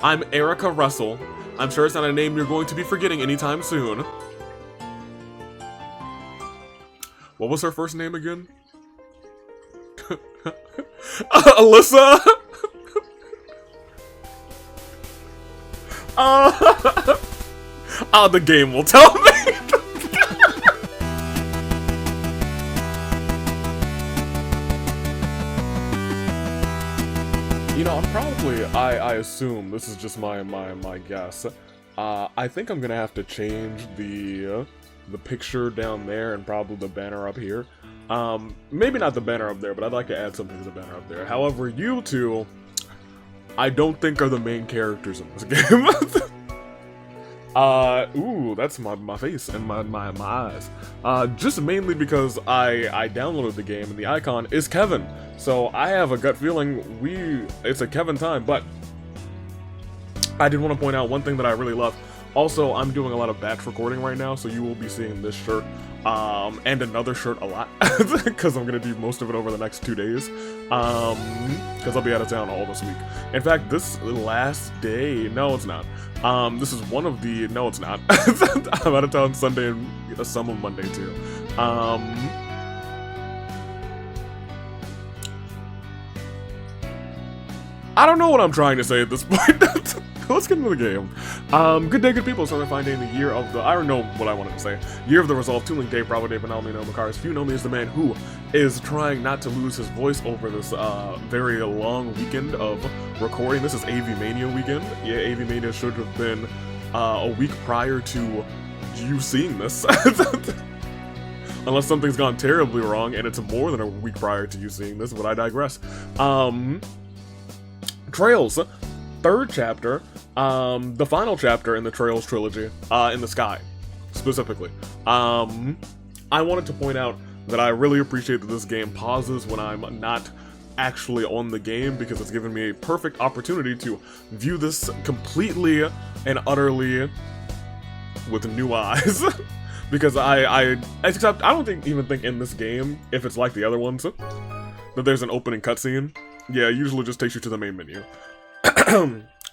I'm Erica Russell. I'm sure it's not a name you're going to be forgetting anytime soon. What was her first name again? Alyssa? The game will tell me. You know, I'm probably, I assume, this is just my guess. I think I'm gonna have to change the picture down there and probably the banner up here. Maybe not the banner up there, but I'd like to add something to the banner up there. However, you two, I don't think are the main characters in this game. Ooh, that's my face and my eyes. Just mainly because I downloaded the game and the icon is Kevin. So I have a gut feeling it's a Kevin time, but I did want to point out one thing that I really love. Also, I'm doing a lot of batch recording right now, so you will be seeing this shirt, and another shirt a lot, because I'm going to do most of it over the next 2 days, because I'll be out of town all this week. In fact, this last day, no it's not, this is one of the, no it's not, I'm out of town Sunday and some of Monday too. I don't know what I'm trying to say at this point. Let's get into the game. Good day, good people. So I'm finding the year of the, I don't know what I wanted to say. Year of the Resolve, Tooling Day, Bravo Day, Benalmino, Macarius. Few know me as the man who is trying not to lose his voice over this very long weekend of recording. This is AV Mania weekend. Yeah, AV Mania should have been a week prior to you seeing this. Unless something's gone terribly wrong and it's more than a week prior to you seeing this, but I digress. Trails, third chapter, the final chapter in the Trails trilogy, in the sky, specifically. I wanted to point out that I really appreciate that this game pauses when I'm not actually on the game, because it's given me a perfect opportunity to view this completely and utterly with new eyes. Because I don't even think in this game, if it's like the other ones, that there's an opening cutscene. Yeah, it usually just takes you to the main menu.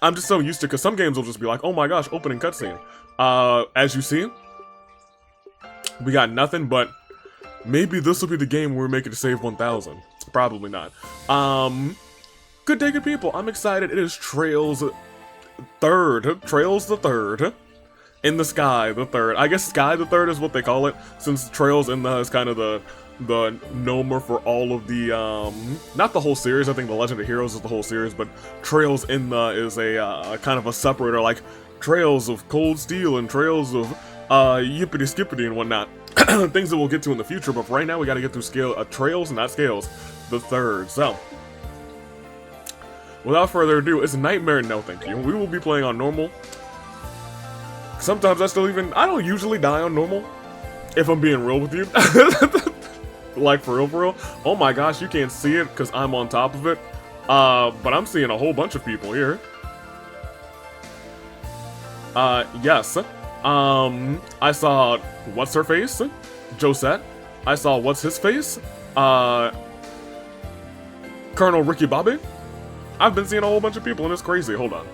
I'm just so used to, because some games will just be like, oh my gosh, opening cutscene. As you see, we got nothing, but maybe this will be the game where we make it to save 1000. Probably not. Good day, good people. I'm excited. It is Trails third. Trails the third. In the sky, the third. I guess Sky the third is what they call it, since Trails in the is kind of the nomer for all of the, not the whole series. I think the Legend of Heroes is the whole series, but Trails in the is a kind of a separator, like Trails of Cold Steel and Trails of Yippity Skippity and whatnot. Things that we'll get to in the future, but for right now we gotta get through Trails, not Scales, the third. So, without further ado, it's Nightmare, no thank you. We will be playing on normal. Sometimes I don't usually die on normal, if I'm being real with you. Like, for real. Oh my gosh, you can't see it because I'm on top of it. But I'm seeing a whole bunch of people here. Yes. I saw, what's her face? Josette. I saw, what's his face? Colonel Ricky Bobby. I've been seeing a whole bunch of people and it's crazy. Hold on.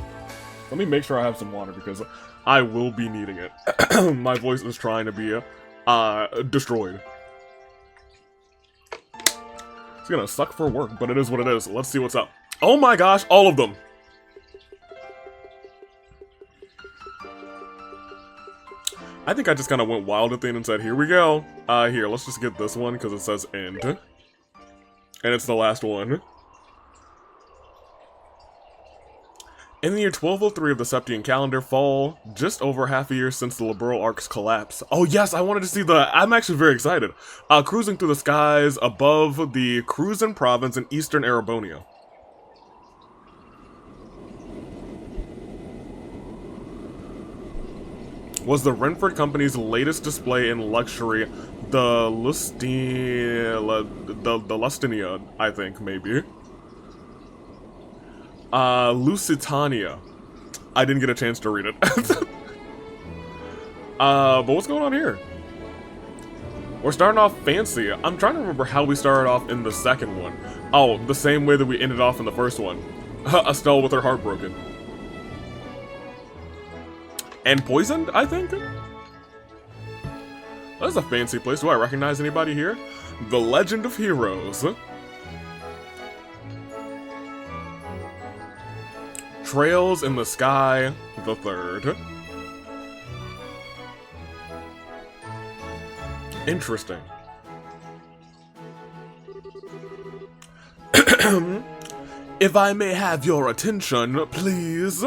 Let me make sure I have some water because I will be needing it. My voice is trying to be, destroyed. It's gonna suck for work, but it is what it is. Let's see what's up. Oh my gosh, all of them! I think I just kind of went wild at the end and said, here we go. Here, let's just get this one, because it says end. And it's the last one. In the year 1203 of the Septian calendar, fall just over half a year since the Liberal Arc's collapse. Oh yes, I wanted to see I'm actually very excited. Cruising through the skies above the Cruzan province in eastern Arabonia. Was the Renford Company's latest display in luxury, the Lustinia, I think, maybe. Lusitania. I didn't get a chance to read it. But what's going on here? We're starting off fancy. I'm trying to remember how we started off in the second one. Oh, the same way that we ended off in the first one. Estelle with her heart broken. And poisoned, I think? That's a fancy place. Do I recognize anybody here? The Legend of Heroes. Trails in the Sky the Third. Interesting. If I may have your attention, please.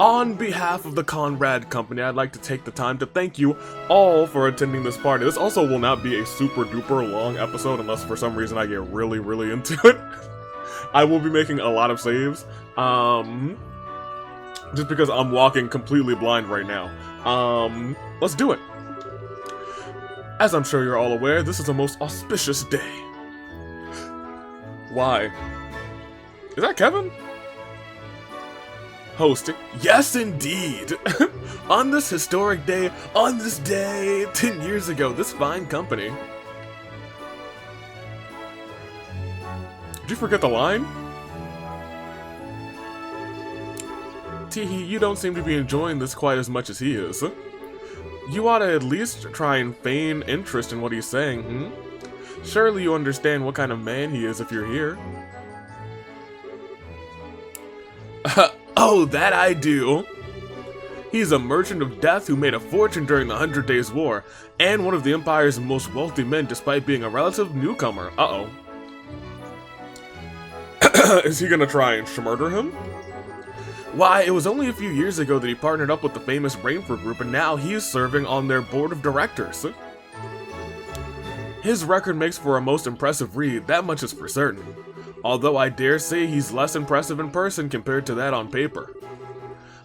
On behalf of the Conrad Company, I'd like to take the time to thank you all for attending this party. This also will not be a super duper long episode unless for some reason I get really, really into it. I will be making a lot of saves, just because I'm walking completely blind right now. Let's do it. As I'm sure you're all aware, this is a most auspicious day. Why? Is that Kevin? Host, yes indeed! On this historic day, on this day, 10 years ago, this fine company. Did you forget the line? Teehee, you don't seem to be enjoying this quite as much as he is. You ought to at least try and feign interest in what he's saying, hmm? Surely you understand what kind of man he is if you're here. Oh, that I do! He's a merchant of death who made a fortune during the 100 Days War, and one of the Empire's most wealthy men despite being a relative newcomer. Uh-oh. Is he gonna try and murder him? Why, it was only a few years ago that he partnered up with the famous Rainford Group, and now he's serving on their board of directors. His record makes for a most impressive read, that much is for certain. Although I dare say he's less impressive in person compared to that on paper.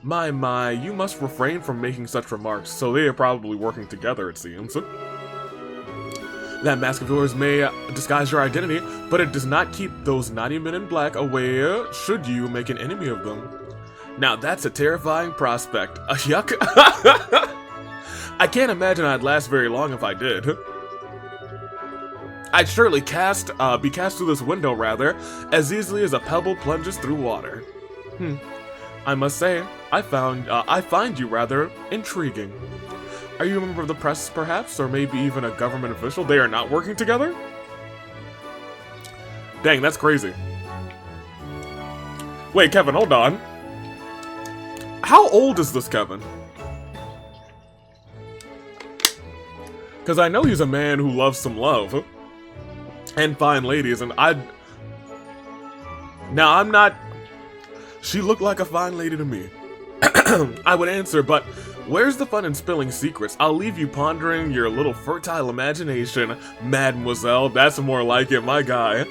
My, you must refrain from making such remarks, so they are probably working together, it seems. That mask of yours may disguise your identity, but it does not keep those naughty men in black away should you make an enemy of them. Now that's a terrifying prospect. Yuck. I can't imagine I'd last very long if I did. I'd surely be cast through this window, rather, as easily as a pebble plunges through water. I must say, I find you rather intriguing. Are you a member of the press, perhaps, or maybe even a government official? They are not working together? Dang, that's crazy. Wait, Kevin, hold on. How old is this Kevin? Because I know he's a man who loves some love. And fine ladies, and Now, I'm not... She looked like a fine lady to me. I would answer, but where's the fun in spilling secrets? I'll leave you pondering your little fertile imagination, mademoiselle. That's more like it, my guy.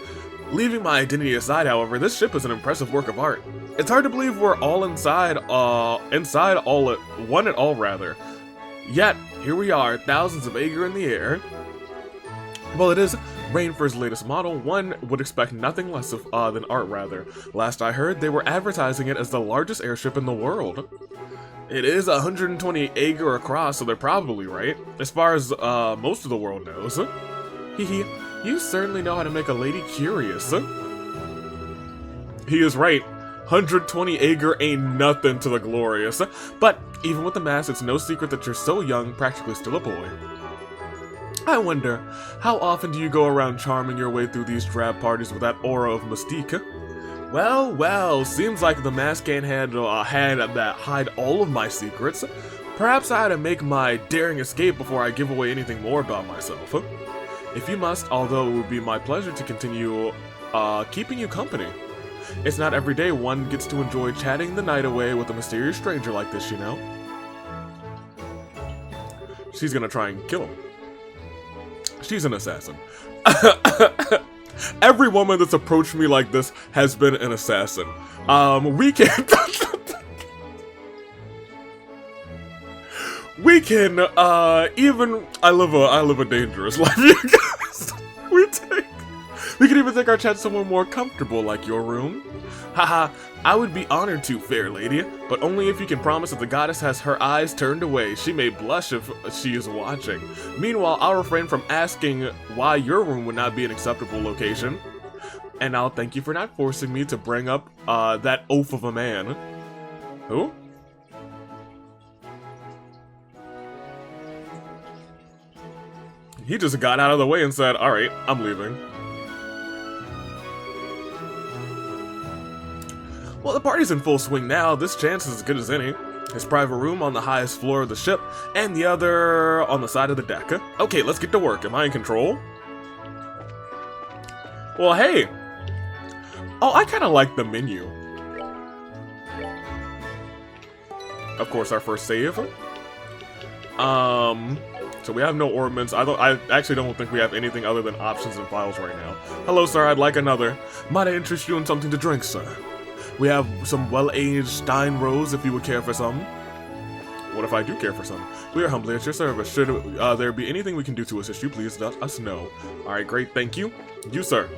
Leaving my identity aside, however, this ship is an impressive work of art. It's hard to believe we're all inside all at all. Yet, here we are, thousands of acre in the air. Well, it is Rainford's latest model. One would expect nothing less of than art, rather. Last I heard, they were advertising it as the largest airship in the world. It is 120 acre across, so they're probably right, as far as most of the world knows. Hehe, you certainly know how to make a lady curious. He is right. 120 acre ain't nothing to the glorious. But even with the mask, it's no secret that you're so young, practically still a boy. I wonder, how often do you go around charming your way through these drab parties with that aura of mystique? Well, seems like the mask can't hide all of my secrets. Perhaps I ought to make my daring escape before I give away anything more about myself. If you must, although it would be my pleasure to continue keeping you company. It's not every day one gets to enjoy chatting the night away with a mysterious stranger like this, you know? She's gonna try and kill him. She's an assassin. Every woman that's approached me like this has been an assassin. We can even I live a dangerous life, you guys. We can even take our chat somewhere more comfortable, like your room. Haha, I would be honored to, fair lady, but only if you can promise that the goddess has her eyes turned away. She may blush if she is watching. Meanwhile, I'll refrain from asking why your room would not be an acceptable location. And I'll thank you for not forcing me to bring up that oaf of a man. Who? He just got out of the way and said, alright, I'm leaving. Well, the party's in full swing now. This chance is as good as any. His private room on the highest floor of the ship, and the other on the side of the deck. Okay, let's get to work. Am I in control? Well, hey! Oh, I kind of like the menu. Of course, our first save. So we have no ornaments. I actually don't think we have anything other than options and files right now. Hello, sir. I'd like another. Might I interest you in something to drink, sir? We have some well-aged Stein Rose if you would care for some. What if I do care for some? We are humbly at your service. Should there be anything we can do to assist you, please let us know. Alright, great. Thank you. You, sir.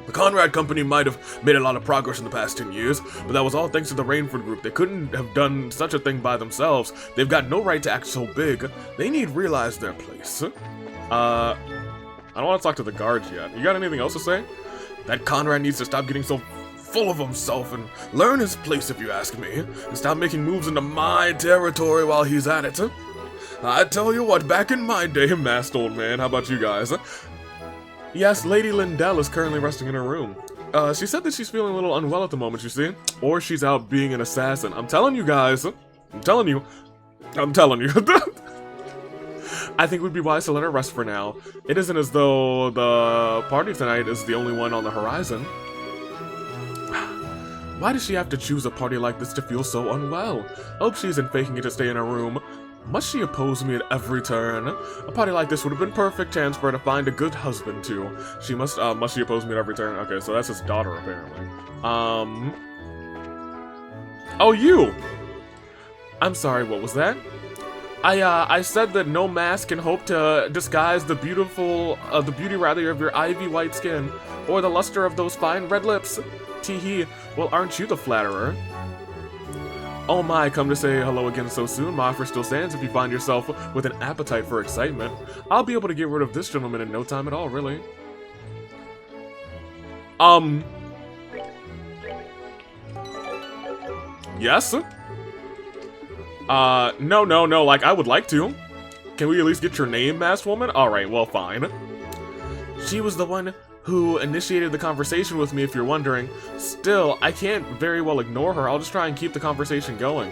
The Conrad Company might have made a lot of progress in the past 10 years, but that was all thanks to the Rainford Group. They couldn't have done such a thing by themselves. They've got no right to act so big. They need to realize their place. I don't want to talk to the guards yet. You got anything else to say? That Conrad needs to stop getting so full of himself and learn his place, if you ask me, and stop making moves into my territory while he's at it. I tell you what, back in my day, masked old man, how about you guys? Yes, Lady Lindell is currently resting in her room. She said that she's feeling a little unwell at the moment, you see? Or she's out being an assassin. I'm telling you guys. I'm telling you. I think it would be wise to let her rest for now. It isn't as though the party tonight is the only one on the horizon. Why does she have to choose a party like this to feel so unwell? Hope she isn't faking it to stay in her room. Must she oppose me at every turn? A party like this would have been perfect chance for her to find a good husband, too. She must she oppose me at every turn? Okay, so that's his daughter, apparently. Oh, you! I'm sorry, what was that? I said that no mask can hope to disguise the beauty of your ivy white skin, or the luster of those fine red lips. Tee-hee, well, aren't you the flatterer? Oh my, come to say hello again so soon. My offer still stands if you find yourself with an appetite for excitement. I'll be able to get rid of this gentleman in no time at all, really. Yes? No, like, I would like to. Can we at least get your name, masked woman? Alright, well, fine. She was the one who initiated the conversation with me, if you're wondering. Still, I can't very well ignore her. I'll just try and keep the conversation going.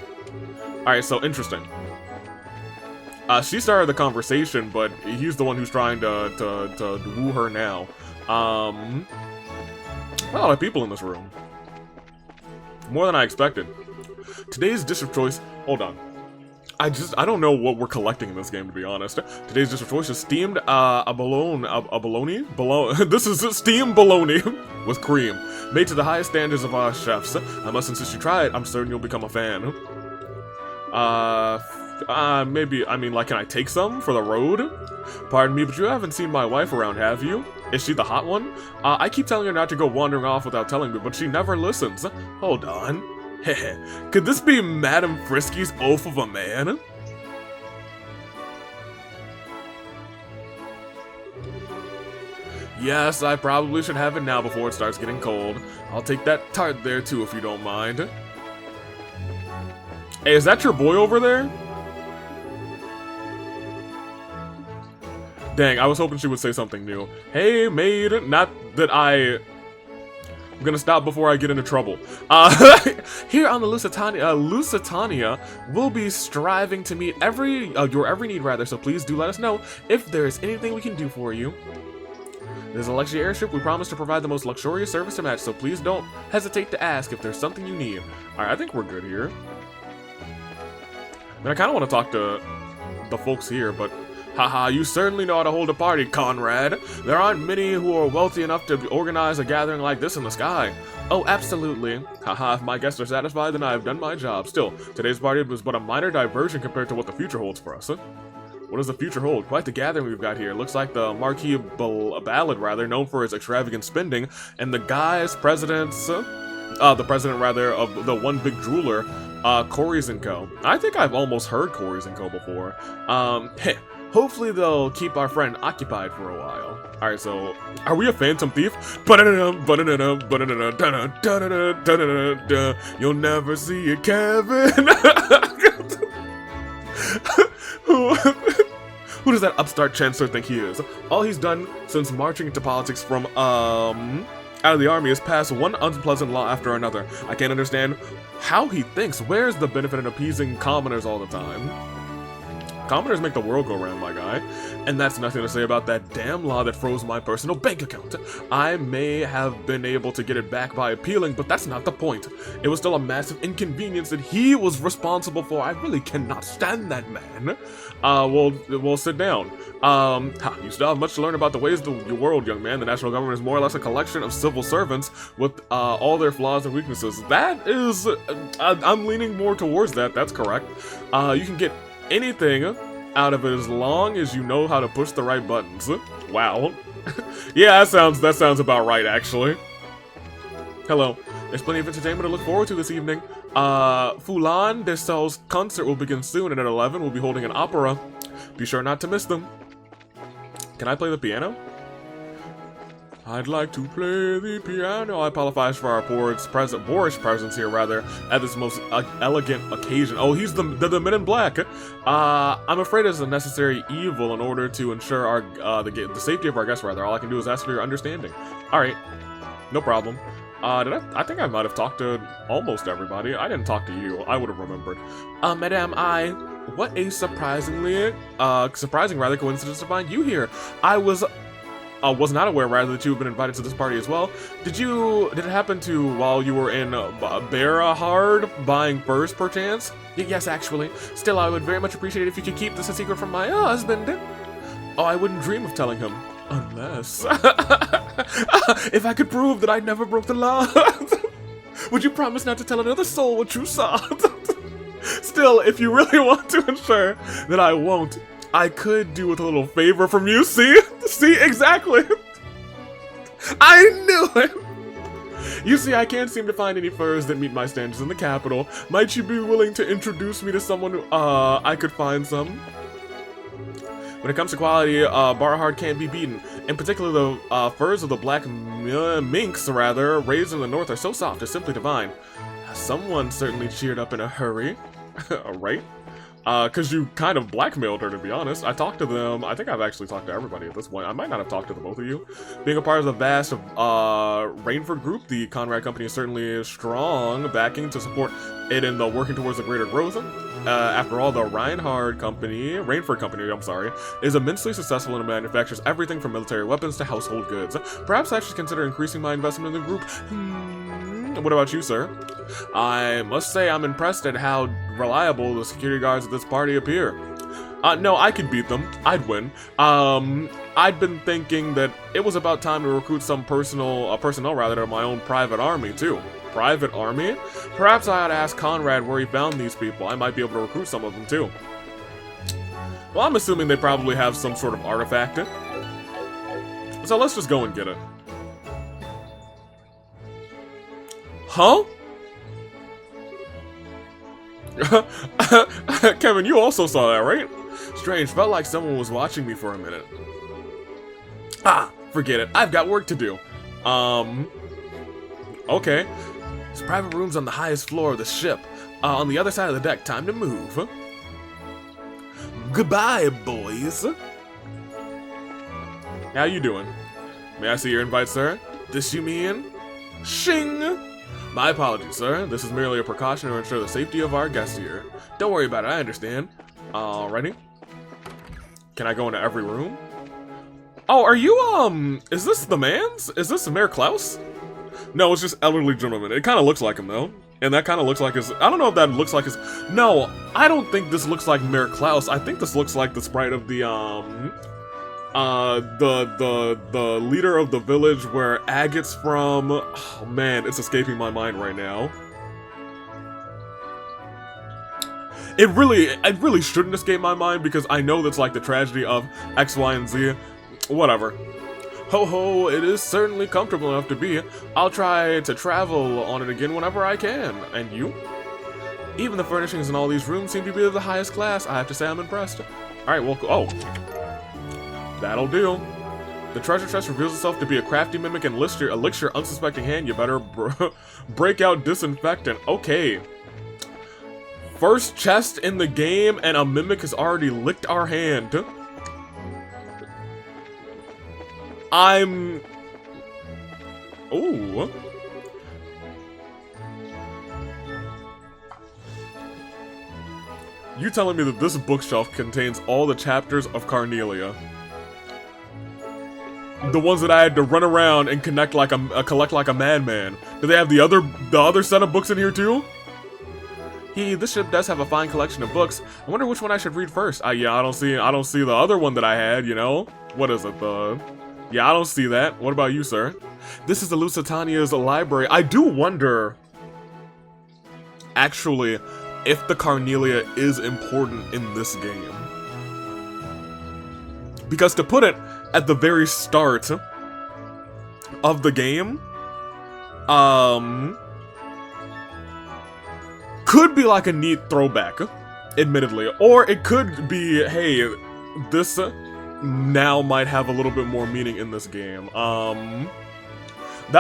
Alright, so interesting. She started the conversation, but he's the one who's trying to woo her now. A lot of people in this room. More than I expected. Today's dish of choice... Hold on. I don't know what we're collecting in this game, to be honest. Today's dish of choice is steamed, this is steamed bologna with cream. Made to the highest standards of our chefs. I must insist you try it. I'm certain you'll become a fan. Maybe, I mean, like, can I take some for the road? Pardon me, but you haven't seen my wife around, have you? Is she the hot one? I keep telling her not to go wandering off without telling me, but she never listens. Hold on. Heh, could this be Madame Frisky's oath of a man? Yes, I probably should have it now before it starts getting cold. I'll take that tart there too if you don't mind. Hey, is that your boy over there? Dang, I was hoping she would say something new. Hey, maid, not that I'm gonna stop before I get into trouble. Here on the Lusitania, we'll be striving to meet your every need, rather, so please do let us know if there is anything we can do for you. There's a luxury airship. We promise to provide the most luxurious service to match, so please don't hesitate to ask if there's something you need. Alright, I think we're good here. And I kind of want to talk to the folks here, but haha, you certainly know how to hold a party, Conrad. There aren't many who are wealthy enough to organize a gathering like this in the sky. Oh, absolutely. Haha, if my guests are satisfied, then I have done my job. Still, today's party was but a minor diversion compared to what the future holds for us. What does the future hold? Quite the gathering we've got here. Looks like the Marquis Ballad, rather, known for his extravagant spending, and the guys, the president, rather, of the One Big Jeweler, Corey's & Co. I think I've almost heard Corey's & Co. before. Hopefully they'll keep our friend occupied for a while. Alright, so, are we a phantom thief? You'll never see it, Kevin. Who does that upstart chancellor think he is? All he's done since marching into politics from, out of the army is pass one unpleasant law after another. I can't understand how he thinks. Where's the benefit in appeasing commoners all the time? Commoners make the world go round, my guy. And that's nothing to say about that damn law that froze my personal bank account. I may have been able to get it back by appealing, but that's not the point. It was still a massive inconvenience that he was responsible for. I really cannot stand that man. We'll sit down. You still have much to learn about the ways of the world, young man. The national government is more or less a collection of civil servants with all their flaws and weaknesses. That is, I'm leaning more towards that. That's correct. You can get anything out of it as long as you know how to push the right buttons. Wow. Yeah, that sounds about right, actually. Hello. There's plenty of entertainment to look forward to this evening. Fulan de Sal's concert will begin soon, and at 11 we'll be holding an opera. Be sure not to miss them. Can I play the piano? I'd like to play the piano. I apologize for our boorish presence here, rather, at this most elegant occasion. Oh, he's the Men in Black. I'm afraid it's a necessary evil in order to ensure our the safety of our guests, rather. All I can do is ask for your understanding. All right, no problem. I think I might have talked to almost everybody. I didn't talk to you. I would have remembered. Madame, what a surprising coincidence to find you here. I was not aware, rather, that you have been invited to this party as well. Did it happen to while you were in Berahard buying furs, perchance? Yes, actually. Still, I would very much appreciate it if you could keep this a secret from my husband. Oh, I wouldn't dream of telling him. Unless... if I could prove that I never broke the law. Would you promise not to tell another soul what you saw? Still, if you really want to ensure that I won't, I could do with a little favor from you. See? See, exactly. I knew it. You see, I can't seem to find any furs that meet my standards in the capital. Might you be willing to introduce me to someone who, I could find some? When it comes to quality, Berahard can't be beaten. In particular, the furs of the black minks, rather, raised in the north are so soft, it's simply divine. Someone certainly cheered up in a hurry. Right? Because you kind of blackmailed her, to be honest. I talked to them. I think I've actually talked to everybody at this point. I might not have talked to the both of you. Being a part of the vast Rainford group, the Conrad Company is certainly strong backing to support it in the working towards the greater growth. After all, the Rainford Company, is immensely successful and manufactures everything from military weapons to household goods. Perhaps I should consider increasing my investment in the group. What about you, sir? I must say I'm impressed at how reliable the security guards at this party appear. No, I could beat them. I'd win. I'd been thinking that it was about time to recruit some personnel rather to my own private army, too. Private army? Perhaps I ought to ask Conrad where he found these people. I might be able to recruit some of them, too. Well, I'm assuming they probably have some sort of artifact. So let's just go and get it. Huh? Kevin, you also saw that, right? Strange, felt like someone was watching me for a minute. Ah, forget it. I've got work to do. Okay. There's private rooms on the highest floor of the ship. On the other side of the deck. Time to move. Goodbye, boys. How you doing? May I see your invite, sir? This you mean? Shing! My apologies, sir. This is merely a precaution to ensure the safety of our guests here. Don't worry about it, I understand. Alrighty. Can I go into every room? Oh, are you, is this the man's? Is this Mayor Klaus? No, it's just elderly gentleman. It kind of looks like him, though. And that kind of looks like his... I don't know if that looks like his... No, I don't think this looks like Mayor Klaus. I think this looks like the sprite of the, the leader of the village where Agate's from. Oh man, it's escaping my mind right now. It really shouldn't escape my mind because I know that's like the tragedy of X, Y, and Z. Whatever. Ho ho, it is certainly comfortable enough to be. I'll try to travel on it again whenever I can. And you? Even the furnishings in all these rooms seem to be of the highest class. I have to say I'm impressed. Alright, well, oh. That'll do. The treasure chest reveals itself to be a crafty mimic and elixir unsuspecting hand. You better break out disinfectant. Okay. First chest in the game and a mimic has already licked our hand. I'm... Ooh. You telling me that this bookshelf contains all the chapters of Carnelia? The ones that I had to run around and collect like a madman. Do they have the other set of books in here too? This ship does have a fine collection of books. I wonder which one I should read first. Yeah, I don't see the other one that I had, you know? What is it, yeah, I don't see that. What about you, sir? This is the Lusitania's library. I do wonder, actually, if the Carnelia is important in this game. Because to put it at the very start of the game, could be like a neat throwback, admittedly. Or it could be, hey, this now might have a little bit more meaning in this game. That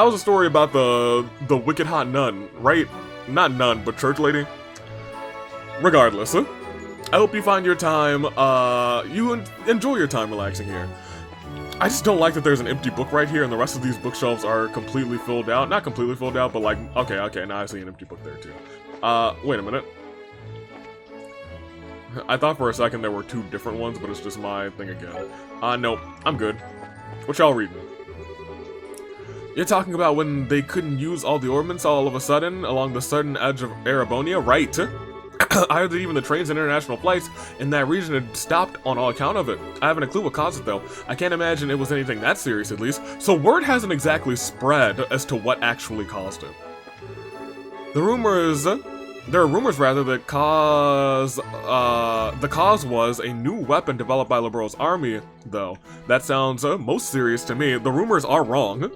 was a story about the wicked hot nun, right? Not nun, but church lady. Regardless, I hope you find your time, you enjoy your time relaxing here. I just don't like that there's an empty book right here and the rest of these bookshelves are completely filled out. Not completely filled out, but like, okay, now I see an empty book there too. Wait a minute. I thought for a second there were two different ones, but it's just my thing again. Nope, I'm good. What y'all reading? You're talking about when they couldn't use all the ordnance all of a sudden along the southern edge of Arabonia, right? I heard that even the trains and international flights in that region had stopped on all account of it. I haven't a clue what caused it though. I can't imagine it was anything that serious at least. So word hasn't exactly spread as to what actually caused it. There are rumors rather that the cause was a new weapon developed by Liberal's army though. That sounds most serious to me. The rumors are wrong.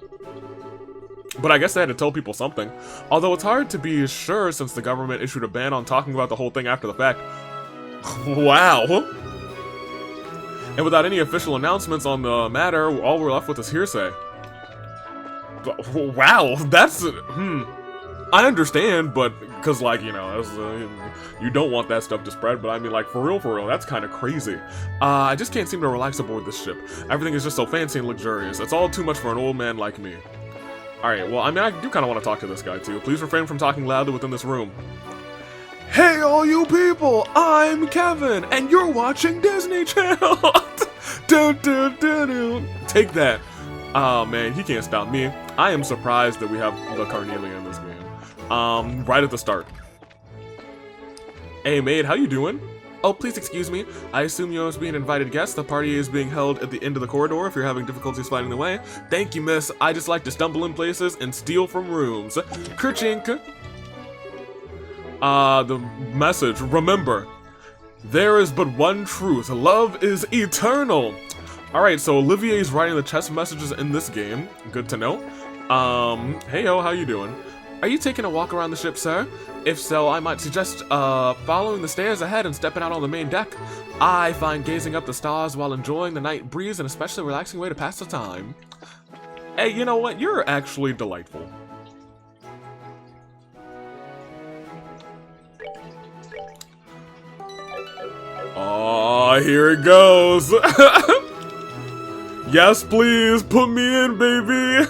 But I guess they had to tell people something. Although it's hard to be sure since the government issued a ban on talking about the whole thing after the fact. Wow. And without any official announcements on the matter, all we're left with is hearsay. Wow, that's... I understand, but... Because, like, you know, you don't want that stuff to spread, but I mean, like, for real, that's kind of crazy. I just can't seem to relax aboard this ship. Everything is just so fancy and luxurious. It's all too much for an old man like me. Alright, well, I mean, I do kind of want to talk to this guy, too. Please refrain from talking loudly within this room. Hey, all you people! I'm Kevin, and you're watching Disney Channel! Take that. Oh, man, he can't stop me. I am surprised that we have the Carnelia in this game. Right at the start. Hey, maid, how you doing? Oh, please excuse me. I assume you must be an invited guest. The party is being held at the end of the corridor if you're having difficulties finding the way. Thank you, miss. I just like to stumble in places and steal from rooms. Kerchink. The message. Remember, there is but one truth. Love is eternal. Alright, so Olivier's writing the chess messages in this game. Good to know. Hey-ho, how you doing? Are you taking a walk around the ship, sir? If so, I might suggest, following the stairs ahead and stepping out on the main deck. I find gazing up the stars while enjoying the night breeze an especially relaxing way to pass the time. Hey, you know what? You're actually delightful. Oh, here it goes. Yes, please, put me in, baby.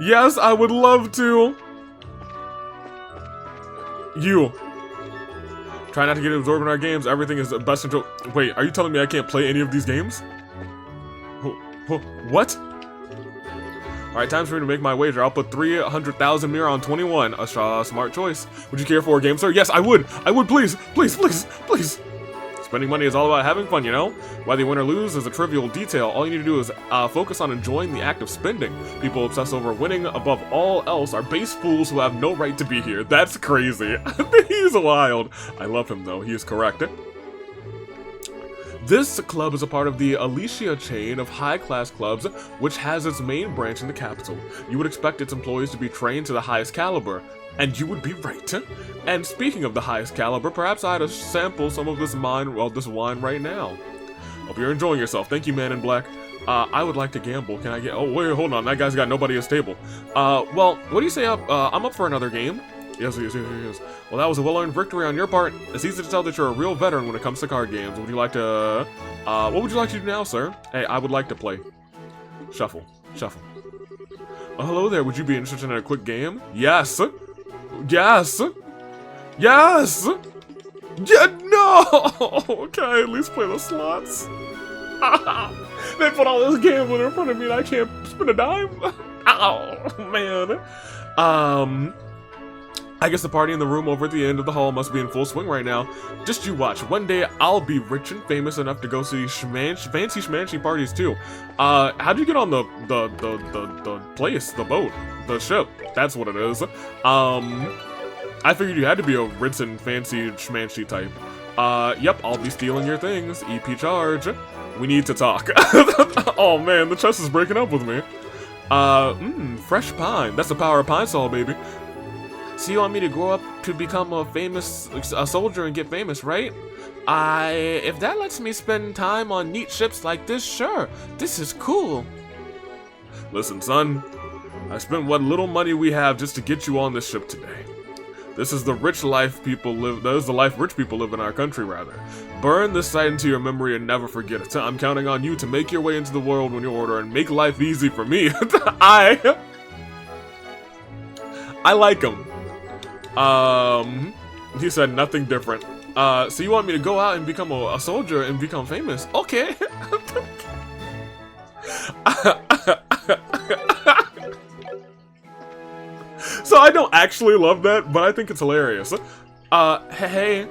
Yes, I would love to. You. Try not to get absorbed in our games. Everything is best until... Wait, are you telling me I can't play any of these games? What? Alright, time for me to make my wager. I'll put 300,000 mirror on 21. A smart choice. Would you care for a game, sir? Yes, I would. I would, please. Please, please, please. Spending money is all about having fun, you know? Whether you win or lose is a trivial detail. All you need to do is focus on enjoying the act of spending. People obsess over winning above all else are base fools who have no right to be here. That's crazy. He's wild. I love him, though. He is correct. This club is a part of the Alicia chain of high-class clubs, which has its main branch in the capital. You would expect its employees to be trained to the highest caliber. And you would be right. And speaking of the highest caliber, perhaps I ought to sample some of this wine right now. Hope you're enjoying yourself. Thank you, man in black. I would like to gamble. Can I get... Oh, wait, hold on. That guy's got nobody at his table. Well, what do you say I'm up for another game? Yes. Well, that was a well-earned victory on your part. It's easy to tell that you're a real veteran when it comes to card games. Would you like to... what would you like to do now, sir? Hey, I would like to play. Shuffle. Shuffle. Oh, hello there. Would you be interested in a quick game? Yes. Yes. Yes. Yeah, no. Okay, at least play the slots. They put all this gambling in front of me and I can't spin a dime. Oh, man. I guess the party in the room over at the end of the hall must be in full swing right now. Just you watch. One day I'll be rich and famous enough to go see fancy schmancy parties too. How'd you get on the place, the boat, the ship? That's what it is. I figured you had to be a ritz and fancy schmancy type. Yep, I'll be stealing your things. EP charge. We need to talk. Oh man, the chest is breaking up with me. Fresh pine. That's the power of pine sol, baby. So you want me to grow up to become a soldier and get famous, right? If that lets me spend time on neat ships like this, sure. This is cool. Listen, son. I spent what little money we have just to get you on this ship today. This is the rich life people live. That is the life rich people live in our country, rather. Burn this sight into your memory and never forget it. I'm counting on you to make your way into the world when you order and make life easy for me. I like him. He said nothing different. So you want me to go out and become a soldier and become famous? Okay. So I don't actually love that, but I think it's hilarious. Hey.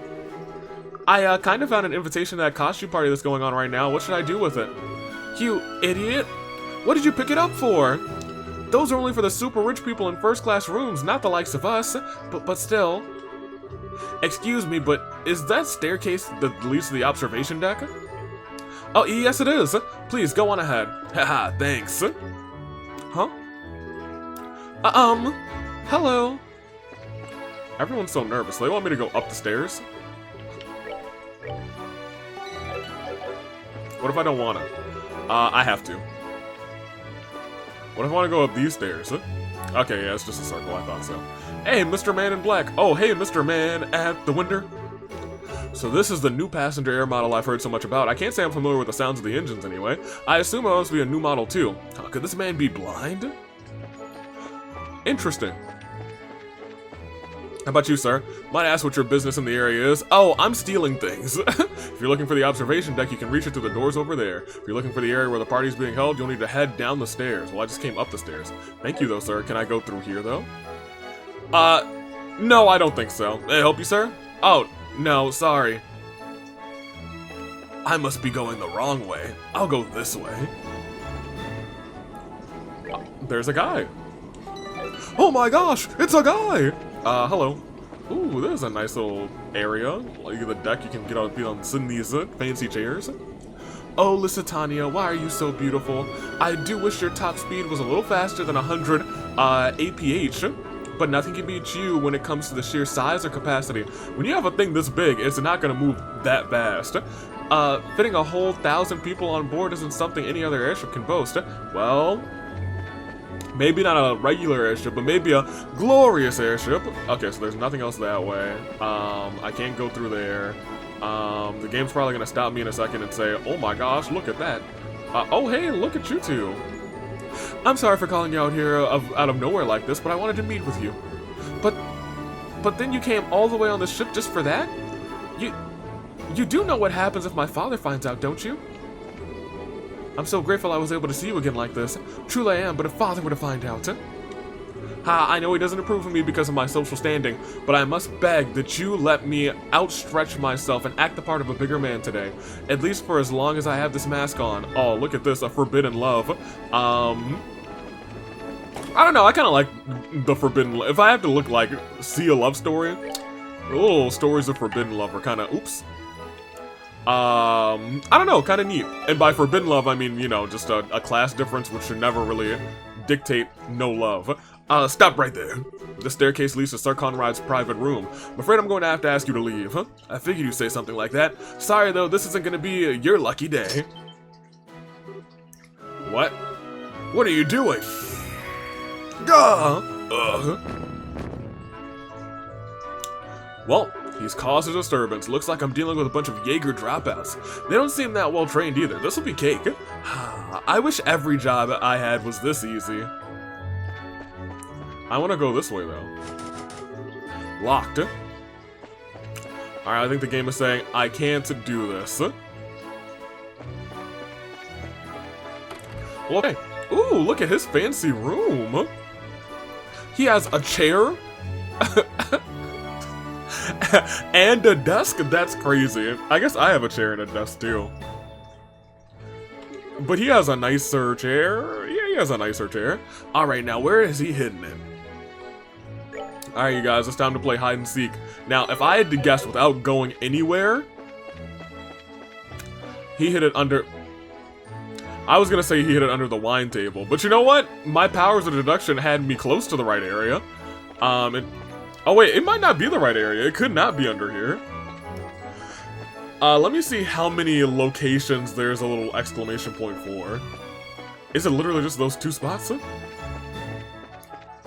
I kind of found an invitation to that costume party that's going on right now. What should I do with it? You idiot. What did you pick it up for? Those are only for the super rich people in first-class rooms, not the likes of us. But still. Excuse me, but is that staircase that leads to the observation deck? Oh, yes it is. Please, go on ahead. Haha, thanks. Huh? Hello. Everyone's so nervous. They want me to go up the stairs? What if I don't want to? I have to. What if I want to go up these stairs? Okay, yeah, it's just a circle. I thought so. Hey, Mr. Man in Black. Oh, hey, Mr. Man at the window. So this is the new passenger air model I've heard so much about. I can't say I'm familiar with the sounds of the engines anyway. I assume it must be a new model too. Could this man be blind? Interesting. How about you, sir? Might I ask what your business in the area is? Oh, I'm stealing things. If you're looking for the observation deck, you can reach it through the doors over there. If you're looking for the area where the party's being held, you'll need to head down the stairs. Well, I just came up the stairs. Thank you, though, sir. Can I go through here, though? No, I don't think so. May I help you, sir? Oh, no, sorry. I must be going the wrong way. I'll go this way. There's a guy. Oh my gosh, it's a guy! Hello. Ooh, there's a nice little area. Like the deck, you can get on sitting these fancy chairs. Oh, Lusitania, why are you so beautiful? I do wish your top speed was a little faster than 100 APH, but nothing can beat you when it comes to the sheer size or capacity. When you have a thing this big, it's not gonna move that fast. Fitting a whole 1,000 people on board isn't something any other airship can boast. Well, maybe not a regular airship, but maybe a glorious airship. Okay, so there's nothing else that way. I can't go through there. The game's probably gonna stop me in a second and say, oh my gosh, look at that. Oh hey, look at you two. I'm sorry for calling you out here out of nowhere like this, but I wanted to meet with you. But then you came all the way on the ship just for that? You do know what happens if my father finds out, don't you? I'm so grateful I was able to see you again like this. Truly I am, but if father were to find out... Ha, I know he doesn't approve of me because of my social standing, but I must beg that you let me outstretch myself and act the part of a bigger man today. At least for as long as I have this mask on. Oh, look at this, a forbidden love. I don't know, I kind of like the forbidden love. If I have to see a love story, little stories of forbidden love are kind of, oops. I don't know, kind of neat. And by forbidden love, I mean, you know, just a class difference which should never really dictate no love. Stop right there. The staircase leads to Sir Conrad's private room. I'm afraid I'm going to have to ask you to leave. I figured you'd say something like that. Sorry though, this isn't going to be your lucky day. What? What are you doing? Well, He's caused a disturbance. Looks like I'm dealing with a bunch of Jaeger dropouts. They don't seem that well trained either. This will be cake. I wish every job I had was this easy. I want to go this way, though. Locked. Alright, I think the game is saying I can't do this. Well, okay. Ooh, look at his fancy room. He has a chair. And a desk? That's crazy. I guess I have a chair and a desk too. But he has a nicer chair. Yeah, he has a nicer chair. Alright, now where is he hidden it? Alright, you guys, it's time to play hide and seek. Now, if I had to guess without going anywhere, he hid it under... I was gonna say he hid it under the wine table, but you know what? My powers of deduction had me close to the right area. Oh wait, it might not be the right area. It could not be under here. Let me see how many locations there's a little exclamation point for. Is it literally just those 2 spots?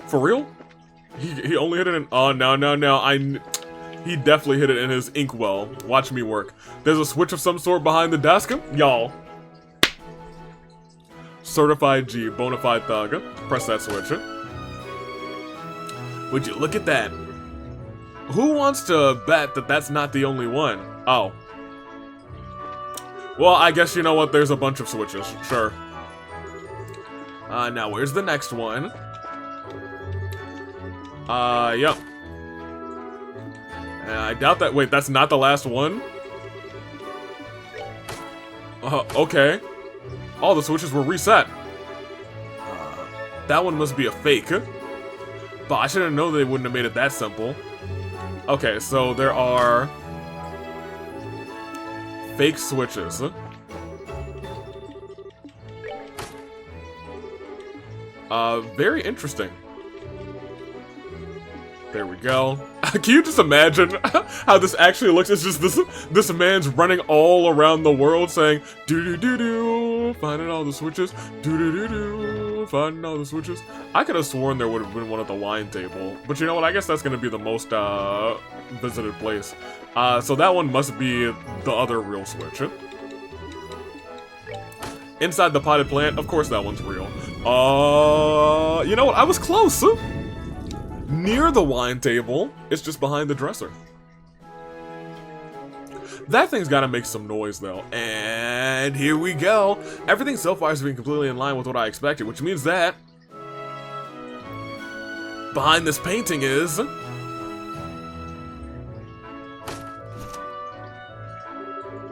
For real? He only hit it in... Oh, no. He definitely hit it in his inkwell. Watch me work. There's a switch of some sort behind the desk. Y'all. Certified G, bonafide thug. Press that switch. Would you look at that? Who wants to bet that that's not the only one? Oh. Well, I guess you know what? There's a bunch of switches. Sure. Now where's the next one? Yep. I doubt that. Wait, that's not the last one? Okay. All the switches were reset. That one must be a fake. But I should have known they wouldn't have made it that simple. Okay, so there are fake switches. Very interesting. There we go. Can you just imagine how this actually looks? It's just this man's running all around the world saying, do-do-do-do, finding all the switches, do-do-do-do, finding all the switches. I could have sworn there would have been one at the wine table. But you know what? I guess that's going to be the most visited place. So that one must be the other real switch. Inside the potted plant, of course that one's real. You know what? I was close. Near the wine table, it's just behind the dresser. That thing's gotta make some noise though. And here we go. Everything so far has been completely in line with what I expected, which means that behind this painting is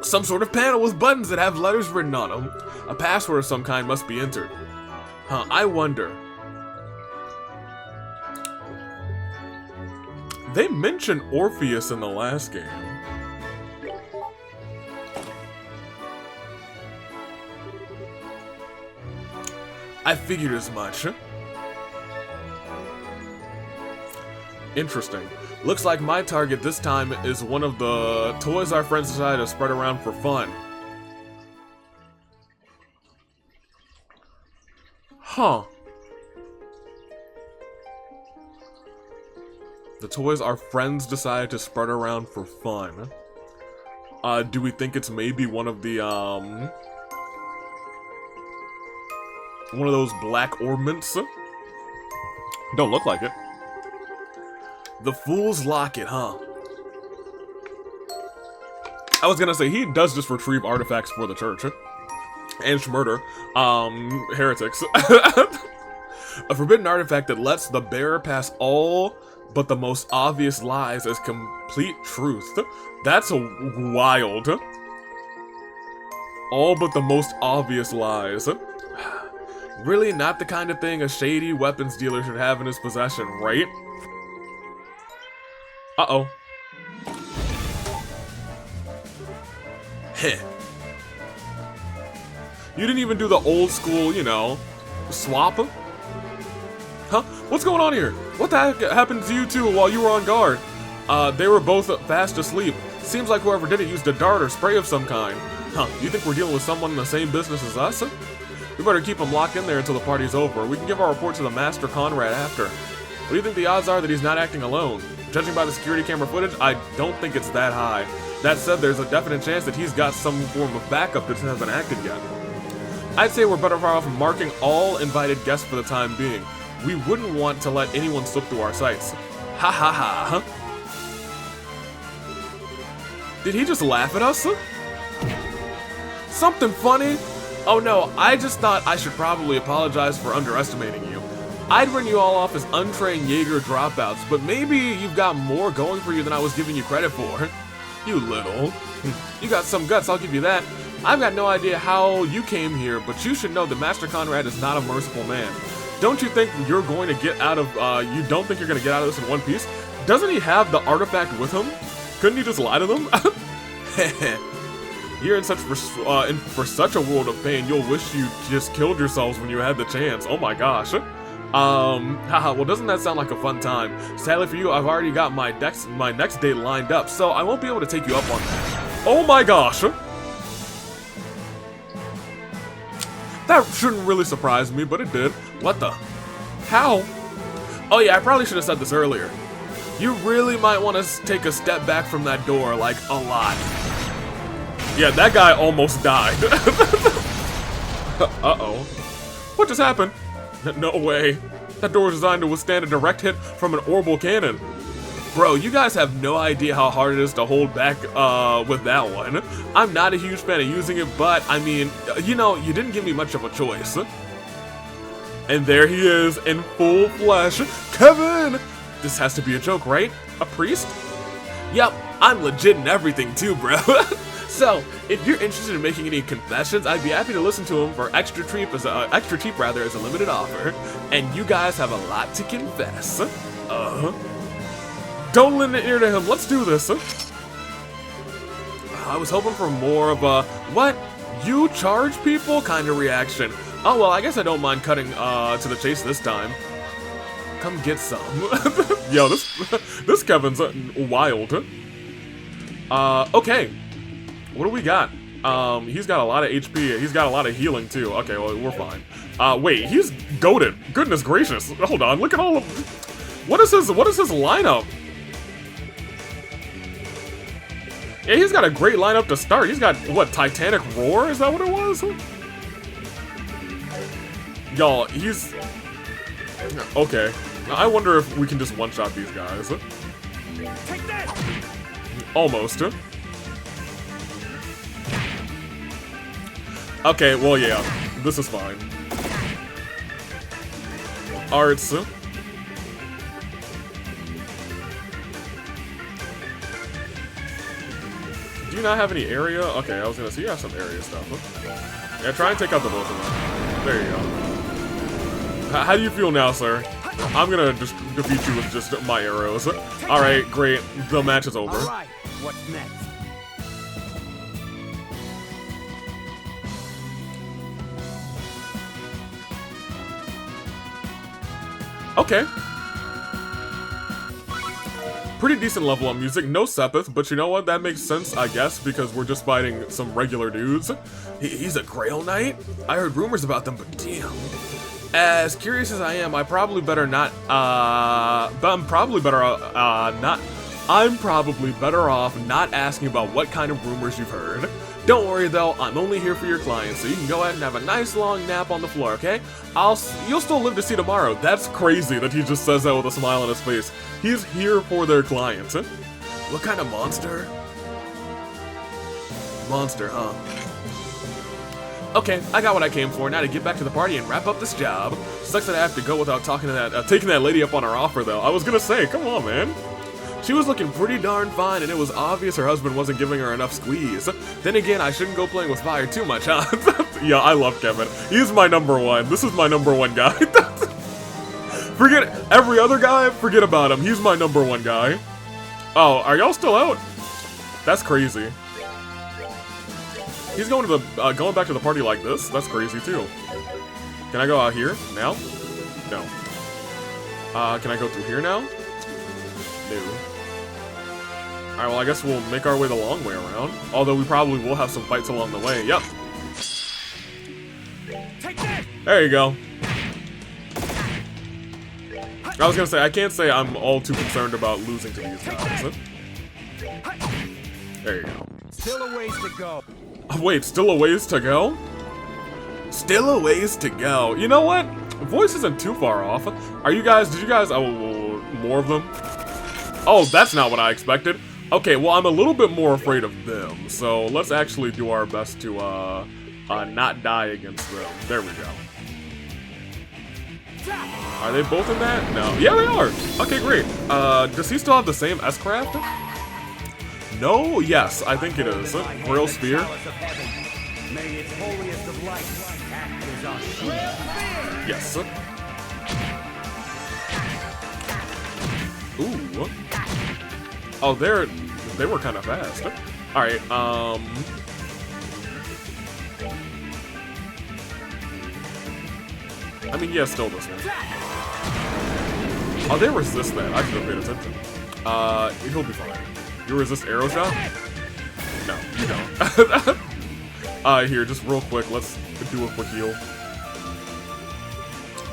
some sort of panel with buttons that have letters written on them. A password of some kind must be entered. Huh, I wonder. They mentioned Orpheus in the last game. I figured as much. Interesting. Looks like my target this time is one of the toys our friends decided to spread around for fun. Huh. The toys our friends decided to spread around for fun. Do we think it's maybe one of the, one of those black ornaments? Don't look like it. The Fool's Locket, huh? I was gonna say, he does just retrieve artifacts for the church. And murder. Heretics. A forbidden artifact that lets the bearer pass all but the most obvious lies as complete truth. That's wild. All but the most obvious lies. Really not the kind of thing a shady weapons dealer should have in his possession, right? Uh-oh. Heh. You didn't even do the old school, you know, swap? Huh? What's going on here? What the heck happened to you two while you were on guard? They were both fast asleep. Seems like whoever did it used a dart or spray of some kind. Huh, you think we're dealing with someone in the same business as us? We better keep him locked in there until the party's over. We can give our report to the Master Conrad after. What do you think the odds are that he's not acting alone? Judging by the security camera footage, I don't think it's that high. That said, there's a definite chance that he's got some form of backup that hasn't acted yet. I'd say we're better off marking all invited guests for the time being. We wouldn't want to let anyone slip through our sights. Ha ha ha. Did he just laugh at us? Something funny? Oh no, I just thought I should probably apologize for underestimating you. I'd run you all off as untrained Jaeger dropouts, but maybe you've got more going for you than I was giving you credit for. You little. You got some guts, I'll give you that. I've got no idea how you came here, but you should know that Master Conrad is not a merciful man. Don't you think you're going to get out of, you don't think you're going to get out of this in one piece? Doesn't he have the artifact with him? Couldn't you just lie to them? You're in for such a world of pain, you'll wish you just killed yourselves when you had the chance. Oh my gosh. Haha, well doesn't that sound like a fun time? Sadly for you, I've already got my next date lined up, so I won't be able to take you up on that. Oh my gosh. That shouldn't really surprise me, but it did. What the? How? Oh yeah, I probably should have said this earlier. You really might want to take a step back from that door, like, a lot. Yeah, that guy almost died. Uh-oh. What just happened? No way. That door was designed to withstand a direct hit from an orbital cannon. Bro, you guys have no idea how hard it is to hold back with that one. I'm not a huge fan of using it, but, I mean, you know, you didn't give me much of a choice. And there he is, in full flesh. Kevin! This has to be a joke, right? A priest? Yep, I'm legit in everything too, bro. So, if you're interested in making any confessions, I'd be happy to listen to them for extra cheap as a limited offer. And you guys have a lot to confess. Don't lend an ear to him. Let's do this. I was hoping for more of a what? You charge people kind of reaction. Oh well, I guess I don't mind cutting to the chase this time. Come get some. Yo, this Kevin's wild. Okay. What do we got? He's got a lot of HP. He's got a lot of healing too. Okay, well, we're fine. Wait, he's goated. Goodness gracious. Hold on. Look at all of. What is his lineup? Yeah, he's got a great lineup to start. He's got what? Titanic Roar? Is that what it was? Y'all, he's okay. I wonder if we can just one-shot these guys. Take that! Almost. Okay, well, yeah, this is fine. Arts. Do you not have any area? Okay, I was gonna say you have some area stuff. Yeah, try and take out the both of them. There you go. How do you feel now, sir? I'm gonna just defeat you with just my arrows. Alright, great. The match is over. Alright, what's next? Okay. Pretty decent level on music, no Sepith, but you know what? That makes sense, I guess, because we're just fighting some regular dudes. He's a Grail Knight? I heard rumors about them, but damn. As curious as I am, I probably better not, but I'm probably better off not asking about what kind of rumors you've heard. Don't worry though, I'm only here for your clients, so you can go ahead and have a nice long nap on the floor, okay? You'll still live to see tomorrow. That's crazy that he just says that with a smile on his face. He's here for their clients. What kind of monster? Monster, huh? Okay, I got what I came for. Now to get back to the party and wrap up this job. Sucks that I have to go without taking that lady up on her offer, though. I was gonna say, come on, man. She was looking pretty darn fine, and it was obvious her husband wasn't giving her enough squeeze. Then again, I shouldn't go playing with fire too much, huh? Yeah, I love Kevin. He's my number one. This is my number one guy. Forget every other guy, forget about him. He's my number one guy. Oh, are y'all still out? That's crazy. He's going back to the party like this? That's crazy too. Can I go out here now? No. Can I go through here now? No. Alright, well I guess we'll make our way the long way around. Although we probably will have some fights along the way. Yep. Take that! There you go. I was gonna say, I can't say I'm all too concerned about losing to these guys. There you go. Still a ways to go. Oh, wait, still a ways to go? Still a ways to go. You know what? Voice isn't too far off. Are you guys, did you guys, oh, more of them? Oh, that's not what I expected. Okay, well, I'm a little bit more afraid of them, so let's actually do our best to, not die against them. There we go. Are they both in that? No. Yeah, they are. Okay, great. Does he still have the same S-Craft? No? Yes, I think it is. Braille Sphere. May its holiest of lights act as our shield. Yes. Ooh. Oh, they were kind of fast. Alright, I mean, yeah, still this one. Oh, they resist that. I should have paid attention. He'll be fine. You resist arrow shot? No, you don't. Here, just real quick, let's do a quick heal.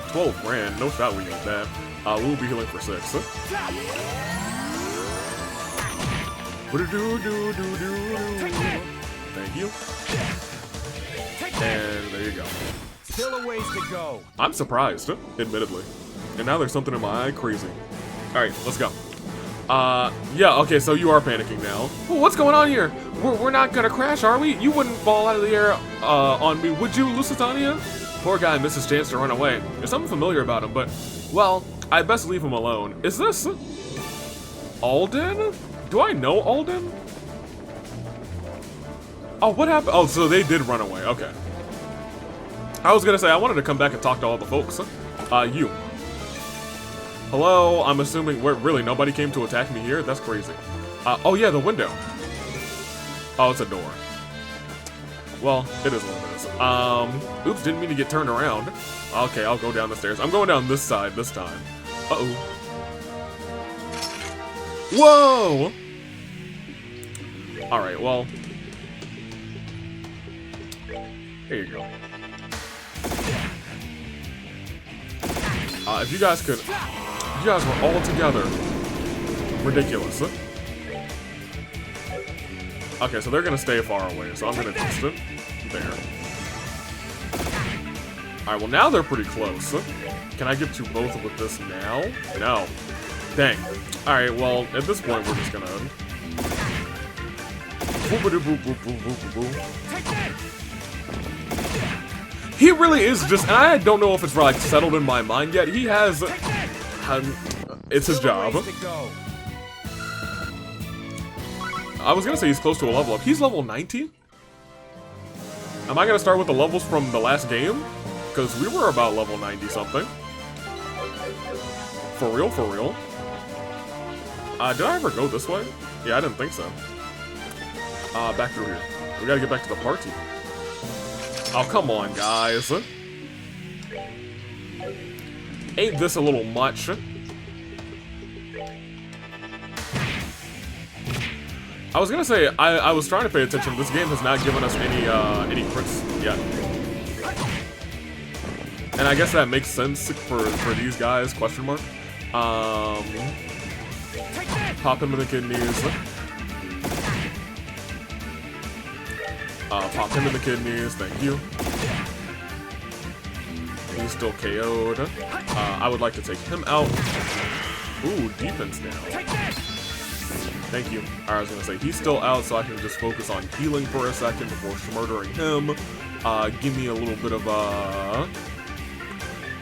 12 grand, no shot we get that. We'll be healing for 6. Thank you. And there you go. Still a ways to go. I'm surprised, admittedly. And now there's something in my eye crazy. Alright, let's go. Yeah, okay, so you are panicking now. Well, what's going on here? We're not gonna crash, are we? You wouldn't fall out of the air, on me, would you, Lusitania? Poor guy missed his chance to run away. There's something familiar about him, but, well, I'd best leave him alone. Is this Alden? Do I know Alden? Oh, what happened? Oh, so they did run away, okay. I was gonna say, I wanted to come back and talk to all the folks. You. Hello, I'm assuming, really, nobody came to attack me here? That's crazy. Oh yeah, the window. Oh, it's a door. Well, it is what it is. Oops, didn't mean to get turned around. Okay, I'll go down the stairs. I'm going down this side this time. Uh-oh. Whoa! Alright, well. Here you go. If you guys could... You guys were all together. Ridiculous. Okay, so they're gonna stay far away, so I'm gonna test it. There. Alright, well now they're pretty close. Can I get to both with this now? No. Dang. Alright, well, at this point we're just gonna... He really is just, and I don't know if it's like settled in my mind yet. He has, it's his job. I was gonna say he's close to a level up. He's level 90? Am I gonna start with the levels from the last game? Because we were about level 90 something. For real, for real. Did I ever go this way? Yeah, I didn't think so. Back through here. We gotta get back to the party. Oh, come on, guys. Ain't this a little much? I was gonna say, I was trying to pay attention. This game has not given us any crits yet. And I guess that makes sense for these guys, question mark. Pop him in the kidneys. Pop him in the kidneys, thank you. He's still KO'd. I would like to take him out. Ooh, defense now. Thank you. Alright, I was gonna say, he's still out, so I can just focus on healing for a second before murdering him. Give me a little bit of, I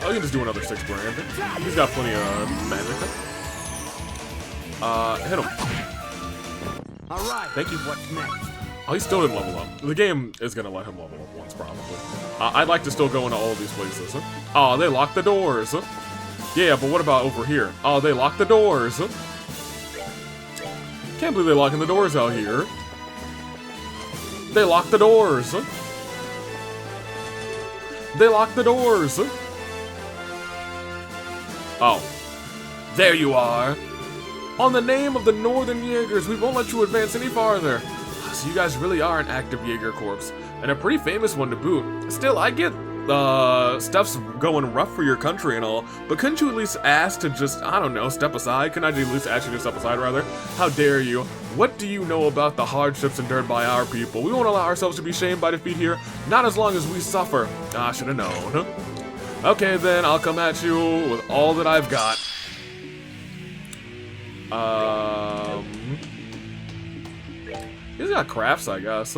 can just do another 6 grand. He's got plenty of magic. Hit him. Alright, thank you. What's next? Oh, he still didn't level up. The game is gonna let him level up once, probably. I'd like to still go into all of these places. Oh, they locked the doors. Yeah, but what about over here? Oh, they locked the doors. Can't believe they're locking the doors out here. They locked the doors. They locked the doors. Oh. There you are. On the name of the Northern Jaegers, we won't let you advance any farther. So you guys really are an active Jaeger corps, and a pretty famous one to boot. Still, I get stuff's going rough for your country and all, but couldn't you at least ask to just, I don't know, step aside? Couldn't I at least ask you to step aside, rather? How dare you? What do you know about the hardships endured by our people? We won't allow ourselves to be shamed by defeat here, not as long as we suffer. I should have known. Okay, then, I'll come at you with all that I've got. He's got crafts, I guess.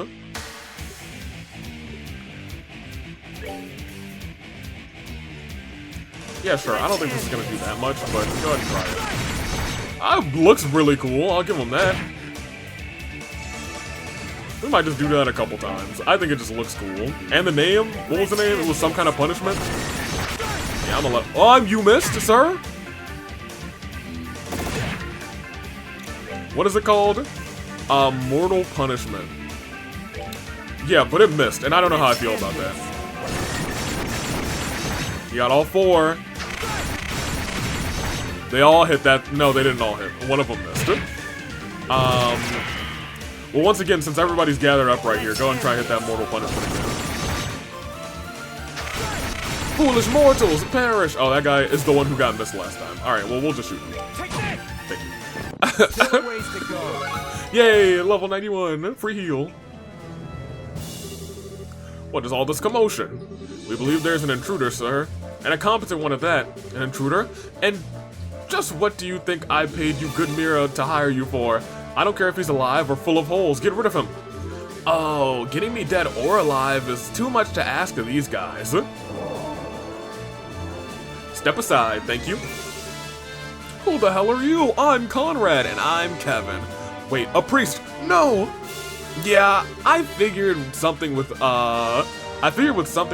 Yeah, sure. I don't think this is gonna do that much, but go ahead and try it. Looks really cool. I'll give him that. We might just do that a couple times. I think it just looks cool. And the name? What was the name? It was some kind of punishment? Yeah, I'm gonna let... Oh, you missed, sir? What is it called? Mortal punishment. Yeah, but it missed, and I don't know how I feel about that. You got all 4. They all hit that. No, they didn't all hit. One of them missed. Well, once again, since everybody's gathered up right here, go and try and hit that mortal punishment again. Foolish mortals, perish! Oh, that guy is the one who got missed last time. Alright, well, we'll just shoot him. Thank you. Still a ways to go. Yay, level 91, free heal. What is all this commotion? We believe there's an intruder, sir. And a competent one at that. An intruder? And just what do you think I paid you good Mira to hire you for? I don't care if he's alive or full of holes, get rid of him. Oh, getting me dead or alive is too much to ask of these guys. Step aside, thank you. Who the hell are you? I'm Conrad, and I'm Kevin. Wait, a priest? No! Yeah, I figured with something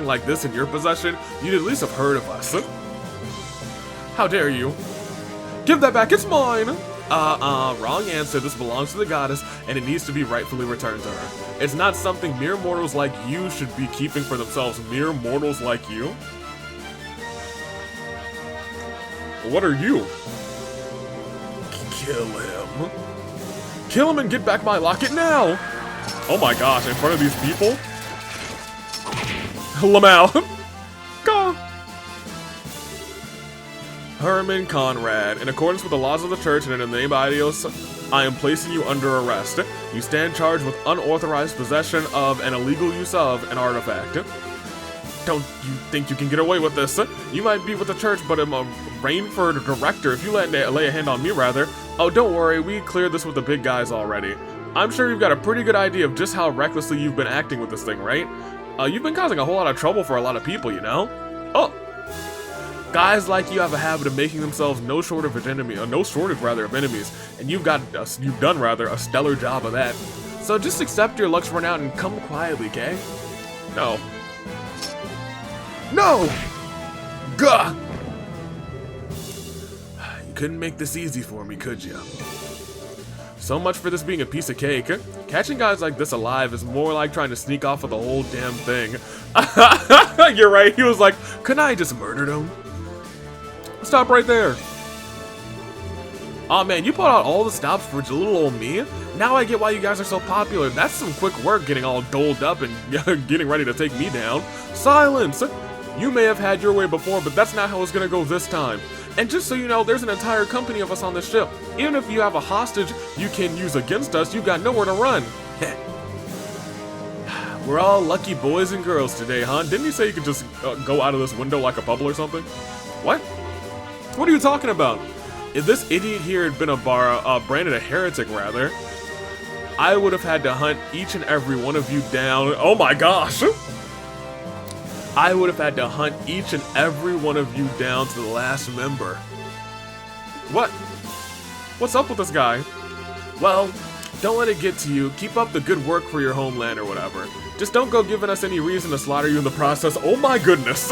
like this in your possession, you'd at least have heard of us. How dare you? Give that back, it's mine! Wrong answer. This belongs to the goddess, and it needs to be rightfully returned to her. It's not something mere mortals like you should be keeping for themselves. Mere mortals like you? What are you? Kill him. Kill him and get back my locket now! Oh my gosh, in front of these people? Lamau. Go! Herman Conrad, in accordance with the laws of the church and in the name of Adios, I am placing you under arrest. You stand charged with unauthorized possession of and illegal use of an artifact. Don't you think you can get away with this? You might be with the church, but I'm a Rainford director. If you lay a hand on me, rather. Oh, don't worry, we cleared this with the big guys already. I'm sure you've got a pretty good idea of just how recklessly you've been acting with this thing, right? You've been causing a whole lot of trouble for a lot of people, you know? Oh! Guys like you have a habit of making themselves no shortage of enemies, and you've done a stellar job of that. So just accept your luck's run out and come quietly, okay? No. No! Gah! You couldn't make this easy for me, could you? So much for this being a piece of cake. Catching guys like this alive is more like trying to sneak off with the whole damn thing. You're right, he was like, couldn't I just murdered him? Stop right there. Aw man, you put out all the stops for little old me? Now I get why you guys are so popular. That's some quick work getting all doled up and getting ready to take me down. Silence! You may have had your way before, but that's not how it's gonna go this time. And just so you know, there's an entire company of us on this ship. Even if you have a hostage you can use against us, you've got nowhere to run. We're all lucky boys and girls today, huh? Didn't you say you could just go out of this window like a bubble or something? What? What are you talking about? If this idiot here had been branded a heretic, rather, I would have had to hunt each and every one of you down. Oh my gosh! I would have had to hunt each and every one of you down to the last member. What? What's up with this guy? Well, don't let it get to you. Keep up the good work for your homeland or whatever. Just don't go giving us any reason to slaughter you in the process. Oh my goodness.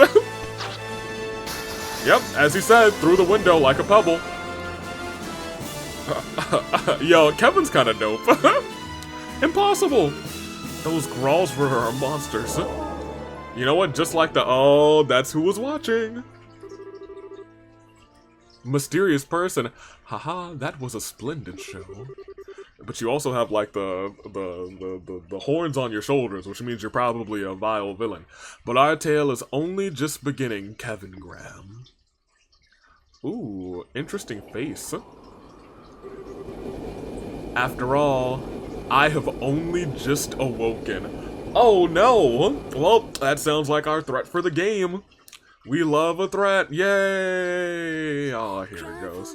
Yep, as he said, through the window like a pebble. Yo, Kevin's kind of dope. Impossible. Those Gralls were monsters. You know what? Just like oh, that's who was watching. Mysterious person. Haha, that was a splendid show. But you also have like the horns on your shoulders, which means you're probably a vile villain. But our tale is only just beginning, Kevin Graham. Ooh, interesting face. After all, I have only just awoken. Oh no! Well, that sounds like our threat for the game. We love a threat, yay! Oh, here it goes.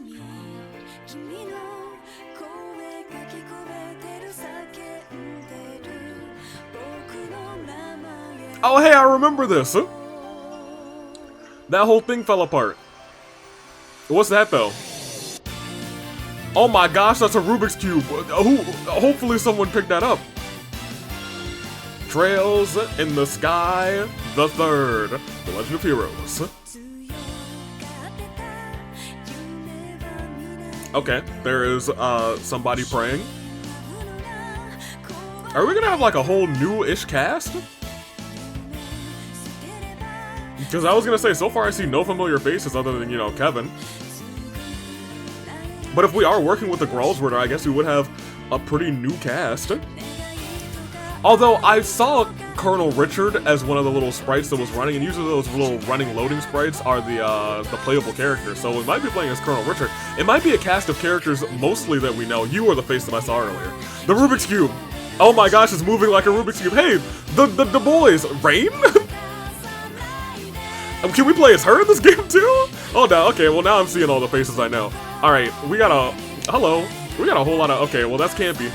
Oh, hey, I remember this! That whole thing fell apart. What's that, though? Oh my gosh, that's a Rubik's Cube! Hopefully someone picked that up. Trails in the Sky, the Third. The Legend of Heroes. Okay, there is, somebody praying. Are we gonna have, like, a whole new-ish cast? Because I was gonna say, so far I see no familiar faces other than, you know, Kevin. But if we are working with the Gralsritter, I guess we would have a pretty new cast. Although, I saw Colonel Richard as one of the little sprites that was running, and usually those little running loading sprites are the playable characters, so we might be playing as Colonel Richard. It might be a cast of characters mostly that we know. You are the face that I saw earlier. The Rubik's Cube! Oh my gosh, it's moving like a Rubik's Cube. Hey, the boys! Rain? Can we play as her in this game too? Oh no, okay, well now I'm seeing all the faces I know. Alright, we got a... Hello. We got a whole lot of... Okay, well that's campy.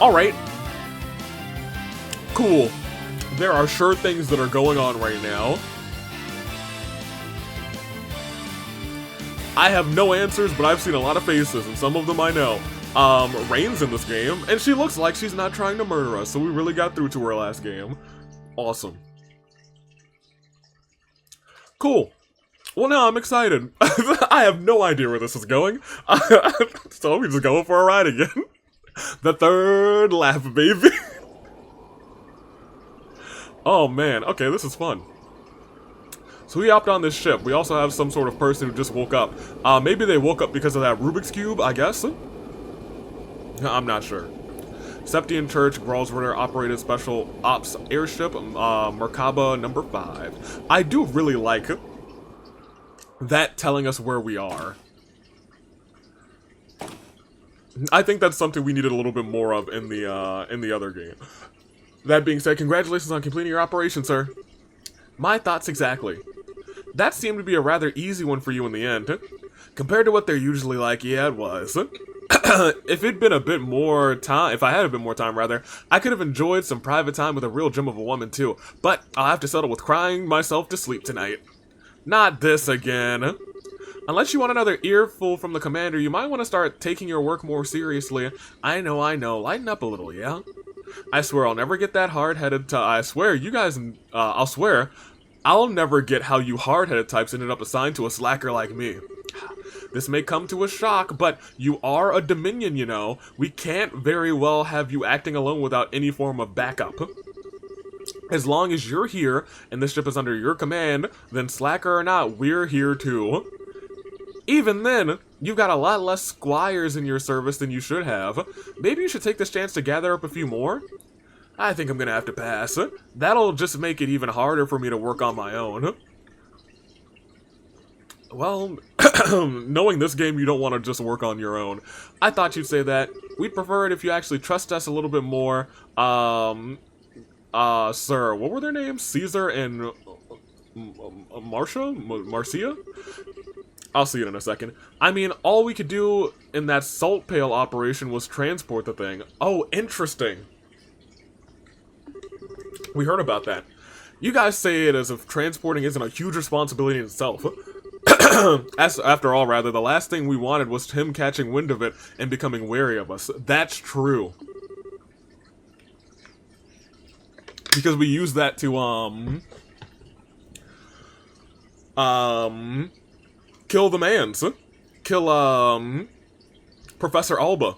Alright. Cool. There are sure things that are going on right now. I have no answers, but I've seen a lot of faces, and some of them I know. Rain's in this game, and she looks like she's not trying to murder us, so we really got through to her last game. Awesome. Cool. Well, now I'm excited. I have no idea where this is going. So we just go for a ride again. The third laugh, baby. Oh man, okay, this is fun. So we hopped on this ship. We also have some sort of person who just woke up. Maybe they woke up because of that Rubik's Cube, I guess? I'm not sure. Septian Church, Gralsritter operated special ops airship, Merkaba number 5. I do really like that telling us where we are. I think that's something we needed a little bit more of in the other game. That being said, congratulations on completing your operation, sir. My thoughts exactly. That seemed to be a rather easy one for you in the end. Compared to what they're usually like, yeah, it was. If it'd been a bit more time, if I had a bit more time, rather, I could have enjoyed some private time with a real gem of a woman, too. But I'll have to settle with crying myself to sleep tonight. Not this again. Unless you want another earful from the commander, you might want to start taking your work more seriously. I know. Lighten up a little, yeah? I swear I'll never get that hard-headed I swear, you guys, I'll swear, I'll never get how you hard-headed types ended up assigned to a slacker like me. This may come to a shock, but you are a Dominion, you know. We can't very well have you acting alone without any form of backup. As long as you're here, and this ship is under your command, then slacker or not, we're here too. Even then, you've got a lot less squires in your service than you should have. Maybe you should take this chance to gather up a few more? I think I'm gonna have to pass. That'll just make it even harder for me to work on my own. Well, knowing this game, you don't want to just work on your own. I thought you'd say that. We'd prefer it if you actually trust us a little bit more. Sir, what were their names? Caesar and Marcia? I'll see it in a second. I mean, all we could do in that salt pail operation was transport the thing. Oh, interesting. We heard about that. You guys say it as if transporting isn't a huge responsibility in itself. After all, rather, the last thing we wanted was him catching wind of it and becoming wary of us. That's true. Because we use that to, kill the mans. Kill, Professor Alba.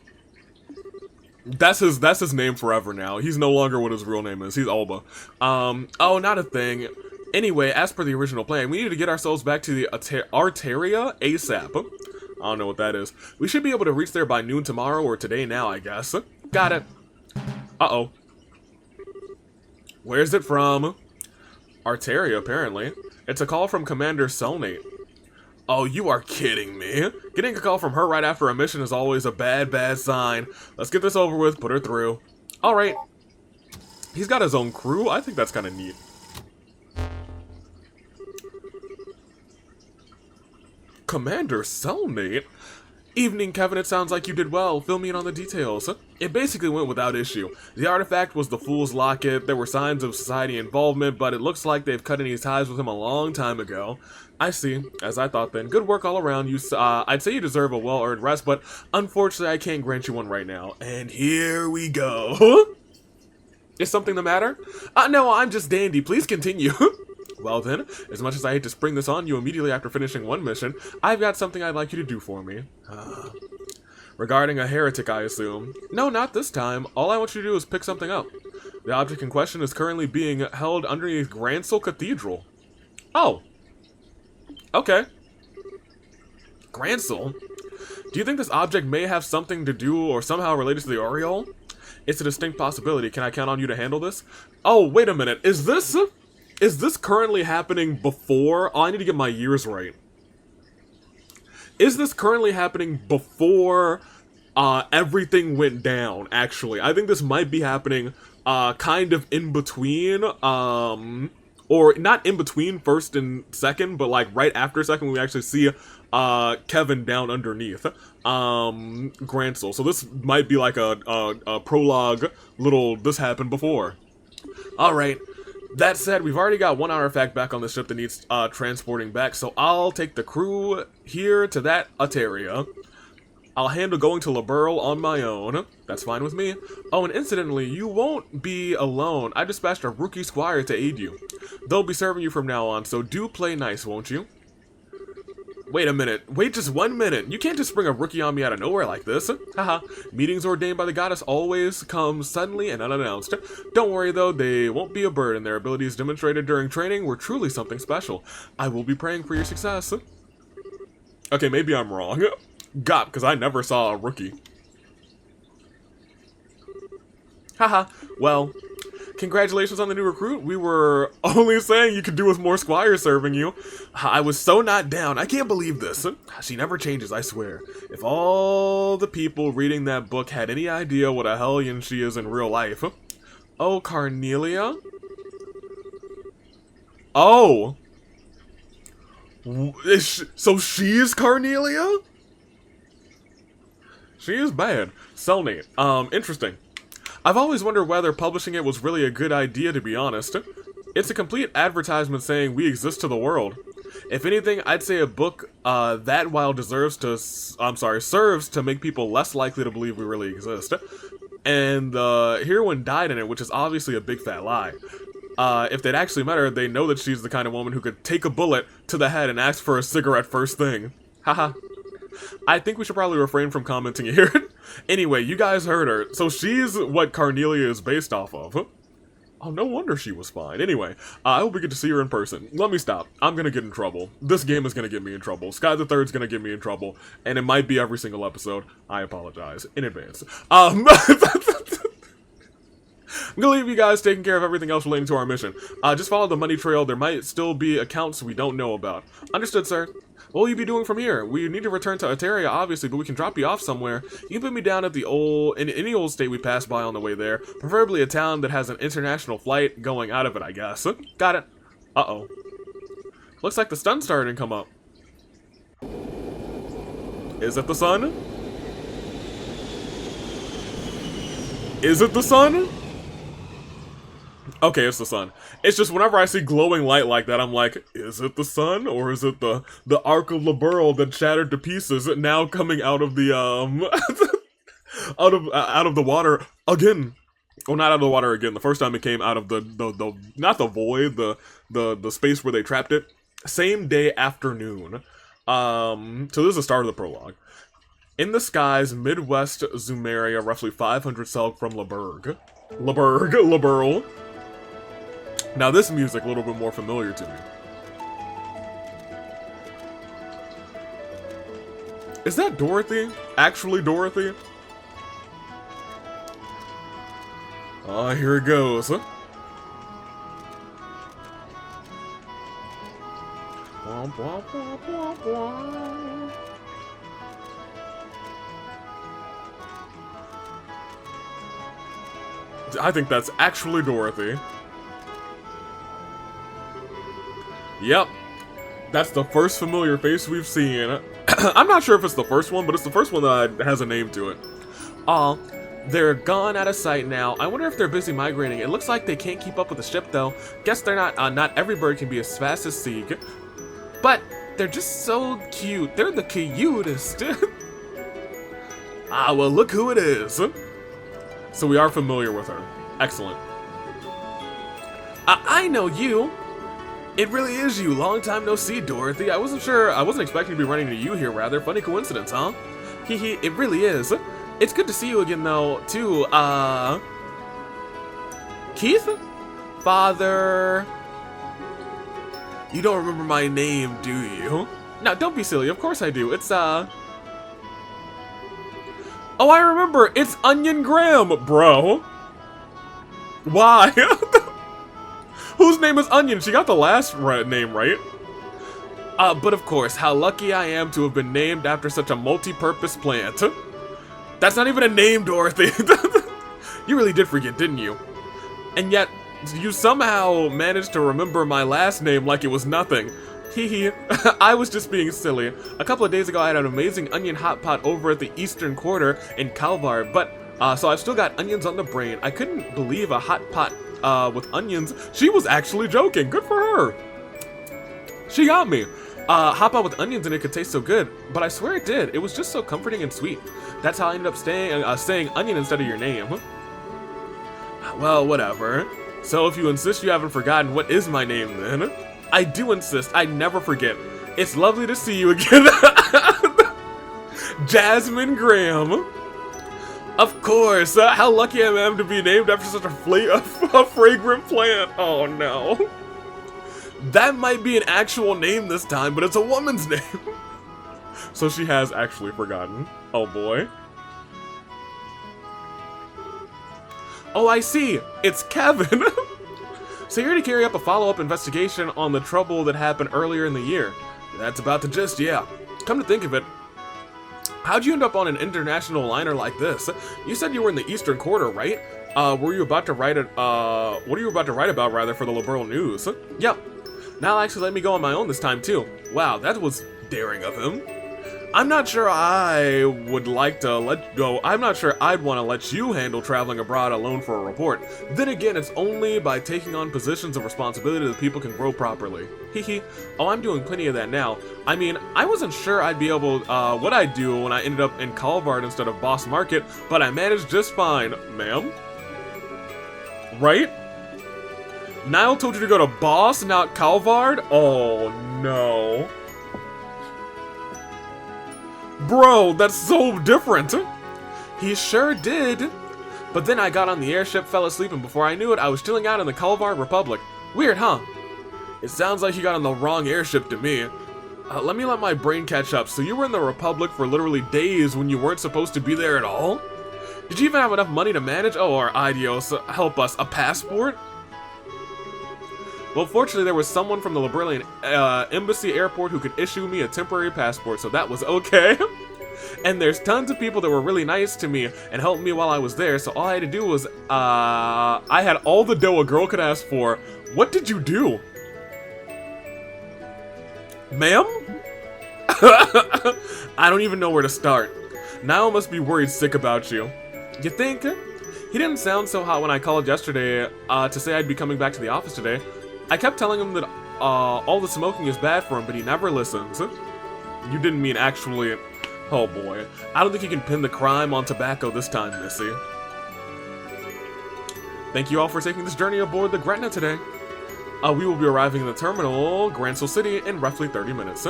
That's his name forever now. He's no longer what his real name is. He's Alba. Oh, not a thing. Anyway, as per the original plan, we need to get ourselves back to the Arteria ASAP. I don't know what that is. We should be able to reach there by noon tomorrow or today now, I guess. Got it. Uh-oh. Where's it from? Arteria, apparently. It's a call from Commander Selnate. Oh, you are kidding me. Getting a call from her right after a mission is always a bad, bad sign. Let's get this over with, put her through. Alright. He's got his own crew. I think that's kind of neat. Commander Selnate? Evening, Kevin, it sounds like you did well. Fill me in on the details. It basically went without issue. The artifact was the Fool's Locket. There were signs of society involvement, but it looks like they've cut any ties with him a long time ago. I see. As I thought then. Good work all around. I'd say you deserve a well-earned rest, but unfortunately I can't grant you one right now. And here we go. Is something the matter? No, I'm just dandy. Please continue. Well then, as much as I hate to spring this on you immediately after finishing one mission, I've got something I'd like you to do for me. Regarding a heretic, I assume. No, not this time. All I want you to do is pick something up. The object in question is currently being held underneath Gransel Cathedral. Oh. Okay. Gransel? Do you think this object may have something to do or somehow related to the Aureole? It's a distinct possibility. Can I count on you to handle this? Oh, wait a minute. Is this currently happening before? Oh, I need to get my years right. Is this currently happening before everything went down, actually? I think this might be happening kind of in between, or not in between first and second, but like right after second we actually see Kevin down underneath Gransel. So this might be like a prologue little this happened before. Alright. That said, we've already got one artifact back on the ship that needs transporting back, so I'll take the crew here to that Arteria. I'll handle going to Liberl on my own. That's fine with me. Oh, and incidentally, you won't be alone. I dispatched a rookie squire to aid you. They'll be serving you from now on, so do play nice, won't you? Wait a minute. Wait just 1 minute. You can't just bring a rookie on me out of nowhere like this. Haha. Meetings ordained by the goddess always come suddenly and unannounced. Don't worry though, they won't be a burden. Their abilities demonstrated during training were truly something special. I will be praying for your success. Okay, maybe I'm wrong. God, because I never saw a rookie. Haha. Well, congratulations on the new recruit. We were only saying you could do with more squires serving you. I was so not down. I can't believe this. She never changes, I swear. If all the people reading that book had any idea what a hellion she is in real life. Oh, Carnelia? Oh. So she's Carnelia? She is bad. Selnate. Interesting. I've always wondered whether publishing it was really a good idea, to be honest. It's a complete advertisement saying we exist to the world. If anything, I'd say a book that while serves to make people less likely to believe we really exist. And the heroine died in it, which is obviously a big fat lie. If they'd actually met her, they know that she's the kind of woman who could take a bullet to the head and ask for a cigarette first thing. Haha. I think we should probably refrain from commenting here. Anyway, you guys heard her. So she's what Carnelia is based off of. Oh, no wonder she was fine. Anyway, I hope we get to see her in person. Let me stop. I'm gonna get in trouble. This game is gonna get me in trouble. Sky the Third's gonna get me in trouble. And it might be every single episode. I apologize in advance. I'm gonna leave you guys taking care of everything else relating to our mission. Just follow the money trail. There might still be accounts we don't know about. Understood, sir. What will you be doing from here? We need to return to Arteria, obviously, but we can drop you off somewhere. You can put me down at in any old state we pass by on the way there. Preferably a town that has an international flight going out of it, I guess. Got it. Uh-oh. Looks like the sun's starting to come up. Is it the sun? Is it the sun? Okay, it's the sun. It's just whenever I see glowing light like that, I'm like, is it the sun? Or is it the Ark of Liberl that shattered to pieces now coming out of the, out of the water again? Well, not out of the water again. The first time it came out of the not the void, the space where they trapped it. Same day afternoon. So this is the start of the prologue. In the skies, Midwest Zumeria, roughly 500 selk from Liberl. Now this music a little bit more familiar to me. Is that Dorothy? Actually Dorothy? Oh, here it goes. Womp, womp, womp, womp, womp. I think that's actually Dorothy. Yep. That's the first familiar face we've seen. I'm not sure if it's the first one, but it's the first one that has a name to it. They're gone out of sight now. I wonder if they're busy migrating. It looks like they can't keep up with the ship, though. Guess they're not. Not every bird can be as fast as Sieg. But they're just so cute. They're the cutest. Ah, well, look who it is. So we are familiar with her. Excellent. I know you. It really is you. Long time no see, Dorothy. I wasn't expecting to be running into you here, rather. Funny coincidence, huh? Hee, it really is. It's good to see you again, though, too. Keith? Father... You don't remember my name, do you? No, don't be silly. Of course I do. It's, Oh, I remember. It's Onion Graham, bro. Why? Whose name is Onion? She got the last name right. But of course, how lucky I am to have been named after such a multi-purpose plant. That's not even a name, Dorothy. You really did forget, didn't you? And yet, you somehow managed to remember my last name like it was nothing. Hee I was just being silly. A couple of days ago, I had an amazing onion hot pot over at the Eastern Quarter in Calvar, but, so I've still got onions on the brain. I couldn't believe a hot pot, with onions. She was actually joking. Good for her. She got me. Hot pot with onions in it could taste so good, but I swear it did. It was just so comforting and sweet. That's how I ended up saying onion instead of your name. Well, whatever. So if you insist you haven't forgotten, what is my name then? I do insist. I never forget. It's lovely to see you again. Jasmine Graham. Of course. How lucky I am to be named after such a fragrant plant. Oh no. That might be an actual name this time, but it's a woman's name. So she has actually forgotten. Oh boy. Oh, I see. It's Kevin. So you're here to carry up a follow-up investigation on the trouble that happened earlier in the year. That's about the gist, yeah. Come to think of it, how'd you end up on an international liner like this? You said you were in the Eastern Quarter, right? Were you about to write what are you about to write about, rather, for the Liberal News? Yep. Now actually let me go on my own this time, too. Wow, that was daring of him. I'm not sure I would like to let go. I'm not sure I'd want to let you handle traveling abroad alone for a report. Then again, it's only by taking on positions of responsibility that people can grow properly. Hee. Oh, I'm doing plenty of that now. I mean, I wasn't sure I'd be able, what I'd do when I ended up in Calvard instead of Boss Market, but I managed just fine, ma'am. Right? Niall told you to go to Boss, not Calvard? Oh, no. Bro, that's so different. He sure did. But then I got on the airship, fell asleep, and before I knew it, I was chilling out in the Calvar Republic. Weird, huh? It sounds like you got on the wrong airship to me. Let my brain catch up. So you were in the Republic for literally days when you weren't supposed to be there at all? Did you even have enough money to manage? Oh, or Idios, help us, a passport? Well, fortunately, there was someone from the Liberalian Embassy Airport who could issue me a temporary passport, so that was okay. And there's tons of people that were really nice to me and helped me while I was there, so all I had to do was, I had all the dough a girl could ask for. What did you do? Ma'am? I don't even know where to start. Niall must be worried sick about you. You think? He didn't sound so hot when I called yesterday to say I'd be coming back to the office today. I kept telling him that all the smoking is bad for him, but he never listens. You didn't mean actually... Oh boy. I don't think you can pin the crime on tobacco this time, Missy. Thank you all for taking this journey aboard the Gretna today. We will be arriving in the terminal, Gransel City, in roughly 30 minutes.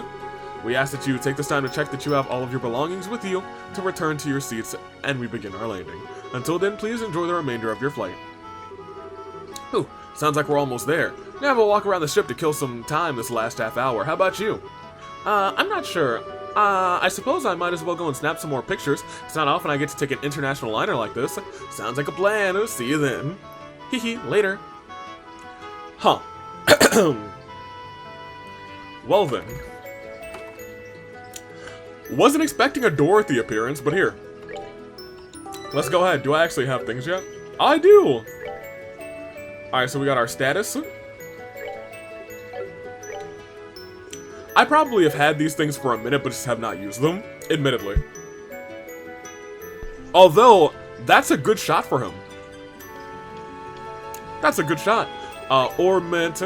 We ask that you take this time to check that you have all of your belongings with you to return to your seats, and we begin our landing. Until then, please enjoy the remainder of your flight. Ooh, sounds like we're almost there. Now we'll walk around the ship to kill some time this last half hour. How about you? I'm not sure. I suppose I might as well go and snap some more pictures. It's not often I get to take an international liner like this. Sounds like a plan. See you then. Hee later. Huh. Well then. Wasn't expecting a Dorothy appearance, but here. Let's go ahead. Do I actually have things yet? I do! Alright, so we got our status. I probably have had these things for a minute, but just have not used them, admittedly. Although, that's a good shot for him. That's a good shot. Ornament.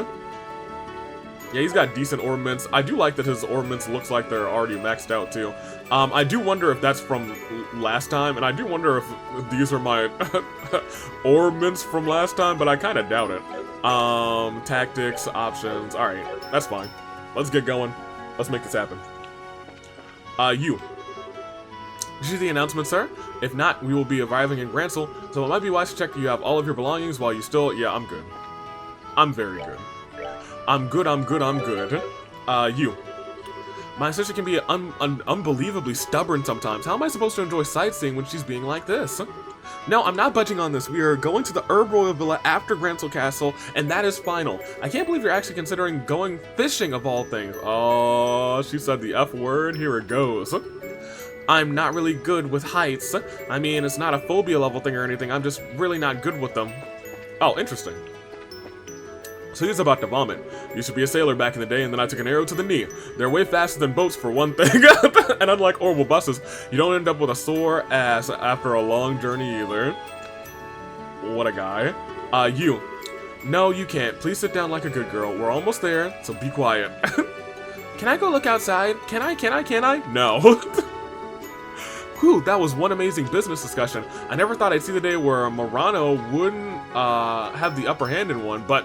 Yeah, he's got decent ornaments. I do like that his ornaments looks like they're already maxed out, too. I do wonder if that's from last time, and I do wonder if these are my ornaments from last time, but I kind of doubt it. Tactics, options. Alright, that's fine. Let's get going. Let's make this happen. You. Did you see the announcement, sir? If not, we will be arriving in Gransel, so it might be wise to check you have all of your belongings while you still... Yeah, I'm good. I'm very good. I'm good. You. My sister can be unbelievably stubborn sometimes. How am I supposed to enjoy sightseeing when she's being like this? No, I'm not budging on this. We are going to the Herb Royal Villa after Gransel Castle, and that is final. I can't believe you're actually considering going fishing of all things. Oh, she said the F word. Here it goes. I'm not really good with heights. I mean, it's not a phobia level thing or anything. I'm just really not good with them. Oh, interesting. So he's about to vomit. Used to be a sailor back in the day, and then I took an arrow to the knee. They're way faster than boats for one thing. And unlike Orbital buses, you don't end up with a sore ass after a long journey either. What a guy. You. No, you can't. Please sit down like a good girl. We're almost there, so be quiet. Can I go look outside? Can I? No. Whew, that was one amazing business discussion. I never thought I'd see the day where Murano wouldn't have the upper hand in one, but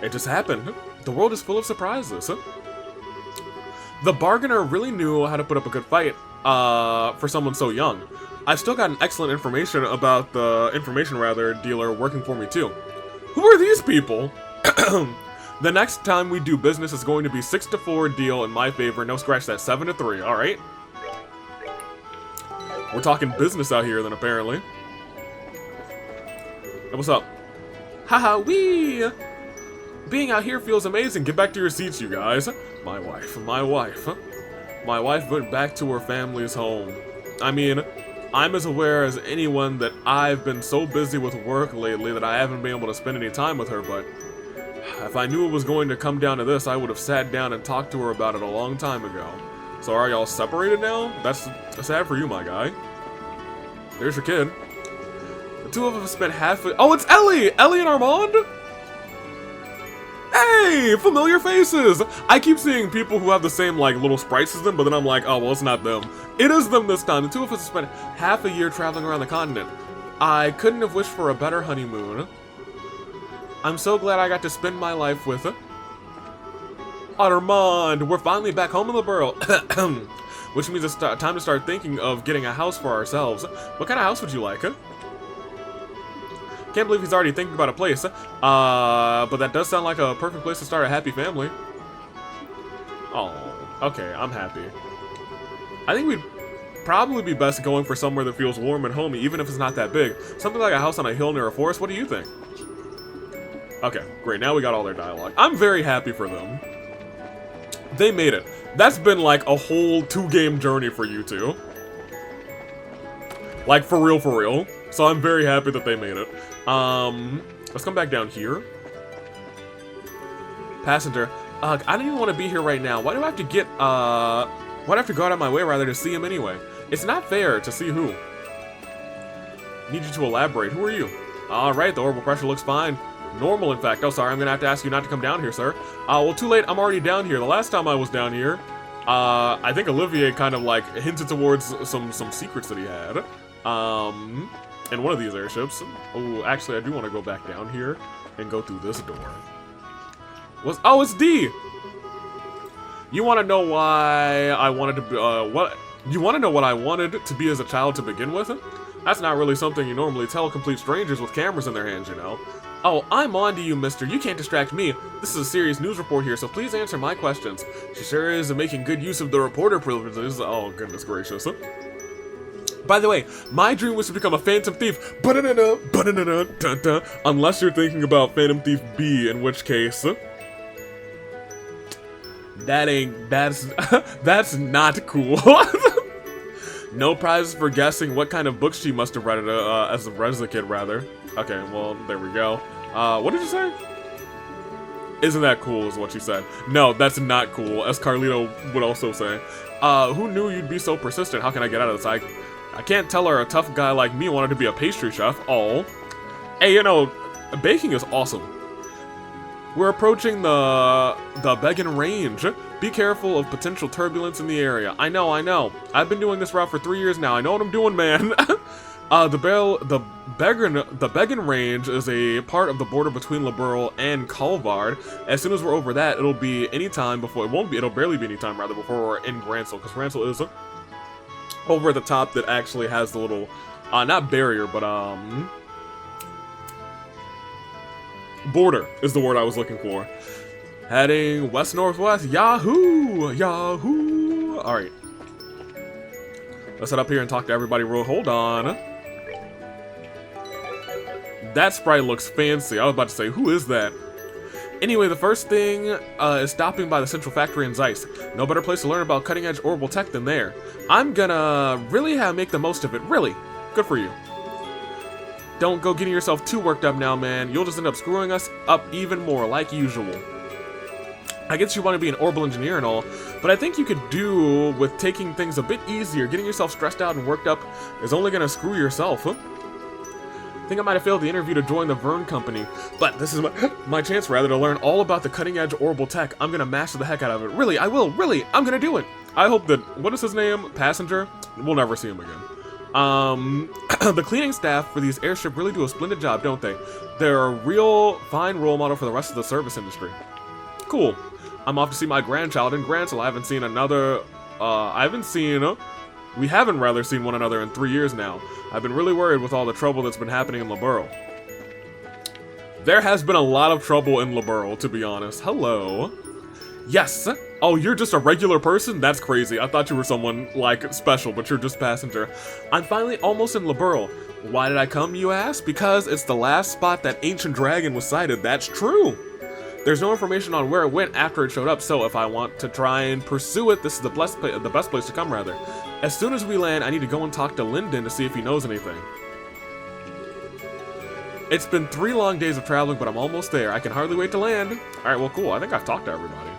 it just happened. The world is full of surprises. The bargainer really knew how to put up a good fight for someone so young. I've still got an excellent information about the dealer working for me too. Who are these people? The next time we do business is going to be 6-4 deal in my favor. No, scratch that. 7-3. All right. We're talking business out here then, apparently. Hey, what's up? Haha, wee! Being out here feels amazing. Get back to your seats, you guys. My wife. My wife went back to her family's home. I mean, I'm as aware as anyone that I've been so busy with work lately that I haven't been able to spend any time with her, but if I knew it was going to come down to this, I would have sat down and talked to her about it a long time ago. So are y'all separated now? That's sad for you, my guy. There's your kid. The two of us spent half of... Oh, it's Ellie! Ellie and Armand? Hey! Familiar faces! I keep seeing people who have the same, like, little sprites as them, but then I'm like, oh, well, it's not them. It is them this time. The two of us spent half a year traveling around the continent. I couldn't have wished for a better honeymoon. I'm so glad I got to spend my life with her. Armand, we're finally back home in the borough. Which means it's time to start thinking of getting a house for ourselves. What kind of house would you like, huh? Can't believe he's already thinking about a place. But that does sound like a perfect place to start a happy family. Oh, okay, I'm happy. I think we'd probably be best going for somewhere that feels warm and homey, even if it's not that big. Something like a house on a hill near a forest. What do you think? Okay, great. Now we got all their dialogue. I'm very happy for them. They made it. That's been like a whole 2-game journey for you two. Like, for real, for real. So I'm very happy that they made it. Let's come back down here. Passenger. I don't even want to be here right now. Why do I have to get, why do I have to go out of my way rather to see him anyway? It's not fair to see who. Need you to elaborate. Who are you? Alright, the orbital pressure looks fine. Normal, in fact. Oh, sorry, I'm gonna have to ask you not to come down here, sir. Well, too late, I'm already down here. The last time I was down here, I think Olivier kind of, like, hinted towards some secrets that he had. In one of these airships. Oh, actually, I do want to go back down here and go through this door. Oh, it's D! You want to know why I wanted to be, You want to know what I wanted to be as a child to begin with? That's not really something you normally tell complete strangers with cameras in their hands, you know. Oh, I'm on to you, mister. You can't distract me. This is a serious news report here, so please answer my questions. She sure is making good use of the reporter privileges. Oh, goodness gracious. By the way, my dream was to become a Phantom Thief. Ba-da-da-da, ba-da-da-da, dun-dun. Unless you're thinking about Phantom Thief B, in which case... That's not cool. No prizes for guessing what kind of books she must have read as a kid, rather. Okay, well, there we go. What did you say? Isn't that cool, is what she said. No, that's not cool, as Carlito would also say. Who knew you'd be so persistent? How can I get out of this? I can't tell her a tough guy like me wanted to be a pastry chef. Oh. Hey, you know, baking is awesome. We're approaching the Beggin Range. Be careful of potential turbulence in the area. I know. I've been doing this route for 3 years now. I know what I'm doing, man. The Beggin Range is a part of the border between Liberl and Calvard. As soon as we're over that, it'll be any time before. It'll barely be any time, rather, before we're in Gransel, because Gransel is over at the top that actually has the little, not barrier, but, border is the word I was looking for. Heading west-northwest. Yahoo! Yahoo! Alright. Let's head up here and talk to everybody real. Hold on. That sprite looks fancy. I was about to say, who is that? Anyway, the first thing is stopping by the Central Factory in Zeiss. No better place to learn about cutting-edge orbital tech than there. I'm gonna really make the most of it. Really. Good for you. Don't go getting yourself too worked up now, man. You'll just end up screwing us up even more, like usual. I guess you want to be an orbital engineer and all, but I think you could do with taking things a bit easier. Getting yourself stressed out and worked up is only gonna screw yourself, huh? I think I might have failed the interview to join the Vern Company, but this is my chance, rather, to learn all about the cutting-edge orbital tech. I'm gonna master the heck out of it. Really, I will. Really, I'm gonna do it. I hope that, what is his name? Passenger? We'll never see him again. The cleaning staff for these airships really do a splendid job, don't they? They're a real fine role model for the rest of the service industry. Cool. I'm off to see my grandchild in Gransel. We haven't rather seen one another in 3 years now. I've been really worried with all the trouble that's been happening in Liberl. There has been a lot of trouble in Liberl, to be honest. Hello. Yes. Oh, you're just a regular person? That's crazy. I thought you were someone, like, special, but you're just passenger. I'm finally almost in Liberl. Why did I come, you ask? Because it's the last spot that ancient dragon was sighted. That's true. There's no information on where it went after it showed up, so if I want to try and pursue it, this is the best place to come, rather. As soon as we land, I need to go and talk to Lyndon to see if he knows anything. It's been 3 long days of traveling, but I'm almost there. I can hardly wait to land. Alright, well, cool. I think I've talked to everybody.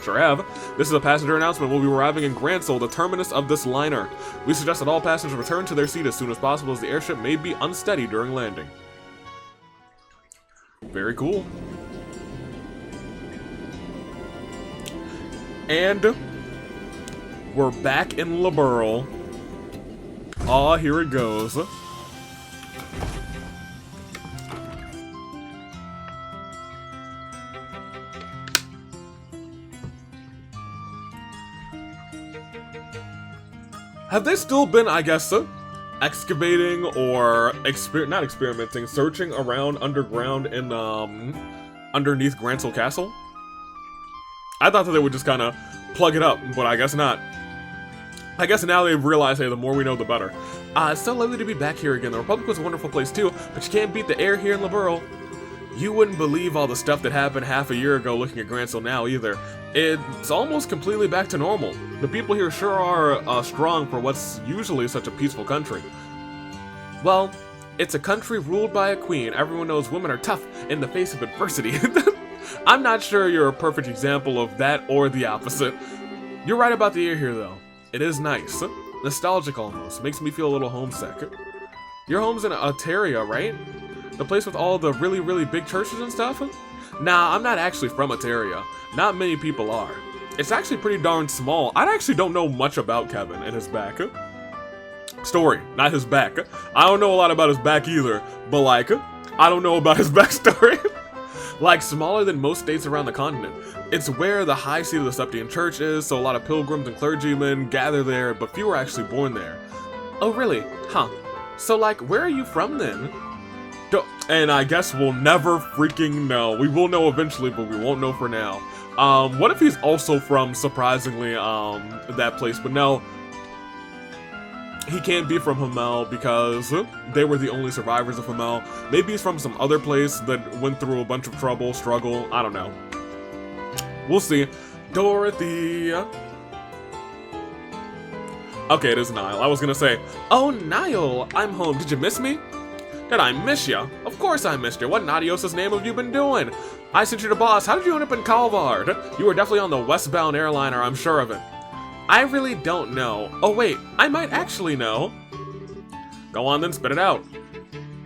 Sure have. This is a passenger announcement. We'll be arriving in Gransel, the terminus of this liner. We suggest that all passengers return to their seat as soon as possible, as the airship may be unsteady during landing. Very cool. And we're back in Liberl. Aw, here it goes. Have they still been, I guess, excavating or not experimenting, searching around underground in underneath Gransel Castle? I thought that they would just kind of plug it up, but I guess not. I guess now they've realized, hey, the more we know, the better. It's so lovely to be back here again. The Republic was a wonderful place too, but you can't beat the air here in Liberl. You wouldn't believe all the stuff that happened half a year ago looking at Gransel now either. It's almost completely back to normal. The people here sure are strong for what's usually such a peaceful country. Well, it's a country ruled by a queen. Everyone knows women are tough in the face of adversity. I'm not sure you're a perfect example of that or the opposite. You're right about the air here, though. It is nice. Nostalgic almost. Makes me feel a little homesick. Your home's in Ateria, right? The place with all the really, really big churches and stuff? Nah, I'm not actually from Ateria. Not many people are. It's actually pretty darn small. I actually don't know much about Kevin and his back. Story, not his back. I don't know a lot about his back either, but like, I don't know about his backstory. Like, smaller than most states around the continent. It's where the high seat of the Septian Church is, so a lot of pilgrims and clergymen gather there, but few are actually born there. Oh really? Huh. So like, where are you from then? And I guess we'll never freaking know. We will know eventually, but we won't know for now. What if he's also from, surprisingly, that place? But no, he can't be from Hamel because they were the only survivors of Hamel. Maybe he's from some other place that went through a bunch of trouble, struggle, I don't know. We'll see. Dorothy. Okay, it is Niall. I was gonna say, oh, Niall, I'm home. Did you miss me? Did I miss you? Of course I missed you. What in adios's name have you been doing? I sent you to boss. How did you end up in Calvard? You were definitely on the westbound airliner, I'm sure of it. I really don't know. Oh wait, I might actually know. Go on then, spit it out.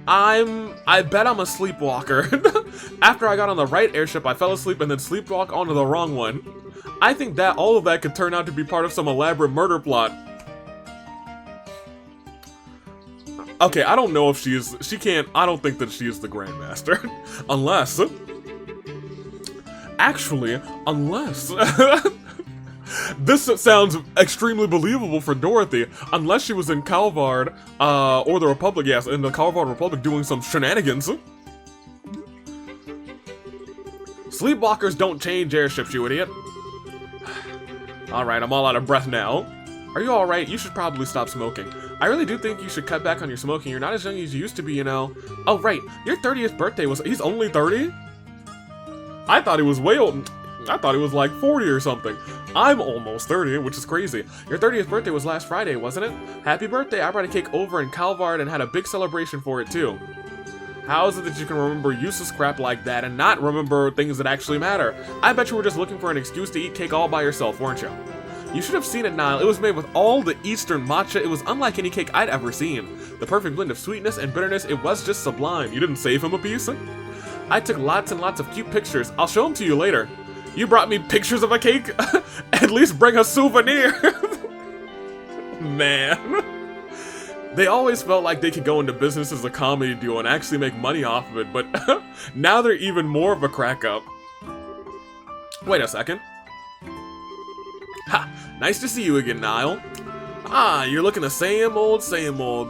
I bet I'm a sleepwalker. After I got on the right airship, I fell asleep and then sleepwalked onto the wrong one. I think that all of that could turn out to be part of some elaborate murder plot. Okay, I don't know if she can't, I don't think that she is the Grandmaster. Unless, actually, unless, this sounds extremely believable for Dorothy, unless she was in Calvard, or the Republic, yes, in the Calvard Republic doing some shenanigans. Sleepwalkers don't change airships, you idiot. Alright, I'm all out of breath now. Are you alright? You should probably stop smoking. I really do think you should cut back on your smoking. You're not as young as you used to be, you know. Oh, right. Your 30th birthday was... He's only 30? I thought he was way old. I thought he was like 40 or something. I'm almost 30, which is crazy. Your 30th birthday was last Friday, wasn't it? Happy birthday. I brought a cake over in Calvard and had a big celebration for it, too. How is it that you can remember useless crap like that and not remember things that actually matter? I bet you were just looking for an excuse to eat cake all by yourself, weren't you? You should have seen it, Niall. It was made with all the Eastern matcha. It was unlike any cake I'd ever seen. The perfect blend of sweetness and bitterness. It was just sublime. You didn't save him a piece? I took lots and lots of cute pictures. I'll show them to you later. You brought me pictures of a cake? At least bring a souvenir. Man. They always felt like they could go into business as a comedy duo and actually make money off of it, but now they're even more of a crack up. Wait a second. Ha! Nice to see you again, Niall. Ah, you're looking the same old,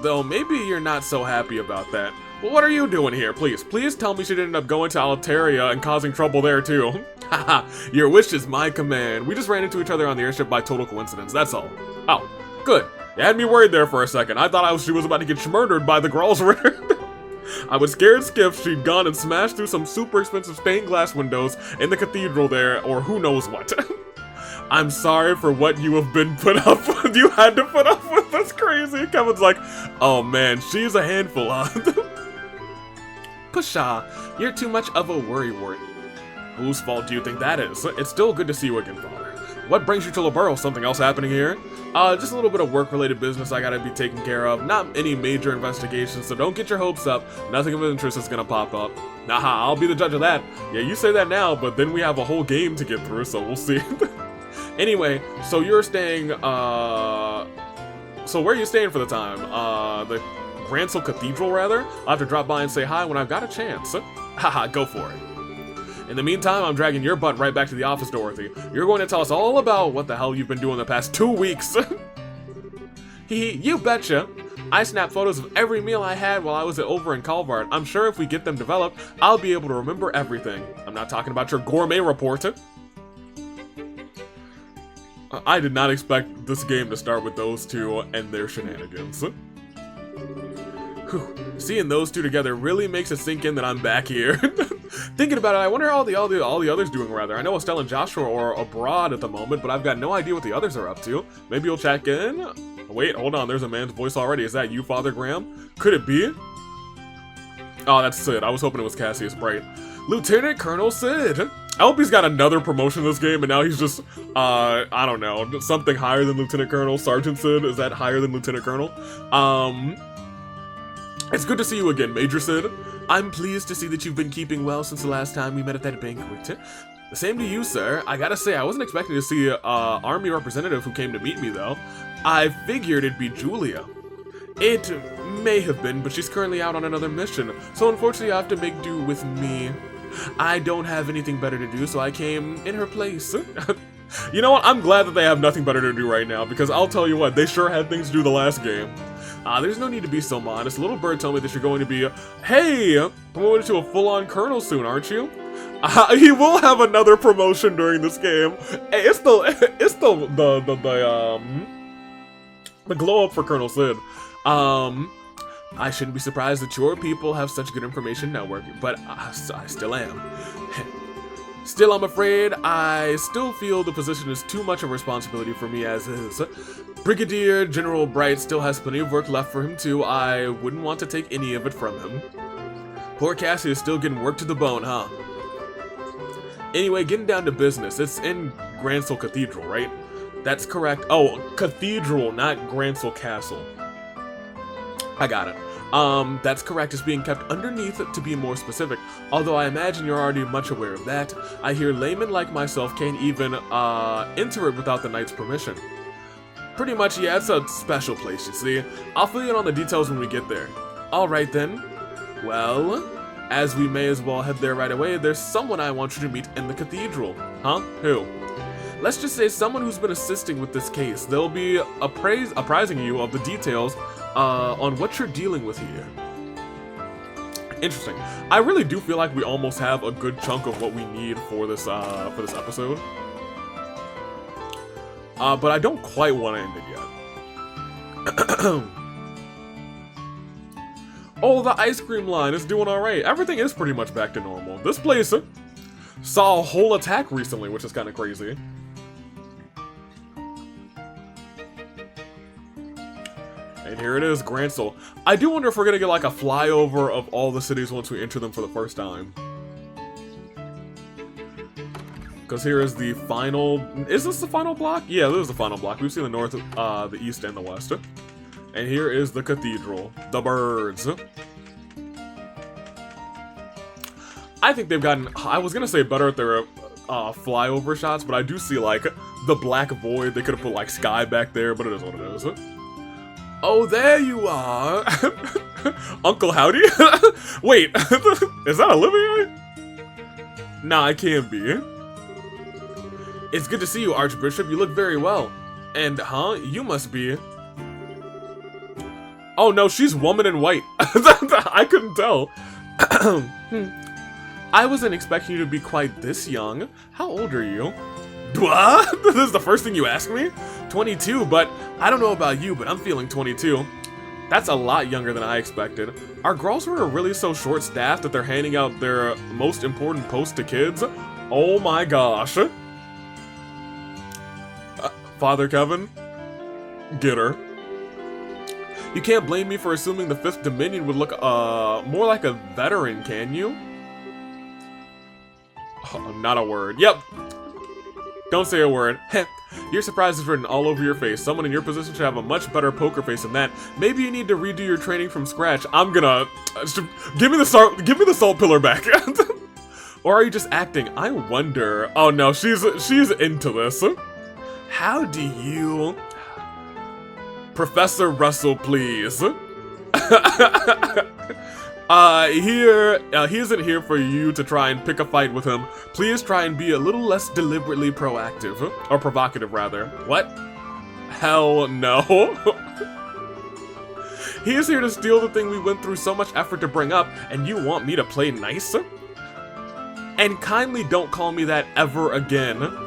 though maybe you're not so happy about that. Well, what are you doing here? Please tell me she didn't end up going to Altaria and causing trouble there too. Haha, your wish is my command. We just ran into each other on the airship by total coincidence, that's all. Oh, good. You had me worried there for a second. I thought she was about to get murdered by the Gralsritter. I was scared skiff she'd gone and smashed through some super expensive stained glass windows in the cathedral there, or who knows what. I'm sorry for what you have been put up with. You had to put up with. That's crazy. Kevin's like, oh man, she's a handful, huh? Pshaw, you're too much of a worrywart. Whose fault do you think that is? It's still good to see you again, Father. What brings you to Liberl? Something else happening here? Just a little bit of work-related business I gotta be taken care of. Not any major investigations, so don't get your hopes up. Nothing of interest is gonna pop up. Nah, I'll be the judge of that. Yeah, you say that now, but then we have a whole game to get through, so we'll see. Anyway, so you're staying, so where are you staying for the time? The Gransel Cathedral, rather? I'll have to drop by and say hi when I've got a chance. Haha, go for it. In the meantime, I'm dragging your butt right back to the office, Dorothy. You're going to tell us all about what the hell you've been doing the past 2 weeks. Hehe, you betcha. I snapped photos of every meal I had while I was over in Calvard. I'm sure if we get them developed, I'll be able to remember everything. I'm not talking about your gourmet report. I did not expect this game to start with those two and their shenanigans. Whew. Seeing those two together really makes it sink in that I'm back here. Thinking about it, I wonder how all the others doing, rather. I know Estelle and Joshua are abroad at the moment, but I've got no idea what the others are up to. Maybe you'll check in? Wait, hold on, there's a man's voice already. Is that you, Father Graham? Could it be? Oh, that's Sid. I was hoping it was Cassius Bright. Lieutenant Colonel Sid! I hope he's got another promotion in this game, and now he's just, I don't know, something higher than Lieutenant Colonel. Sergeant Sid, is that higher than Lieutenant Colonel? It's good to see you again, Major Sid. I'm pleased to see that you've been keeping well since the last time we met at that banquet. The same to you, sir. I gotta say, I wasn't expecting to see an army representative who came to meet me, though. I figured it'd be Julia. It may have been, but she's currently out on another mission, so unfortunately I have to make do with me. I don't have anything better to do, so I came in her place. You know what? I'm glad that they have nothing better to do right now, because I'll tell you what, they sure had things to do the last game. There's no need to be so modest. Little bird told me that you're going to be, hey, promoted to a full-on colonel soon, aren't you? He will have another promotion during this game. Hey, it's the glow up for Colonel Sid. I shouldn't be surprised that your people have such good information networking, but I still am. Still, I'm afraid I still feel the position is too much of a responsibility for me as is. Brigadier General Bright still has plenty of work left for him too. I wouldn't want to take any of it from him. Poor Cassie is still getting worked to the bone, huh? Anyway, getting down to business. It's in Gransel Cathedral, right? That's correct. Oh, Cathedral, not Gransel Castle. I got it. That's correct. It's being kept underneath to be more specific. Although I imagine you're already much aware of that. I hear laymen like myself can't even enter it without the knight's permission. Pretty much, yeah, it's a special place, you see. I'll fill you in on the details when we get there. Alright then. Well, as we may as well head there right away, there's someone I want you to meet in the cathedral. Huh? Who? Let's just say someone who's been assisting with this case. They'll be apprising you of the details on what you're dealing with here. Interesting. I really do feel like we almost have a good chunk of what we need for this episode. But I don't quite want to end it yet. Oh, the ice cream line is doing alright. Everything is pretty much back to normal. This place saw a whole attack recently, which is kind of crazy. And here it is, Gransel. I do wonder if we're gonna get like a flyover of all the cities once we enter them for the first time. Because here is the final... Is this the final block? Yeah, this is the final block. We've seen the north, the east, and the west. And here is the cathedral. The birds. I think they've gotten... I was gonna say better at their flyover shots, but I do see, like, the black void. They could have put, like, sky back there, but it is what it is. Oh, there you are! Uncle Howdy? Wait, is that Olivier? Nah, it can't be. It's good to see you, Archbishop. You look very well. And, huh? You must be... Oh, no, she's woman in white. I couldn't tell. I wasn't expecting you to be quite this young. How old are you? What? This is the first thing you asked me? 22, but I don't know about you, but I'm feeling 22. That's a lot younger than I expected. Are girls who are really so short-staffed that they're handing out their most important posts to kids? Oh my gosh. Father Kevin? Get her. You can't blame me for assuming the 5th Dominion would look more like a veteran, can you? Oh, not a word. Yep. Don't say a word. Heh. Your surprise is written all over your face. Someone in your position should have a much better poker face than that. Maybe you need to redo your training from scratch. I'm gonna... give me the salt pillar back. Or are you just acting? I wonder. Oh no, she's into this. How do you... Professor Russell, please. He isn't here for you to try and pick a fight with him. Please try and be a little less deliberately proactive. Or provocative, rather. What? Hell no. He is here to steal the thing we went through so much effort to bring up, and you want me to play nice? And kindly don't call me that ever again.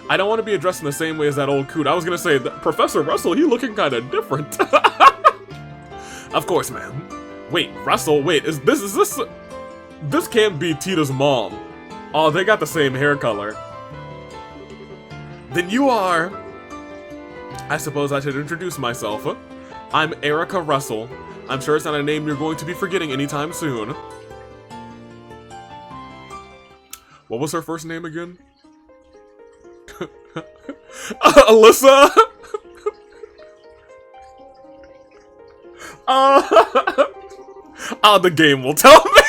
I don't want to be addressed in the same way as that old coot. I was gonna say, Professor Russell, he looking kinda different. Of course, ma'am. Wait, Russell, wait, this can't be Tita's mom. Oh, they got the same hair color. Then you are... I suppose I should introduce myself. I'm Erica Russell. I'm sure it's not a name you're going to be forgetting anytime soon. What was her first name again? Alyssa? The game will tell me.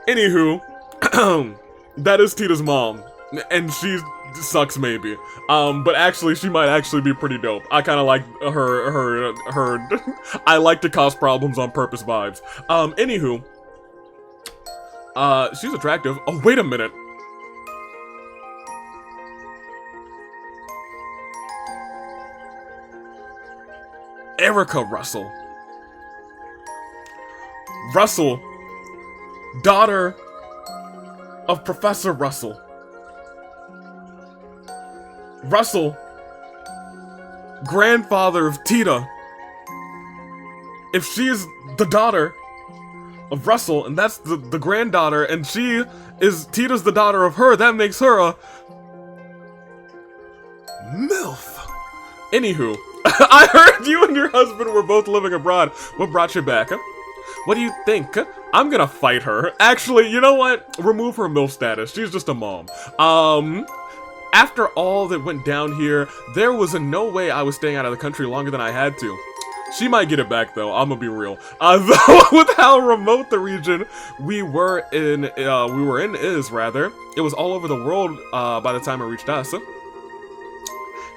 Anywho, that is Tita's mom, and she sucks maybe. But actually, she might actually be pretty dope. I kind of like her I like to cause problems on purpose vibes. Anywho, she's attractive. Oh, wait a minute. Erica Russell. Russell, daughter of Professor Russell. Russell, grandfather of Tita. If she is the daughter of Russell, and that's the granddaughter, and Tita's the daughter of her, that makes her a milf. Anywho, I heard you and your husband were both living abroad. What brought you back? What do you think? I'm gonna fight her. Actually, you know what? Remove her milf status. She's just a mom. After all that went down here, there was in no way I was staying out of the country longer than I had to. She might get it back though, I'm gonna be real. Though with how remote the region we were in is, rather, it was all over the world by the time it reached us.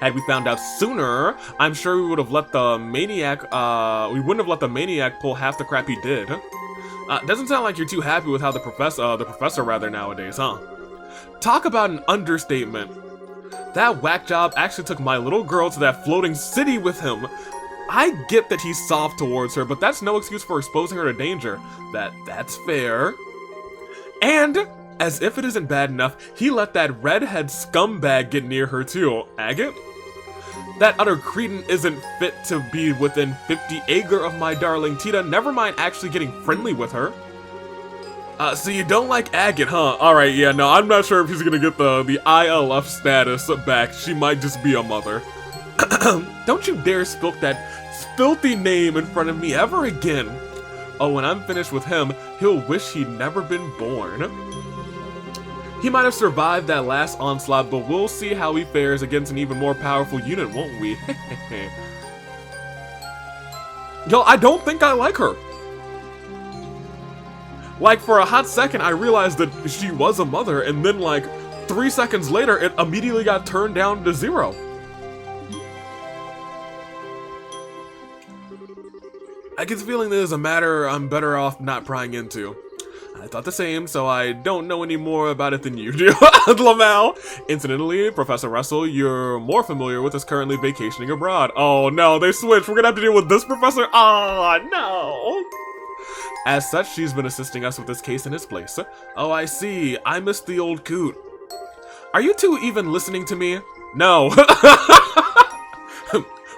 Had we found out sooner, I'm sure we would have let the maniac, we wouldn't have let the maniac pull half the crap he did. Doesn't sound like you're too happy with how the professor rather nowadays, huh? Talk about an understatement. That whack job actually took my little girl to that floating city with him. I get that he's soft towards her, but that's no excuse for exposing her to danger. That's fair. And, as if it isn't bad enough, he let that redhead scumbag get near her too. Agate? That utter cretin isn't fit to be within 50 acre of my darling Tita, never mind actually getting friendly with her. So you don't like Agate, huh? Alright, yeah, no, I'm not sure if he's gonna get the ILF status back. She might just be a mother. Don't you dare spill that filthy name in front of me ever again. Oh, when I'm finished with him, he'll wish he'd never been born. He might have survived that last onslaught, but we'll see how he fares against an even more powerful unit, won't we? Yo, I don't think I like her. Like, for a hot second, I realized that she was a mother, and then, like, 3 seconds later, it immediately got turned down to 0. I get the feeling this is a matter I'm better off not prying into. I thought the same, so I don't know any more about it than you do. Lamau! Incidentally, Professor Russell, you're more familiar with us currently vacationing abroad. Oh no, they switched. We're gonna have to deal with this professor? Oh no! As such, she's been assisting us with this case in his place. Oh, I see. I missed the old coot. Are you two even listening to me? No.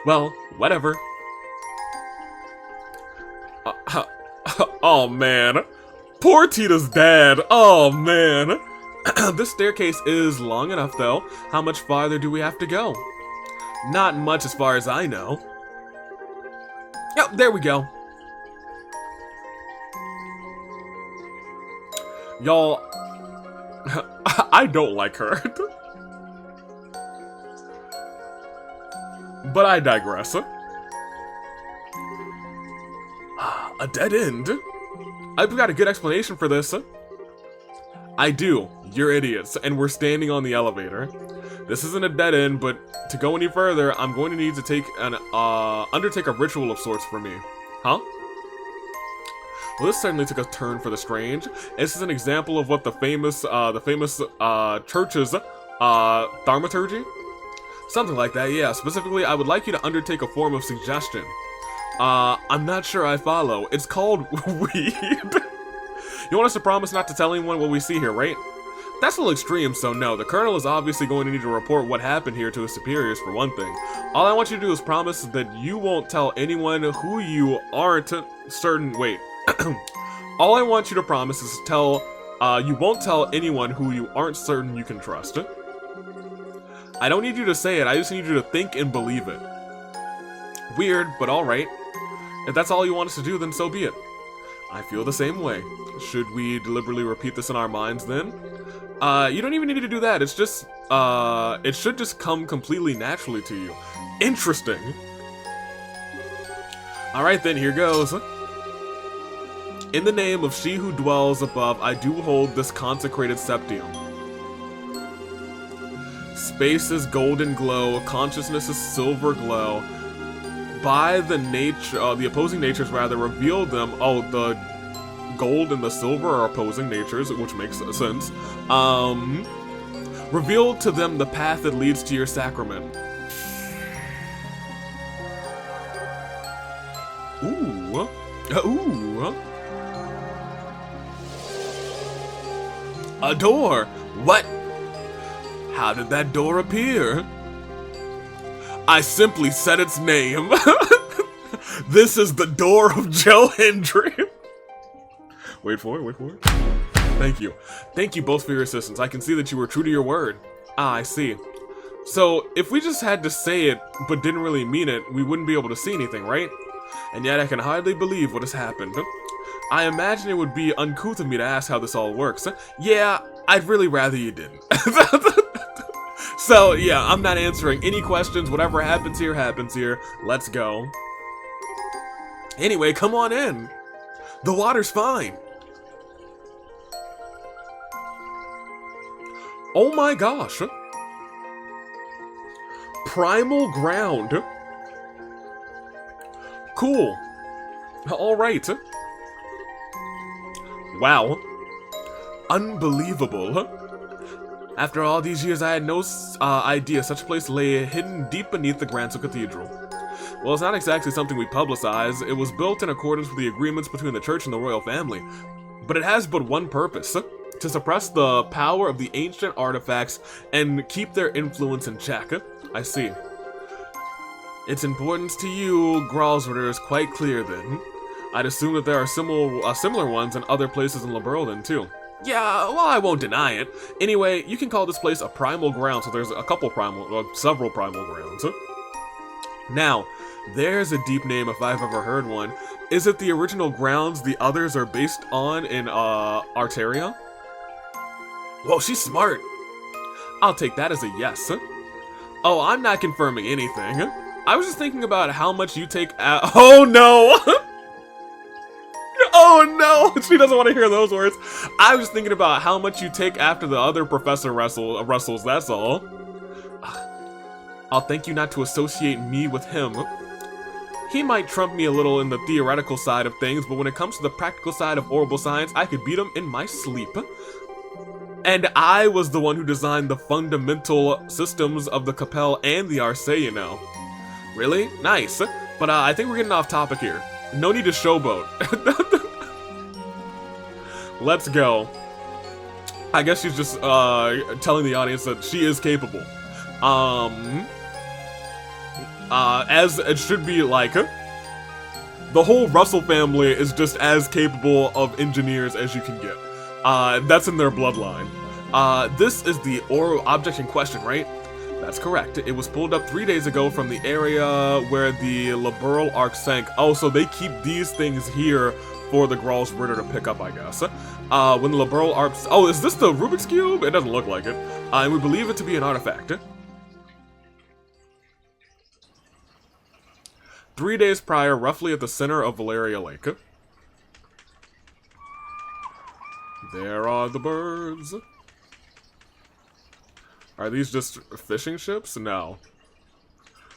Well, whatever. Oh man. Poor Tita's dad. Oh man. This staircase is long enough though. How much farther do we have to go? Not much as far as I know. Yep, there we go. Y'all, I don't like her. But I digress. A dead end? I've got a good explanation for this. I do. You're idiots, and we're standing on the elevator. This isn't a dead end, but to go any further, I'm going to need to undertake a ritual of sorts for me. Huh? Well, this certainly took a turn for the strange. This is an example of what the famous church's thaumaturgy? Something like that, yeah. Specifically, I would like you to undertake a form of suggestion. I'm not sure I follow. It's called weed. You want us to promise not to tell anyone what we see here, right? That's a little extreme, so no. The Colonel is obviously going to need to report what happened here to his superiors, for one thing. All I want you to do is promise that you won't tell anyone who you aren't certain... Wait. All I want you to promise is you won't tell anyone who you aren't certain you can trust. I don't need you to say it, I just need you to think and believe it. Weird, but alright. If that's all you want us to do, then so be it. I feel the same way. Should we deliberately repeat this in our minds then? You don't even need to do that, it's just, it should just come completely naturally to you. Interesting. Alright then, here goes. In the name of she who dwells above, I do hold this consecrated septium. Space is golden glow, consciousness is silver glow. By the opposing natures rather, reveal them. Oh, the gold and the silver are opposing natures, which makes sense. Reveal to them the path that leads to your sacrament. Ooh. A door. What? How did that door appear? I simply said its name. This is the door of Joe Hendry. Wait for it, wait for it. Thank you. Thank you both for your assistance. I can see that you were true to your word. Ah, I see. So, if we just had to say it, but didn't really mean it, we wouldn't be able to see anything, right? And yet I can hardly believe what has happened. I imagine it would be uncouth of me to ask how this all works. Yeah, I'd really rather you didn't. So, yeah, I'm not answering any questions. Whatever happens here, happens here. Let's go. Anyway, come on in. The water's fine. Oh my gosh. Primal ground. Cool. Alright. Wow. Unbelievable. After all these years, I had no idea such a place lay hidden deep beneath the Grand Cathedral. Well, it's not exactly something we publicize. It was built in accordance with the agreements between the church and the royal family. But it has but one purpose: to suppress the power of the ancient artifacts and keep their influence in check. I see. Its importance to you, Gralsritter, is quite clear then. I'd assume that there are similar ones in other places in Liberlden too. Yeah, well, I won't deny it. Anyway, you can call this place a primal ground, so there's a couple several primal grounds. Now, there's a deep name if I've ever heard one. Is it the original grounds the others are based on in, Arteria? Whoa, she's smart. I'll take that as a yes. Oh, I'm not confirming anything. I was just thinking about how much you take oh no! Oh no! She doesn't want to hear those words. I was thinking about how much you take after the other Professor Russells, that's all. I'll thank you not to associate me with him. He might trump me a little in the theoretical side of things, but when it comes to the practical side of orbital science, I could beat him in my sleep. And I was the one who designed the fundamental systems of the Capel and the Arce, you know. Really? Nice. But I think we're getting off topic here. No need to showboat. Let's go. I guess she's just telling the audience that she is capable. As it should be like, the whole Russell family is just as capable of engineers as you can get. That's in their bloodline. This is the object in question, right? That's correct. It was pulled up 3 days ago from the area where the Liberl Arc sank. Oh, so they keep these things here for the Gralsritter to pick up, I guess. When the Liberl Arc... Oh, is this the Rubik's Cube? It doesn't look like it. And we believe it to be an artifact. 3 days prior, roughly at the center of Valeria Lake. There are the birds. Are these just fishing ships? No.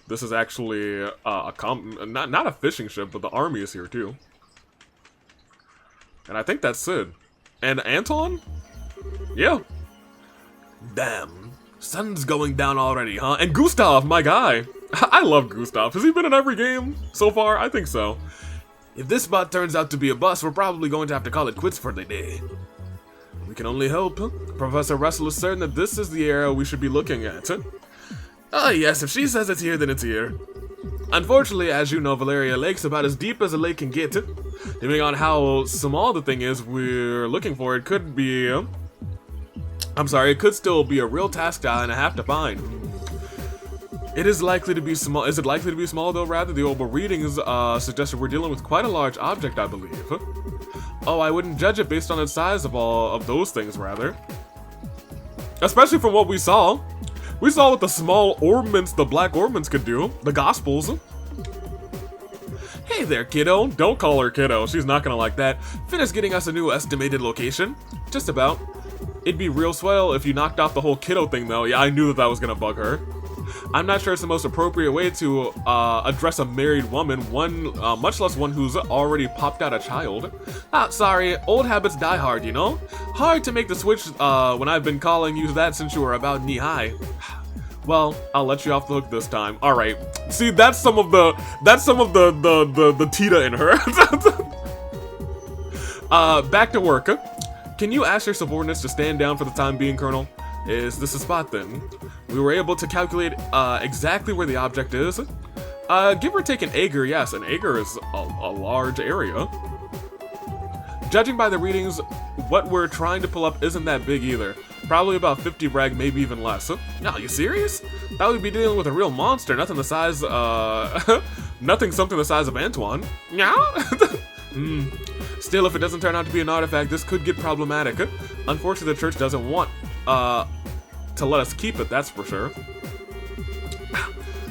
This is actually not a fishing ship, but the army is here too. And I think that's Sid. And Anton? Yeah. Damn. Sun's going down already, huh? And Gustav, my guy. I love Gustav. Has he been in every game so far? I think so. If this spot turns out to be a bust, we're probably going to have to call it quits for the day. We can only hope. Professor Russell is certain that this is the area we should be looking at. Ah, yes, if she says it's here, then it's here. Unfortunately, as you know, Valeria Lake's about as deep as a lake can get. Depending on how small the thing is we're looking for, it could be... it could still be a real task and a half to find. It is likely to be small. Is it likely to be small, though, rather? The orbital readings suggested we're dealing with quite a large object, I believe. Oh, I wouldn't judge it based on the size of all of those things, rather. Especially from what we saw. We saw what the small orbments, the black orbments could do. The Gospels. Hey there, kiddo. Don't call her kiddo. She's not gonna like that. Finish getting us a new estimated location. Just about. It'd be real swell if you knocked off the whole kiddo thing, though. Yeah, I knew that was gonna bug her. I'm not sure it's the most appropriate way to address a married woman, much less one who's already popped out a child. Ah, sorry, old habits die hard, you know? Hard to make the switch when I've been calling you that since you were about knee-high. Well, I'll let you off the hook this time. Alright. See, that's some of the Tita in her. Back to work. Can you ask your subordinates to stand down for the time being, Colonel? Is this a spot then? We were able to calculate exactly where the object is. Give or take an acre, yes, an acre is a large area. Judging by the readings, what we're trying to pull up isn't that big either. Probably about 50 reg, maybe even less. No, you serious? That would be dealing with a real monster, nothing the size, nothing something the size of Antoine. Yeah? Still, if it doesn't turn out to be an artifact, this could get problematic. Unfortunately, the church doesn't want, to let us keep it, that's for sure.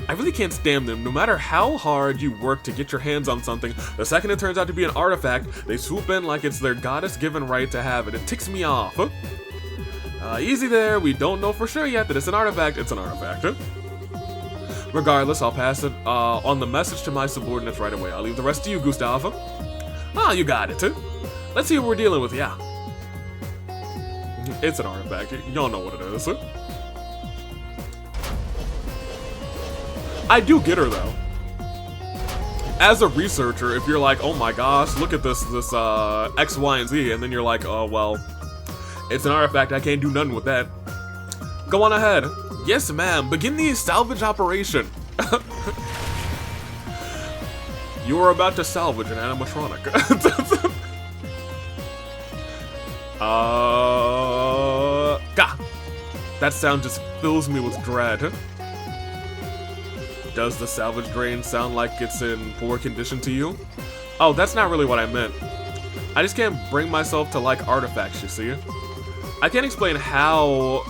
I really can't stand them. No matter how hard you work to get your hands on something, the second it turns out to be an artifact, they swoop in like it's their goddess-given right to have it. It ticks me off. Easy there, we don't know for sure yet that it's an artifact. It's an artifact. Regardless, I'll pass it on the message to my subordinates right away. I'll leave the rest to you, Gustav. Ah, you got it. Let's see what we're dealing with, yeah. It's an artifact. Y'all know what it is. I do get her though. As a researcher, if you're like, oh my gosh, look at this X, Y, and Z, and then you're like, oh well, it's an artifact, I can't do nothing with that. Go on ahead. Yes, ma'am. Begin the salvage operation. You are about to salvage an animatronic. Gah! That sound just fills me with dread. Does the salvage drain sound like it's in poor condition to you? Oh, that's not really what I meant. I just can't bring myself to like artifacts, you see? I can't explain how,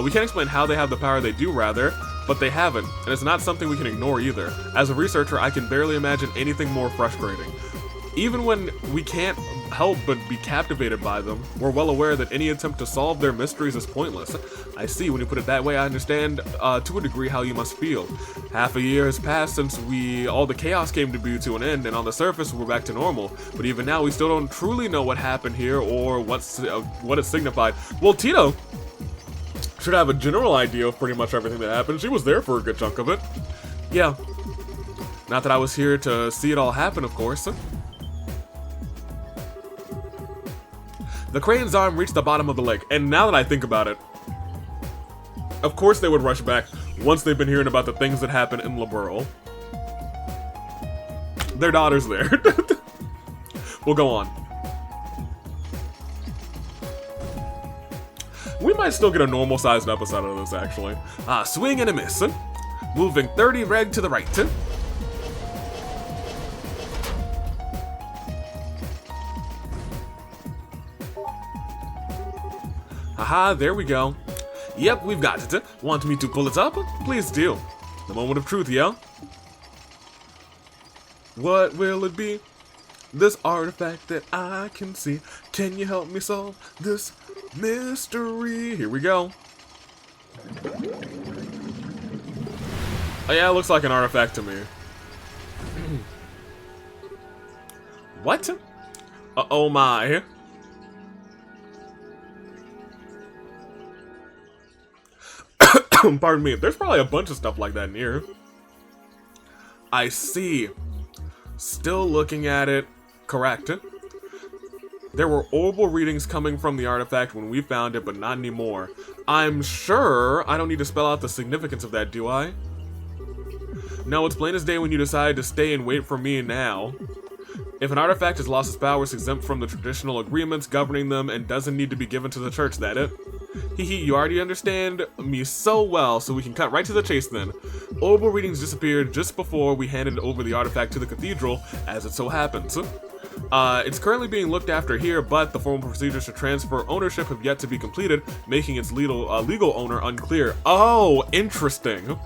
we can't explain how they have the power they do, rather, but they haven't, and it's not something we can ignore either. As a researcher, I can barely imagine anything more frustrating. Even when we can't help but be captivated by them, we're well aware that any attempt to solve their mysteries is pointless. I see, when you put it that way, I understand to a degree how you must feel. Half a year has passed since all the chaos came to be to an end, and on the surface we're back to normal. But even now, we still don't truly know what happened here or what it signified. Well, Tito should have a general idea of pretty much everything that happened. She was there for a good chunk of it. Yeah. Not that I was here to see it all happen, of course. The crane's arm reached the bottom of the lake, and now that I think about it, of course they would rush back once they've been hearing about the things that happen in Liberl. Their daughter's there. We'll go on. We might still get a normal-sized episode out of this, actually. Swing and a miss. Moving 30 reg to the right. Haha, there we go. Yep, we've got it. Want me to pull it up? Please do. The moment of truth, yeah? What will it be? This artifact that I can see. Can you help me solve this mystery? Here we go. Oh yeah, it looks like an artifact to me. What? Oh my. Pardon me, there's probably a bunch of stuff like that near. I see. Still looking at it. Correct. There were orbital readings coming from the artifact when we found it, but not anymore. I'm sure I don't need to spell out the significance of that, do I? No, it's plain as day when you decide to stay and wait for me now. If an artifact has lost its powers, exempt from the traditional agreements governing them, and doesn't need to be given to the church, that it? Hehe, you already understand me so well, so we can cut right to the chase then. Orbital readings disappeared just before we handed over the artifact to the cathedral, as it so happens. It's currently being looked after here, but the formal procedures to transfer ownership have yet to be completed, making its legal owner unclear. Oh, interesting.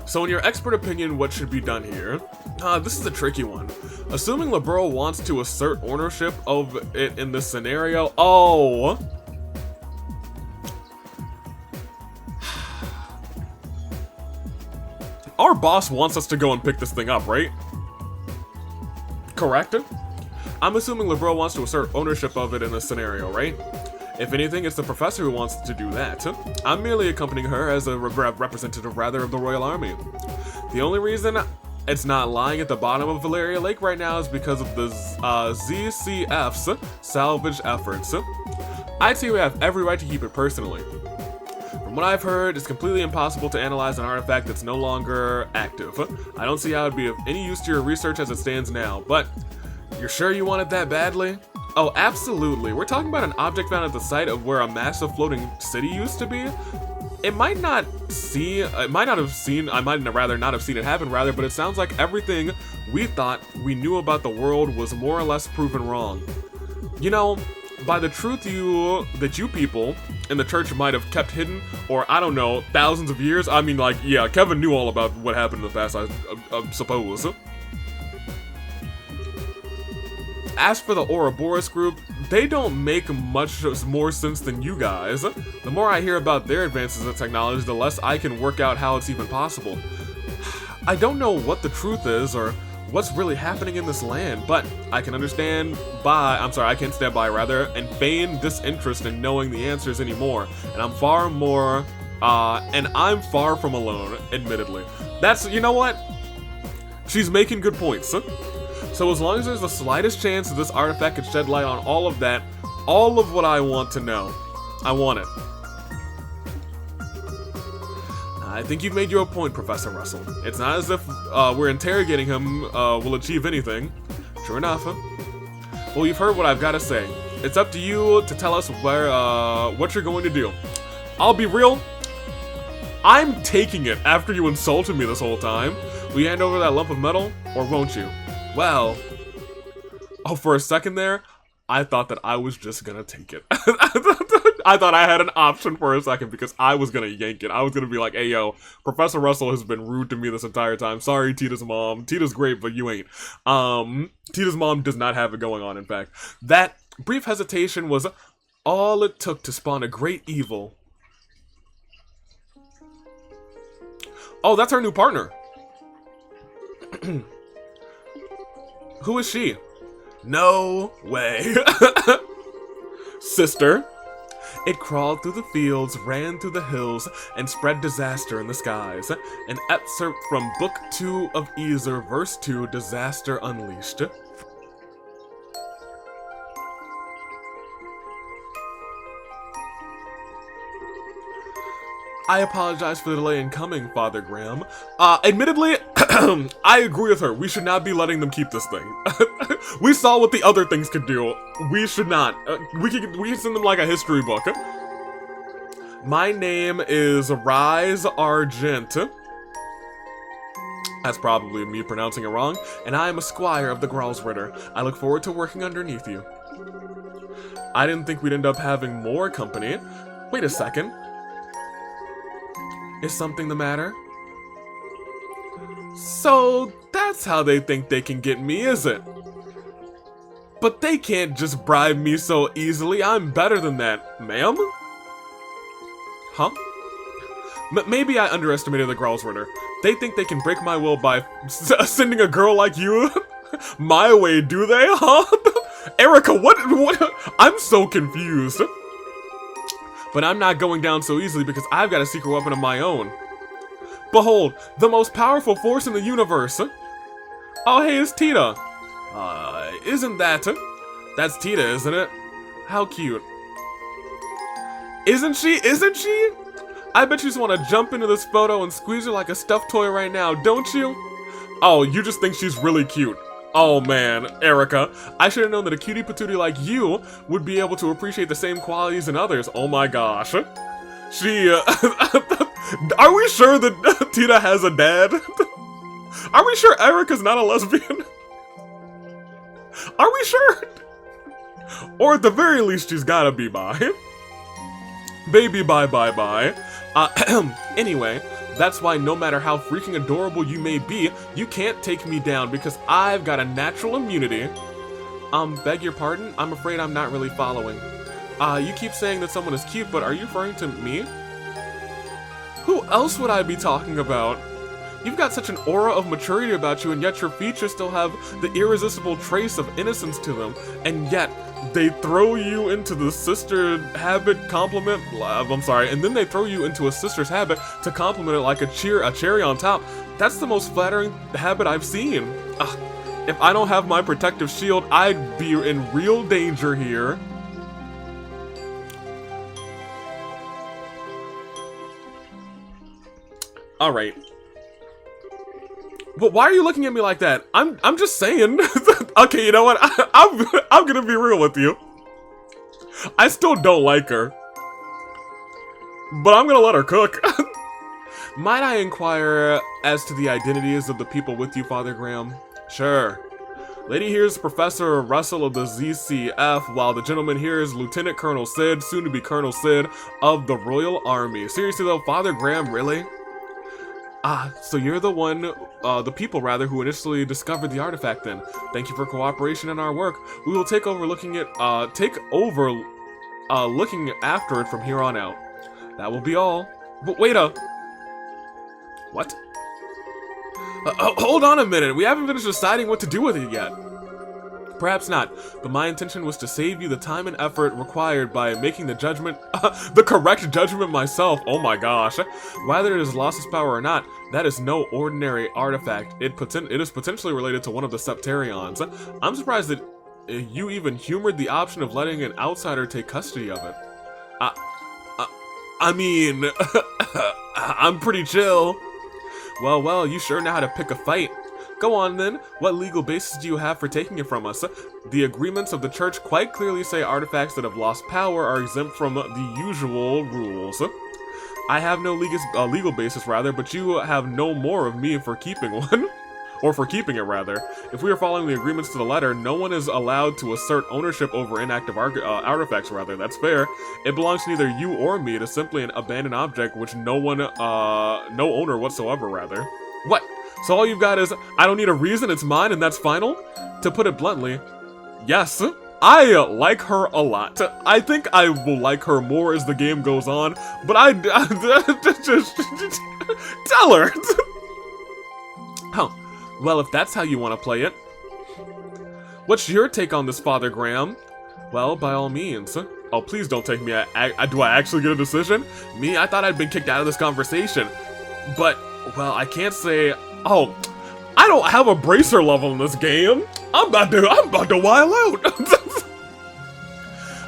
So in your expert opinion, what should be done here? This is a tricky one. Assuming Liberl wants to assert ownership of it in this scenario, oh! Our boss wants us to go and pick this thing up, right? Correct? I'm assuming Liberl wants to assert ownership of it in this scenario, right? If anything, it's the professor who wants to do that. I'm merely accompanying her as a representative, rather, of the Royal Army. The only reason it's not lying at the bottom of Valeria Lake right now is because of the ZCF's salvage efforts. I'd say we have every right to keep it personally. From what I've heard, it's completely impossible to analyze an artifact that's no longer active. I don't see how it'd be of any use to your research as it stands now, but you're sure you want it that badly? Oh, absolutely. We're talking about an object found at the site of where a massive floating city used to be. I might not have seen it happen, but it sounds like everything we thought we knew about the world was more or less proven wrong. You know, by the truth that you people in the church might have kept hidden, or I don't know, thousands of years. I mean, like, yeah, Kevin knew all about what happened in the past, I suppose. As for the Ouroboros group, they don't make much more sense than you guys. The more I hear about their advances in technology, the less I can work out how it's even possible. I don't know what the truth is or what's really happening in this land, but I can stand by and feign disinterest in knowing the answers anymore. And I'm far from alone, admittedly. You know what? She's making good points. So as long as there's the slightest chance that this artifact could shed light on all of that, all of what I want to know, I want it. I think you've made your point, Professor Russell. It's not as if we're interrogating him will achieve anything. Sure enough. Well, you've heard what I've got to say. It's up to you to tell us what you're going to do. I'll be real. I'm taking it after you insulted me this whole time. Will you hand over that lump of metal, or won't you? Well, oh, for a second there, I thought that I was just gonna take it. I thought I had an option for a second because I was gonna yank it. I was gonna be like, hey yo, Professor Russell has been rude to me this entire time. Sorry, Tita's mom. Tita's great, but you ain't. Tita's mom does not have it going on, in fact. That brief hesitation was all it took to spawn a great evil. Oh, that's our new partner. Who is she? No way. Sister. It crawled through the fields, ran through the hills, and spread disaster in the skies. An excerpt from Book 2 of Ezer, Verse 2, Disaster Unleashed. I apologize for the delay in coming, Father Graham. Admittedly, I agree with her. We should not be letting them keep this thing. We saw what the other things could do. We should not. We can send them like a history book. My name is Ries Argent. That's probably me pronouncing it wrong. And I am a squire of the Gralsritter. I look forward to working underneath you. I didn't think we'd end up having more company. Wait a second. Is something the matter? So that's how they think they can get me, is it? But they can't just bribe me so easily. I'm better than that, ma'am. Huh? Maybe I underestimated the Gralsritter. They think they can break my will by sending a girl like you my way, do they, huh? Erica, what? I'm so confused. But I'm not going down so easily because I've got a secret weapon of my own. Behold, the most powerful force in the universe. Oh, hey, it's Tita. Isn't that? That's Tita, isn't it? How cute. Isn't she? Isn't she? I bet you just want to jump into this photo and squeeze her like a stuffed toy right now, don't you? Oh, you just think she's really cute. Oh man, Erica, I should have known that a cutie patootie like you would be able to appreciate the same qualities in others. Oh my gosh. She, are we sure that Tita has a dad? Are we sure Erica's not a lesbian? Are we sure? Or at the very least, she's gotta be bi. Baby bye. Anyway, that's why no matter how freaking adorable you may be, you can't take me down because I've got a natural immunity. Beg your pardon? I'm afraid I'm not really following. You keep saying that someone is cute, but are you referring to me? Who else would I be talking about? You've got such an aura of maturity about you, and yet your features still have the irresistible trace of innocence to them, and yet they throw you into the sister habit compliment. I'm sorry, and then they throw you into a sister's habit to compliment it like a cherry on top. That's the most flattering habit I've seen. Ugh, if I don't have my protective shield, I'd be in real danger here. Alright. But why are you looking at me like that? I'm just saying. Okay, you know what? I'm gonna be real with you. I still don't like her. But I'm gonna let her cook. Might I inquire as to the identities of the people with you, Father Graham? Sure. Lady here is Professor Russell of the ZCF, while the gentleman here is Lieutenant Colonel Sid, soon to be Colonel Sid, of the Royal Army. Seriously though, Father Graham, really? Ah, so you're the people rather, who initially discovered the artifact then. Thank you for cooperation in our work. We will take over looking after it from here on out. That will be all. But wait a... What? Hold on a minute, we haven't finished deciding what to do with it yet. Perhaps not, but my intention was to save you the time and effort required by making the judgment, the correct judgment myself. Oh my gosh. Whether it has lost its power or not, that is no ordinary artifact. It is potentially related to one of the Septarions. I'm surprised that you even humored the option of letting an outsider take custody of it. I mean, I'm pretty chill. Well, you sure know how to pick a fight. Go on then, what legal basis do you have for taking it from us? The agreements of the church quite clearly say artifacts that have lost power are exempt from the usual rules. I have no legal basis rather, but you have no more of me for keeping one. Or for keeping it rather. If we are following the agreements to the letter, no one is allowed to assert ownership over inactive artifacts rather, that's fair. It belongs to neither you or me. It is simply an abandoned object which no owner whatsoever rather. What? So all you've got is, I don't need a reason, it's mine and that's final? To put it bluntly, yes, I like her a lot. I think I will like her more as the game goes on, but just tell her. Oh, well, if that's how you want to play it. What's your take on this, Father Graham? Well, by all means. Oh, please don't take me. Do I actually get a decision? Me? I thought I'd been kicked out of this conversation. But, well, I can't say... Oh, I don't have a bracer level in this game. I'm about to wild out.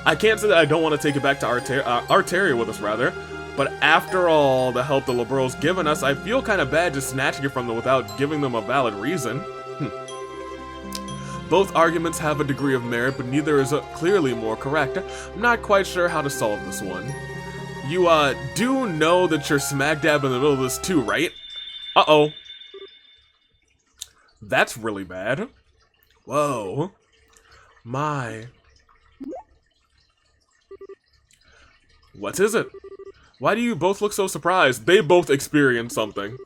I can't say that I don't want to take it back to Arteria with us, rather. But after all the help the Liberals given us, I feel kind of bad just snatching it from them without giving them a valid reason. Both arguments have a degree of merit, but neither is clearly more correct. I'm not quite sure how to solve this one. You, do know that you're smack dab in the middle of this too, right? Uh-oh. That's really bad. Whoa. My. What is it? Why do you both look so surprised? They both experienced something.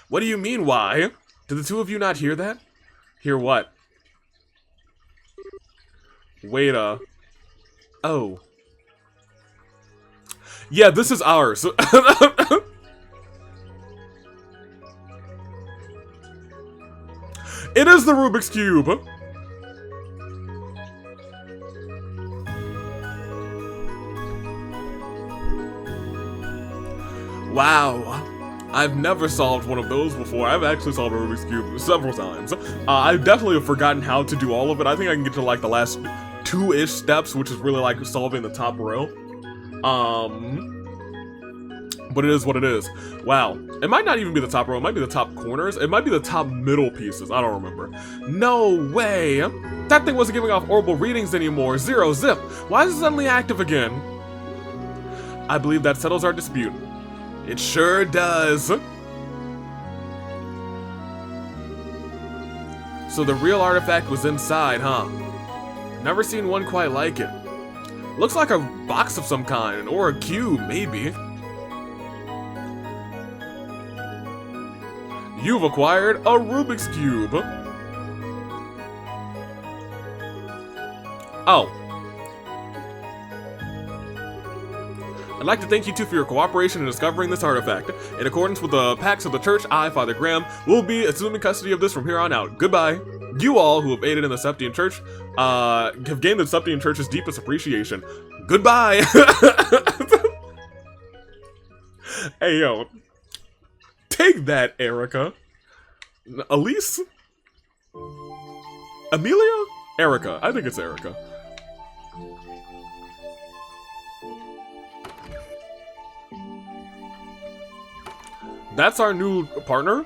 What do you mean, why? Did the two of you not hear that? Hear what? Wait a... Oh. Yeah, this is ours. It is the Rubik's Cube! Wow. I've never solved one of those before. I've actually solved a Rubik's Cube several times. I definitely have forgotten how to do all of it. I think I can get to like the last 2-ish steps, which is really like solving the top row. But it is what it is. Wow. It might not even be the top row. It might be the top corners. It might be the top middle pieces. I don't remember. No way. That thing wasn't giving off horrible readings anymore. 0 zip. Why is it suddenly active again? I believe that settles our dispute. It sure does. So the real artifact was inside, huh? Never seen one quite like it. Looks like a box of some kind, or a cube, maybe. You've acquired a Rubik's Cube. Oh. I'd like to thank you two for your cooperation in discovering this artifact. In accordance with the pacts of the church, I, Father Graham, will be assuming custody of this from here on out. Goodbye. You all who have aided in the Septian Church, have gained the Septian Church's deepest appreciation. Goodbye. Hey, yo. Take that, Erica. Elise? Amelia? Erica. I think it's Erica. That's our new partner?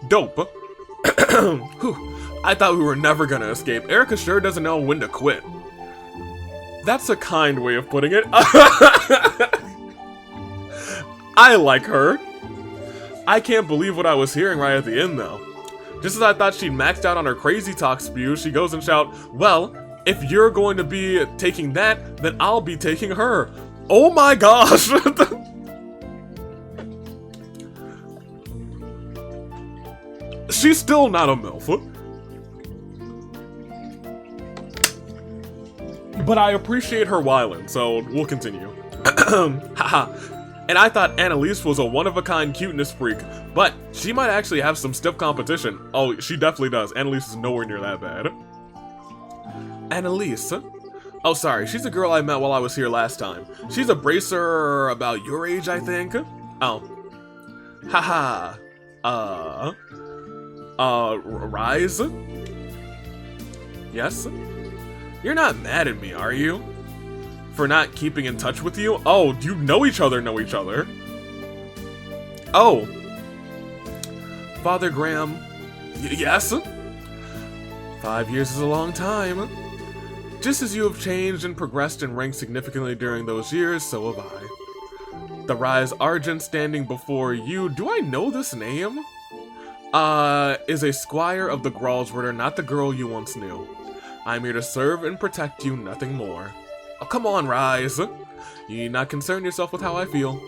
Dope. Whew. I thought we were never gonna escape. Erica sure doesn't know when to quit. That's a kind way of putting it. I like her. I can't believe what I was hearing right at the end, though. Just as I thought she'd maxed out on her crazy talk spew, she goes and shouts, "Well, if you're going to be taking that, then I'll be taking her." Oh my gosh! She's still not a MILF. But I appreciate her wildin', so we'll continue. Haha. And I thought Annalise was a one-of-a-kind cuteness freak, but she might actually have some stiff competition. Oh, she definitely does. Annalise is nowhere near that bad. Annalise? Oh, sorry. She's a girl I met while I was here last time. She's a bracer about your age, I think. Oh. Haha. Ries? Yes? You're not mad at me, are you? For not keeping in touch with you? Oh, you know each other. Oh. Father Graham. Yes? 5 years is a long time. Just as you have changed and progressed in rank significantly during those years, so have I. The Rise Argent standing before you, do I know this name? Is a squire of the Gralsritter, not the girl you once knew. I'm here to serve and protect you, nothing more. Oh, come on, Rise. You need not concern yourself with how I feel.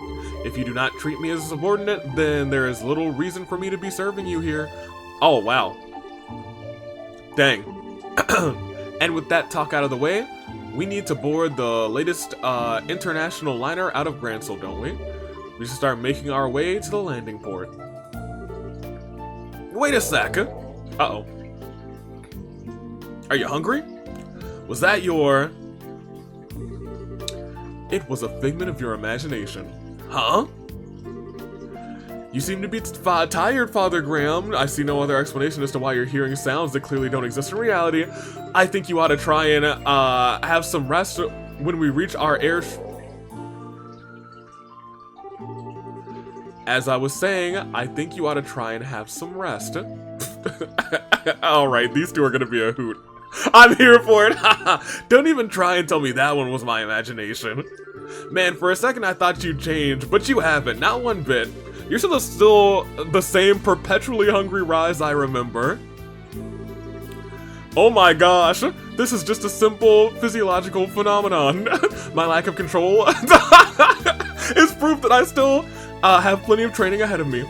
If you do not treat me as a subordinate, then there is little reason for me to be serving you here. Oh, wow. Dang. And with that talk out of the way, we need to board the latest international liner out of Gransel, don't we? We should start making our way to the landing port. Wait a sec. Uh-oh. Are you hungry? Was that your... It was a figment of your imagination. Huh? You seem to be tired, Father Graham. I see no other explanation as to why you're hearing sounds that clearly don't exist in reality. I think you ought to try and have some rest when we reach our air... As I was saying, I think you ought to try and have some rest. Alright, these two are gonna be a hoot. I'm here for it. Don't even try and tell me that one was my imagination. Man, for a second I thought you'd change, but you haven't, not one bit. You're still the same perpetually hungry Rise I remember. Oh my gosh, this is just a simple physiological phenomenon. My lack of control is proof that I still have plenty of training ahead of me.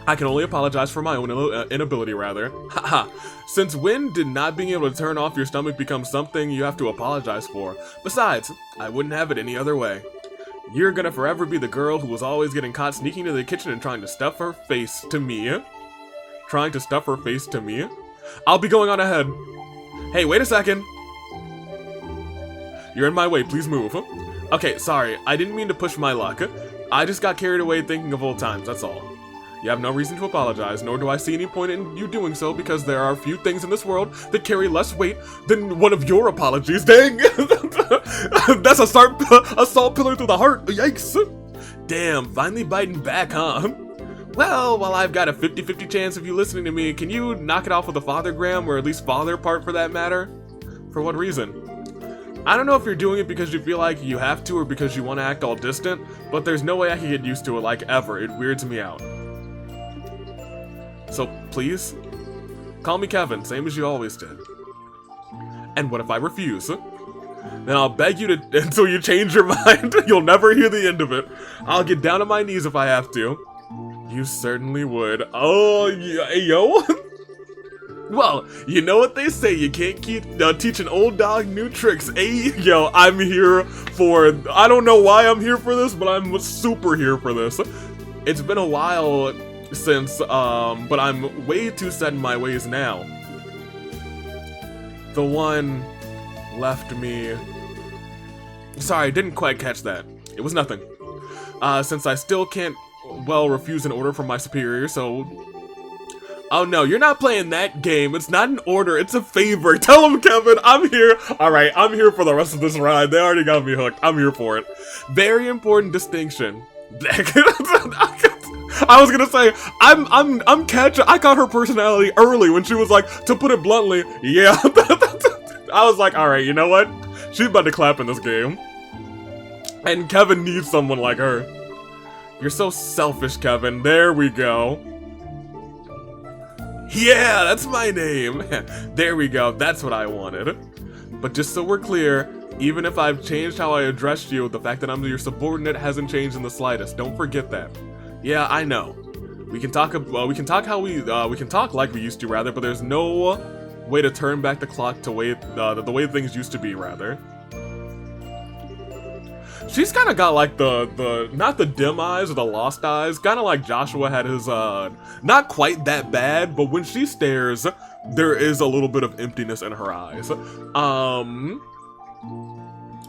I can only apologize for my own inability, rather. Haha. Since when did not being able to turn off your stomach become something you have to apologize for? Besides, I wouldn't have it any other way. You're gonna forever be the girl who was always getting caught sneaking into the kitchen and trying to stuff her face to me. Trying to stuff her face to me? I'll be going on ahead. Hey, wait a second. You're in my way, please move. Okay, sorry, I didn't mean to push my luck. I just got carried away thinking of old times, that's all. You have no reason to apologize, nor do I see any point in you doing so, because there are few things in this world that carry less weight than one of your apologies. Dang! That's a salt pillar through the heart. Yikes! Damn, finally biting back, huh? Well, while I've got a 50-50 chance of you listening to me, can you knock it off with a fathergram, or at least father part for that matter? For what reason? I don't know if you're doing it because you feel like you have to or because you want to act all distant, but there's no way I can get used to it like ever. It weirds me out. So, please? Call me Kevin, same as you always did. And what if I refuse? Then I'll beg you to until you change your mind. You'll never hear the end of it. I'll get down on my knees if I have to. You certainly would. Oh, yo. Well, you know what they say, you can't teach an old dog new tricks. Hey, yo, I'm here for... I don't know why I'm here for this, but I'm super here for this. It's been a while since, but I'm way too set in my ways now. The one left me... Sorry, didn't quite catch that. It was nothing. Since I still can't well, refuse an order from my superior, so... Oh no, you're not playing that game. It's not an order, it's a favor. Tell him, Kevin, I'm here. Alright, I'm here for the rest of this ride. They already got me hooked. I'm here for it. Very important distinction. I was gonna say, I'm catching. I caught her personality early when she was like, to put it bluntly, yeah. I was like, alright, you know what? She's about to clap in this game. And Kevin needs someone like her. You're so selfish, Kevin. There we go. Yeah, that's my name. There we go. That's what I wanted. But just so we're clear, even if I've changed how I addressed you, the fact that I'm your subordinate hasn't changed in the slightest. Don't forget that. Yeah, I know. We can talk like we used to, rather, but there's no way to turn back the clock to the way things used to be, rather. She's kind of got like the not the dim eyes or the lost eyes, kind of like Joshua had his not quite that bad, but when she stares, there is a little bit of emptiness in her eyes. And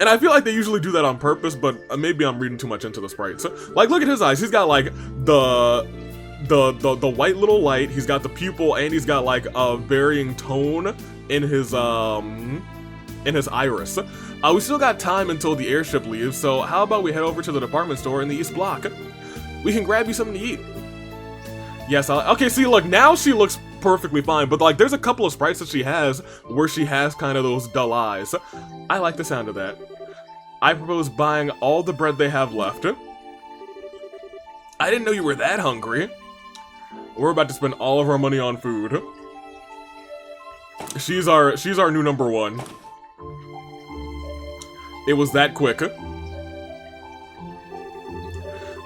I feel like they usually do that on purpose, but maybe I'm reading too much into the sprites. Like, look at his eyes. He's got like the white little light. He's got the pupil, and he's got like a varying tone in his iris. We still got time until the airship leaves, so how about we head over to the department store in the East Block? We can grab you something to eat. Yes, okay, see, look, now she looks perfectly fine, but like, there's a couple of sprites that she has where she has kind of those dull eyes. I like the sound of that. I propose buying all the bread they have left. I didn't know you were that hungry. We're about to spend all of our money on food. She's our new number one. It was that quick.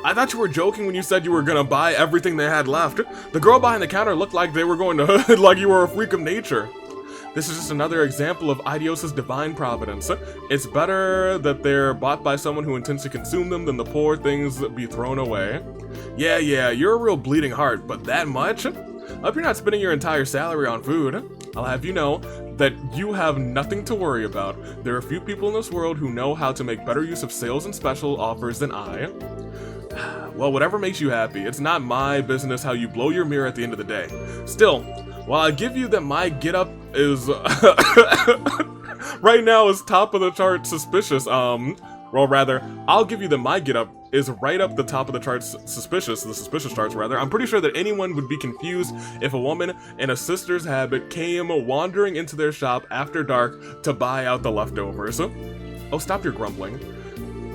I thought you were joking when you said you were gonna buy everything they had left. The girl behind the counter looked like they were going to like you were a freak of nature. This is just another example of Idios' divine providence. It's better that they're bought by someone who intends to consume them than the poor things be thrown away. Yeah, you're a real bleeding heart, but that much? I hope you're not spending your entire salary on food. I'll have you know that you have nothing to worry about. There are few people in this world who know how to make better use of sales and special offers than I. Well, whatever makes you happy. It's not my business how you blow your mirror at the end of the day. Still, while I give you that my get-up is right now is top of the chart suspicious, well, rather, I'll give you that my get-up is right up the top of the charts suspicious, the suspicious charts rather. I'm pretty sure that anyone would be confused if a woman in a sister's habit came wandering into their shop after dark to buy out the leftovers. Oh, stop your grumbling.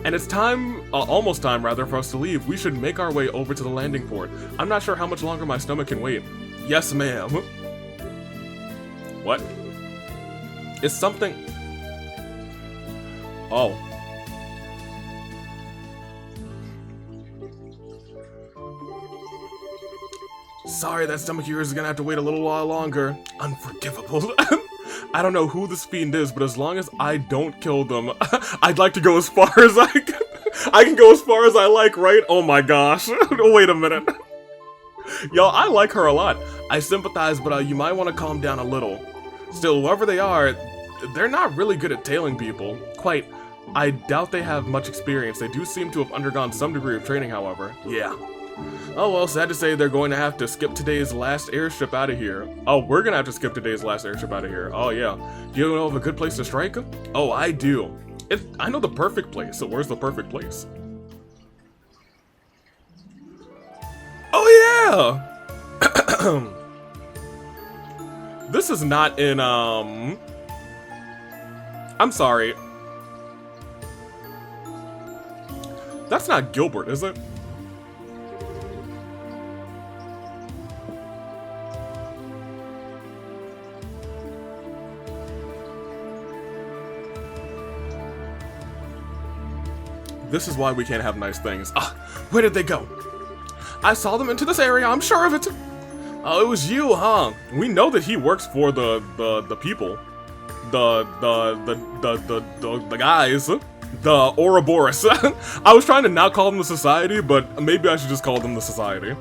And it's time, almost time rather, for us to leave. We should make our way over to the landing port. I'm not sure how much longer my stomach can wait. Yes, ma'am. What? It's something... Oh. Sorry, that stomach of yours is gonna have to wait a little while longer. Unforgivable. I don't know who this fiend is, but as long as I don't kill them, I'd like to go as far as I can. I can go as far as I like, right? Oh my gosh. Wait a minute. Y'all, I like her a lot. I sympathize, but you might want to calm down a little. Still, whoever they are, they're not really good at tailing people. Quite. I doubt they have much experience. They do seem to have undergone some degree of training, however. Yeah. Oh well, sad to say they're going to have to skip today's last airship out of here. Oh, we're gonna have to skip today's last airship out of here. Oh yeah. Do you know of a good place to strike? Oh, I do. I know the perfect place, so where's the perfect place? Oh yeah! This is not in, I'm sorry. That's not Gilbert, is it? This is why we can't have nice things. Ah, where did they go? I saw them into this area, I'm sure of it. Oh, it was you, huh? We know that he works for the people. The guys. The Ouroboros. I was trying to not call them the society, but maybe I should just call them the society.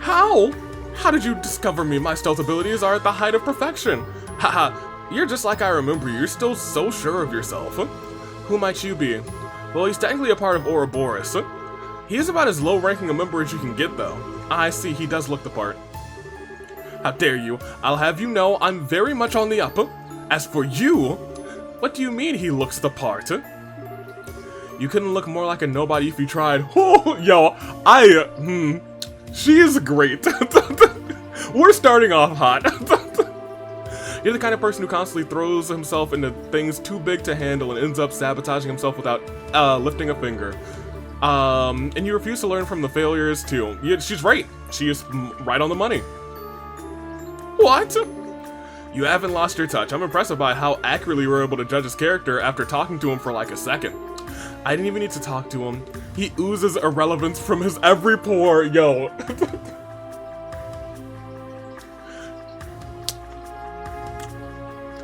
How? How did you discover me? My stealth abilities are at the height of perfection. Haha. You're just like I remember you. You're still so sure of yourself. Who might you be? Well, he's technically a part of Ouroboros. He is about as low-ranking a member as you can get, though. I see, he does look the part. How dare you? I'll have you know I'm very much on the up. As for you, what do you mean he looks the part? You couldn't look more like a nobody if you tried. Oh, yo, she is great. We're starting off hot. You're the kind of person who constantly throws himself into things too big to handle and ends up sabotaging himself without lifting a finger. And you refuse to learn from the failures too. Yeah, she's right. She is right on the money. What? You haven't lost your touch. I'm impressed by how accurately you were able to judge his character after talking to him for like a second. I didn't even need to talk to him. He oozes irrelevance from his every pore. Yo.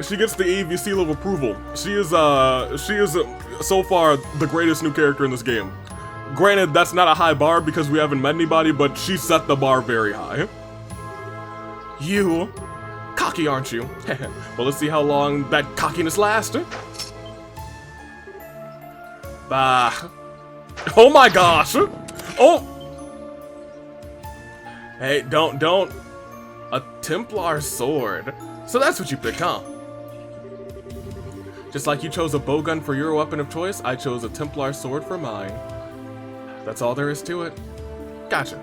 She gets the AV seal of approval. She is so far the greatest new character in this game. Granted, that's not a high bar because we haven't met anybody, but she set the bar very high. You, cocky aren't you? Well, let's see how long that cockiness lasts. Bah. Oh my gosh. Oh. Hey, don't. A Templar sword. So that's what you picked, huh? Just like you chose a bowgun for your weapon of choice, I chose a Templar sword for mine. That's all there is to it. Gotcha.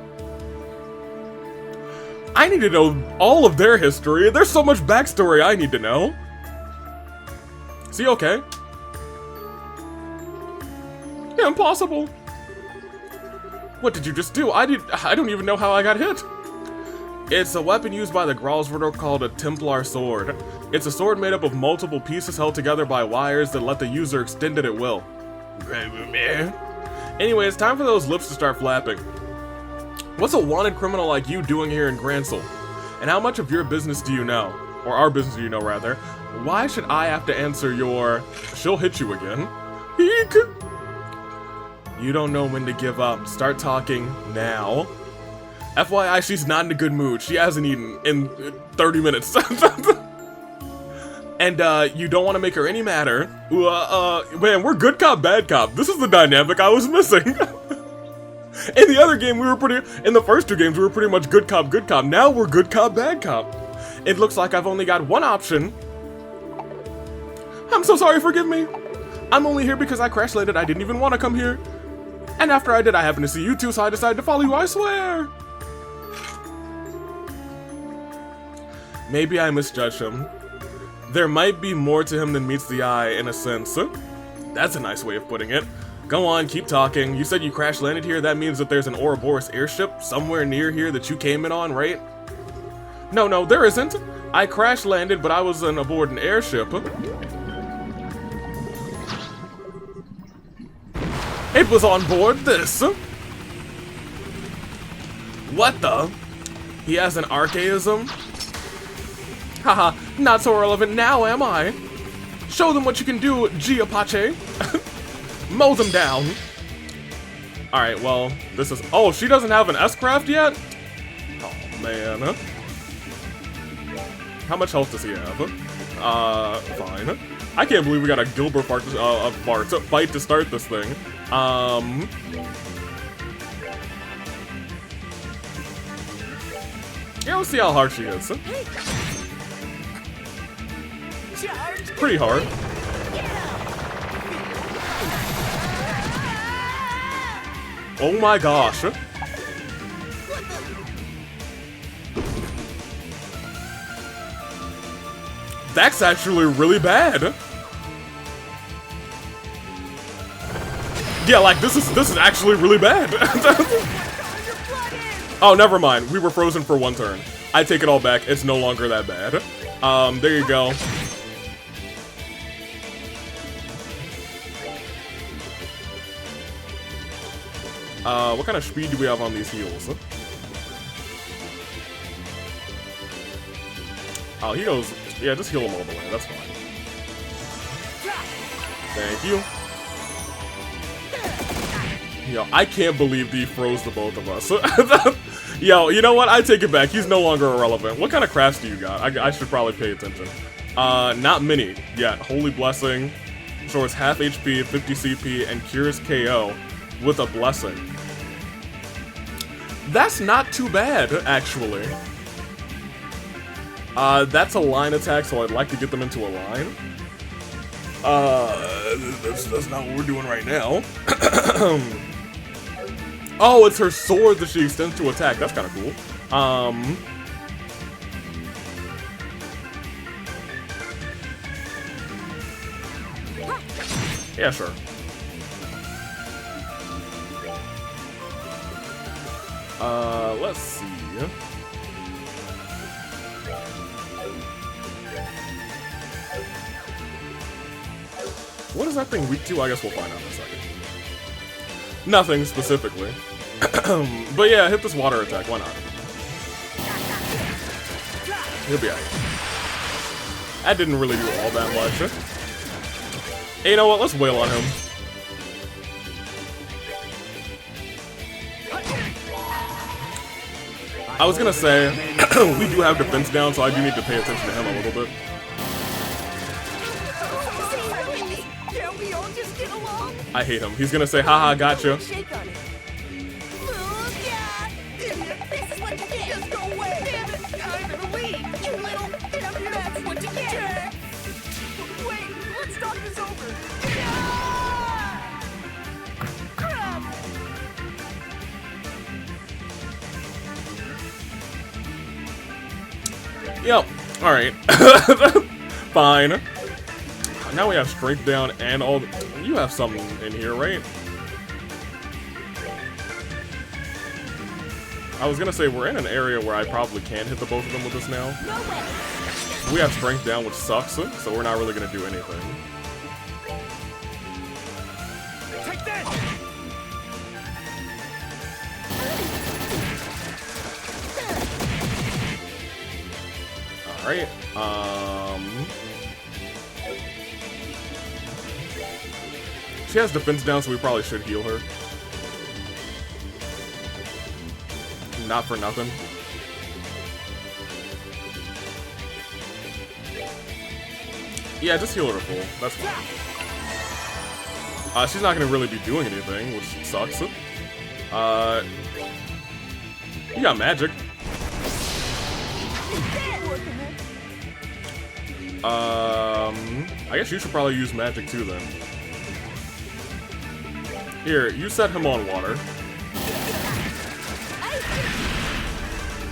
I need to know all of their history. There's so much backstory I need to know. Is he okay? Yeah, impossible. What did you just do? I don't even know how I got hit. It's a weapon used by the Gralsvordor called a Templar sword. It's a sword made up of multiple pieces held together by wires that let the user extend it at will. Anyway, it's time for those lips to start flapping. What's a wanted criminal like you doing here in Gransel? And how much of your business do you know? Or our business do you know, rather? Why should I have to answer your... She'll hit you again. Eek! You don't know when to give up. Start talking now. FYI, she's not in a good mood. She hasn't eaten in 30 minutes. And, you don't want to make her any madder. Man, we're good cop, bad cop. This is the dynamic I was missing. In the other game, in the first two games, we were pretty much good cop, good cop. Now we're good cop, bad cop. It looks like I've only got one option. I'm so sorry, forgive me. I'm only here because I crash landed. I didn't even want to come here. And after I did, I happened to see you two, so I decided to follow you, I swear. Maybe I misjudged him. There might be more to him than meets the eye, in a sense. That's a nice way of putting it. Go on, keep talking. You said you crash landed here. That means that there's an Ouroboros airship somewhere near here that you came in on, right? No, there isn't. I crash landed, but I was aboard an airship. It was on board this. What the? He has an archaism? Haha, not so relevant now, am I? Show them what you can do, G Apache. Mow them down. Alright, well, this is... Oh, she doesn't have an S-craft yet? Oh, man. How much health does he have? Fine. I can't believe we got a Gilbert fight to start this thing. Yeah, let's see how hard she is. Pretty hard. Oh my gosh. That's actually really bad. Yeah, like this is actually really bad. Oh, never mind. We were frozen for one turn. I take it all back. It's no longer that bad. There you go. What kind of speed do we have on these heals? Oh, he goes... Yeah, just heal him all the way. That's fine. Thank you. Yo, I can't believe he froze the both of us. Yo, you know what? I take it back. He's no longer irrelevant. What kind of crafts do you got? I should probably pay attention. Not many yet. Holy Blessing. Restores half HP, 50 CP, and cures KO with a blessing. That's not too bad, actually. That's a line attack, so I'd like to get them into a line. That's not what we're doing right now. Oh, it's her sword that she extends to attack. That's kind of cool. Yeah, sure. Let's see. What is that thing weak to? I guess we'll find out in a second. Nothing specifically. But yeah, hit this water attack, why not? He'll be alright. That didn't really do all that much. Hey, you know what? Let's wail on him. I was gonna say, we do have defense down, so I do need to pay attention to him a little bit. I hate him. He's gonna say, haha, gotcha. Yep. Alright. Fine. Now we have strength down and all the... You have something in here, right? I was gonna say, we're in an area where I probably can hit the both of them with this now. We have strength down, which sucks, so we're not really gonna do anything. Take that! Alright, she has defense down, so we probably should heal her. Not for nothing. Yeah, just heal her to full. That's fine. She's not gonna really be doing anything, which sucks. You got magic. I guess you should probably use magic too then. Here, you set him on water.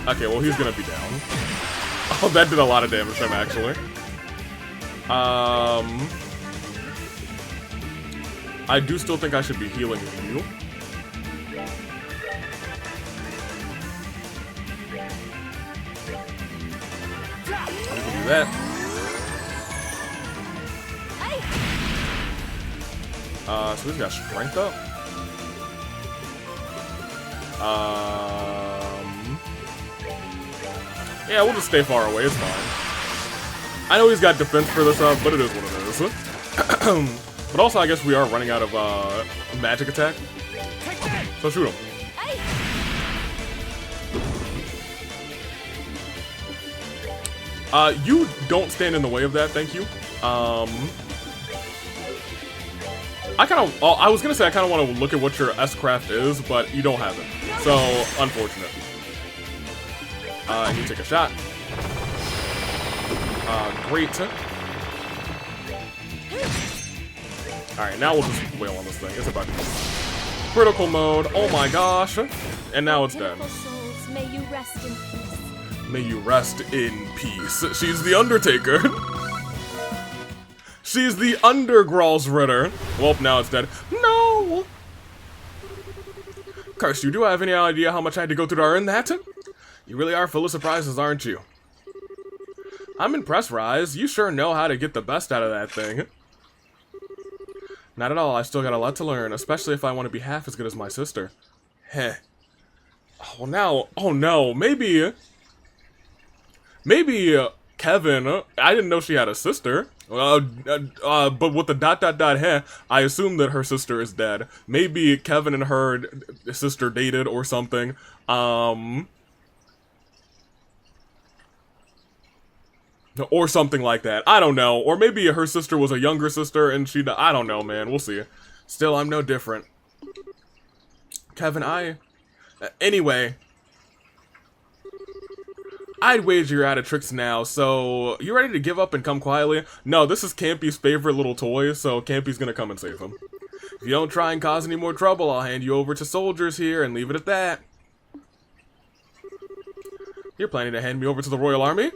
Okay, well he's gonna be down. Oh, that did a lot of damage to him actually. I do still think I should be healing you. We can do that. So he's got strength up. Yeah, we'll just stay far away, it's fine. I know he's got defense for this up, but it is what it is. But also, I guess we are running out of magic attack. So shoot him. You don't stand in the way of that, thank you. I was gonna say I kind of want to look at what your S-craft is, but you don't have it. So, unfortunate. And you take a shot. Great. Alright, now we'll just wail on this thing. It's about to be critical mode. Oh my gosh. And now it's dead. May you rest in peace. May you rest in peace. She's the Undertaker. She's the Undergrowl's Ritter. Well, now it's dead. No! Curse you, do I have any idea how much I had to go through to earn that? You really are full of surprises, aren't you? I'm impressed, Ries. You sure know how to get the best out of that thing. Not at all, I still got a lot to learn, especially if I want to be half as good as my sister. Heh. Oh, now, oh no, maybe Kevin, I didn't know she had a sister. But with the ... heh, I assume that her sister is dead. Maybe Kevin and her sister dated or something. Or something like that. I don't know. Or maybe her sister was a younger sister and I don't know, man. We'll see. Still, I'm no different. Kevin, anyway. I'd wager you're out of tricks now, so you ready to give up and come quietly? No, this is Campy's favorite little toy, so Campy's gonna come and save him. If you don't try and cause any more trouble, I'll hand you over to soldiers here and leave it at that. You're planning to hand me over to the Royal Army?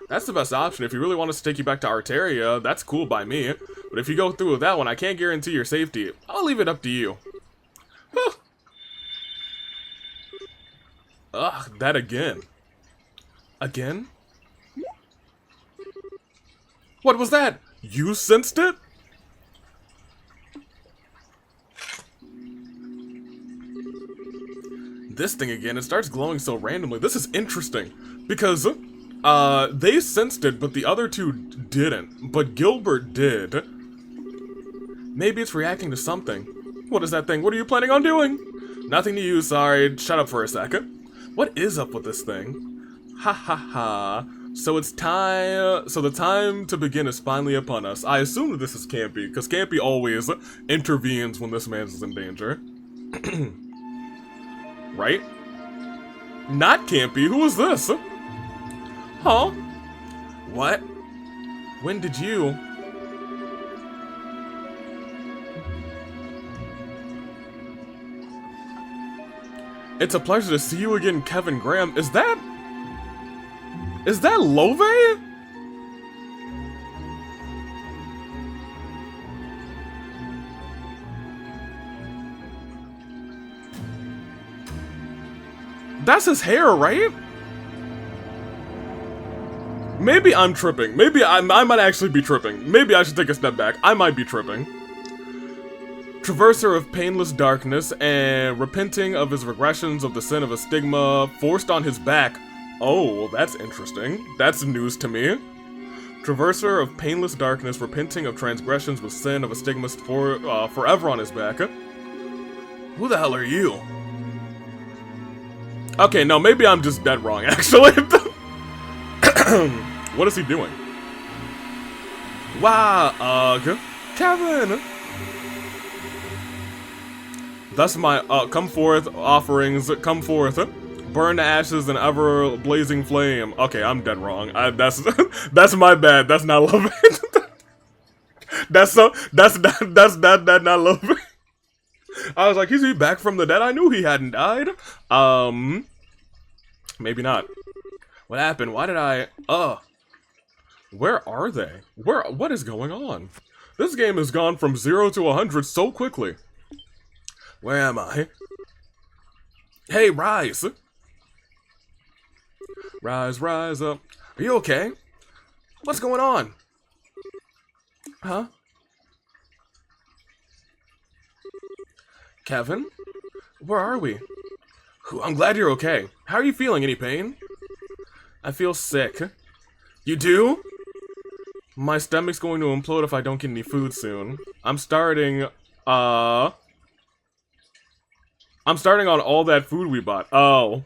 That's the best option. If you really want us to take you back to Arteria, that's cool by me. But if you go through with that one, I can't guarantee your safety. I'll leave it up to you. Huh. Ugh, that again. Again? What was that? You sensed it? This thing again, it starts glowing so randomly. This is interesting. Because, they sensed it, but the other two didn't. But Gilbert did. Maybe it's reacting to something. What is that thing? What are you planning on doing? Nothing to you, sorry. Shut up for a second. What is up with this thing? Ha ha ha. So it's time. So the time to begin is finally upon us. I assume that this is Campy, because Campy always intervenes when this man is in danger. Right? Not Campy. Who is this? Huh? What? When did you? It's a pleasure to see you again, Kevin Graham. Is that Love? That's his hair, right? Maybe I'm tripping. Maybe I might actually be tripping. Maybe I should take a step back. I might be tripping. Traverser of painless darkness and repenting of his regressions of the sin of a stigma forced on his back. Oh, well, that's interesting. That's news to me. Traverser of painless darkness, repenting of transgressions with sin of a stigma forever on his back. Who the hell are you? Okay, no, maybe I'm just dead wrong, actually. What is he doing? Wow, Kevin! Thus my, come forth, offerings, come forth. Burn to ashes in ever blazing flame. Okay, I'm dead wrong. That's my bad. That's not love. That's not love. I was like, is he back from the dead? I knew he hadn't died. Maybe not. What happened? Why did I? Where are they? What is going on? This game has gone from 0 to 100 so quickly. Where am I? Hey, Ries. Rise up. Are you okay? What's going on? Huh? Kevin? Where are we? I'm glad you're okay. How are you feeling? Any pain? I feel sick. You do? My stomach's going to implode if I don't get any food soon. I'm starting on all that food we bought. Oh.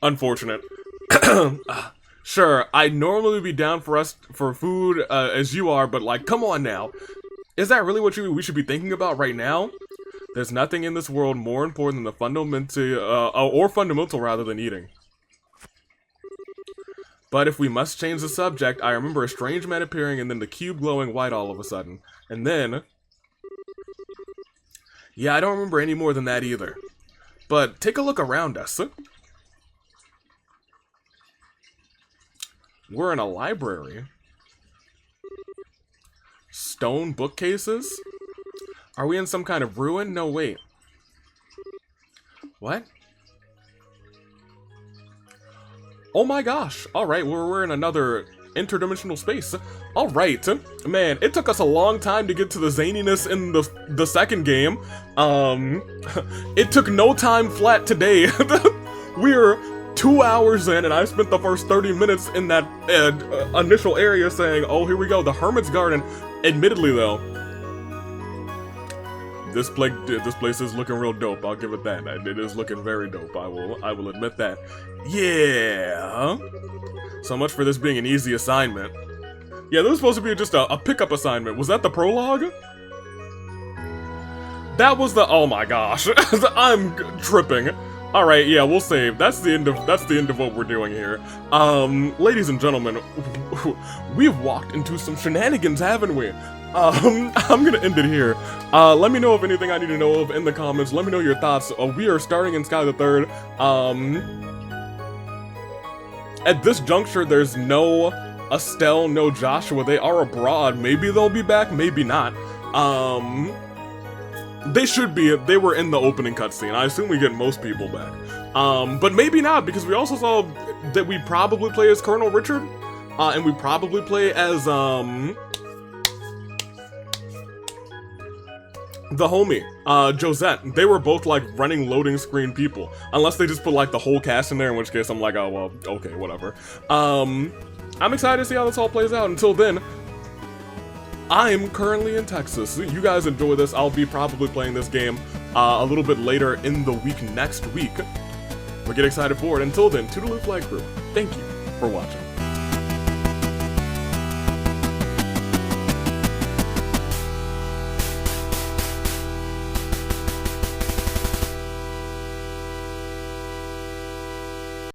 Unfortunate. Sure, I'd normally be down for food as you are, but like, come on now. Is that really what we should be thinking about right now? There's nothing in this world more important than the fundamental rather than eating. But if we must change the subject, I remember a strange man appearing and then the cube glowing white all of a sudden. And then... yeah, I don't remember any more than that either. But take a look around us. We're in a library. Stone bookcases? Are we in some kind of ruin? No, wait. What? Oh my gosh. Alright, we're in another interdimensional space. Alright. Man, it took us a long time to get to the zaniness in the second game. It took no time flat today. We're 2 hours in, and I spent the first 30 minutes in that initial area saying, oh, here we go, the Hermit's Garden. Admittedly, though, this place is looking real dope. I'll give it that. It is looking very dope. I will admit that. Yeah. So much for this being an easy assignment. Yeah, this was supposed to be just a pickup assignment. Was that the prologue? That was the, oh my gosh. I'm tripping. Alright, yeah, we'll save. That's the end of what we're doing here. Ladies and gentlemen, we've walked into some shenanigans, haven't we? I'm gonna end it here. Let me know if anything I need to know of in the comments. Let me know your thoughts. We are starting in Sky the Third. At this juncture, there's no Estelle, no Joshua. They are abroad. Maybe they'll be back, maybe not. They should be. They were in the opening cutscene. I assume we get most people back. But maybe not, because we also saw that we probably play as Colonel Richard, and we probably play as, the homie, Josette. They were both, like, running loading screen people. Unless they just put, like, the whole cast in there, in which case I'm like, oh, well, okay, whatever. I'm excited to see how this all plays out. Until then, I'm currently in Texas. You guys enjoy this. I'll be probably playing this game a little bit later in the week next week. But get excited for it. Until then, Toodaloo Flight Crew, thank you for watching.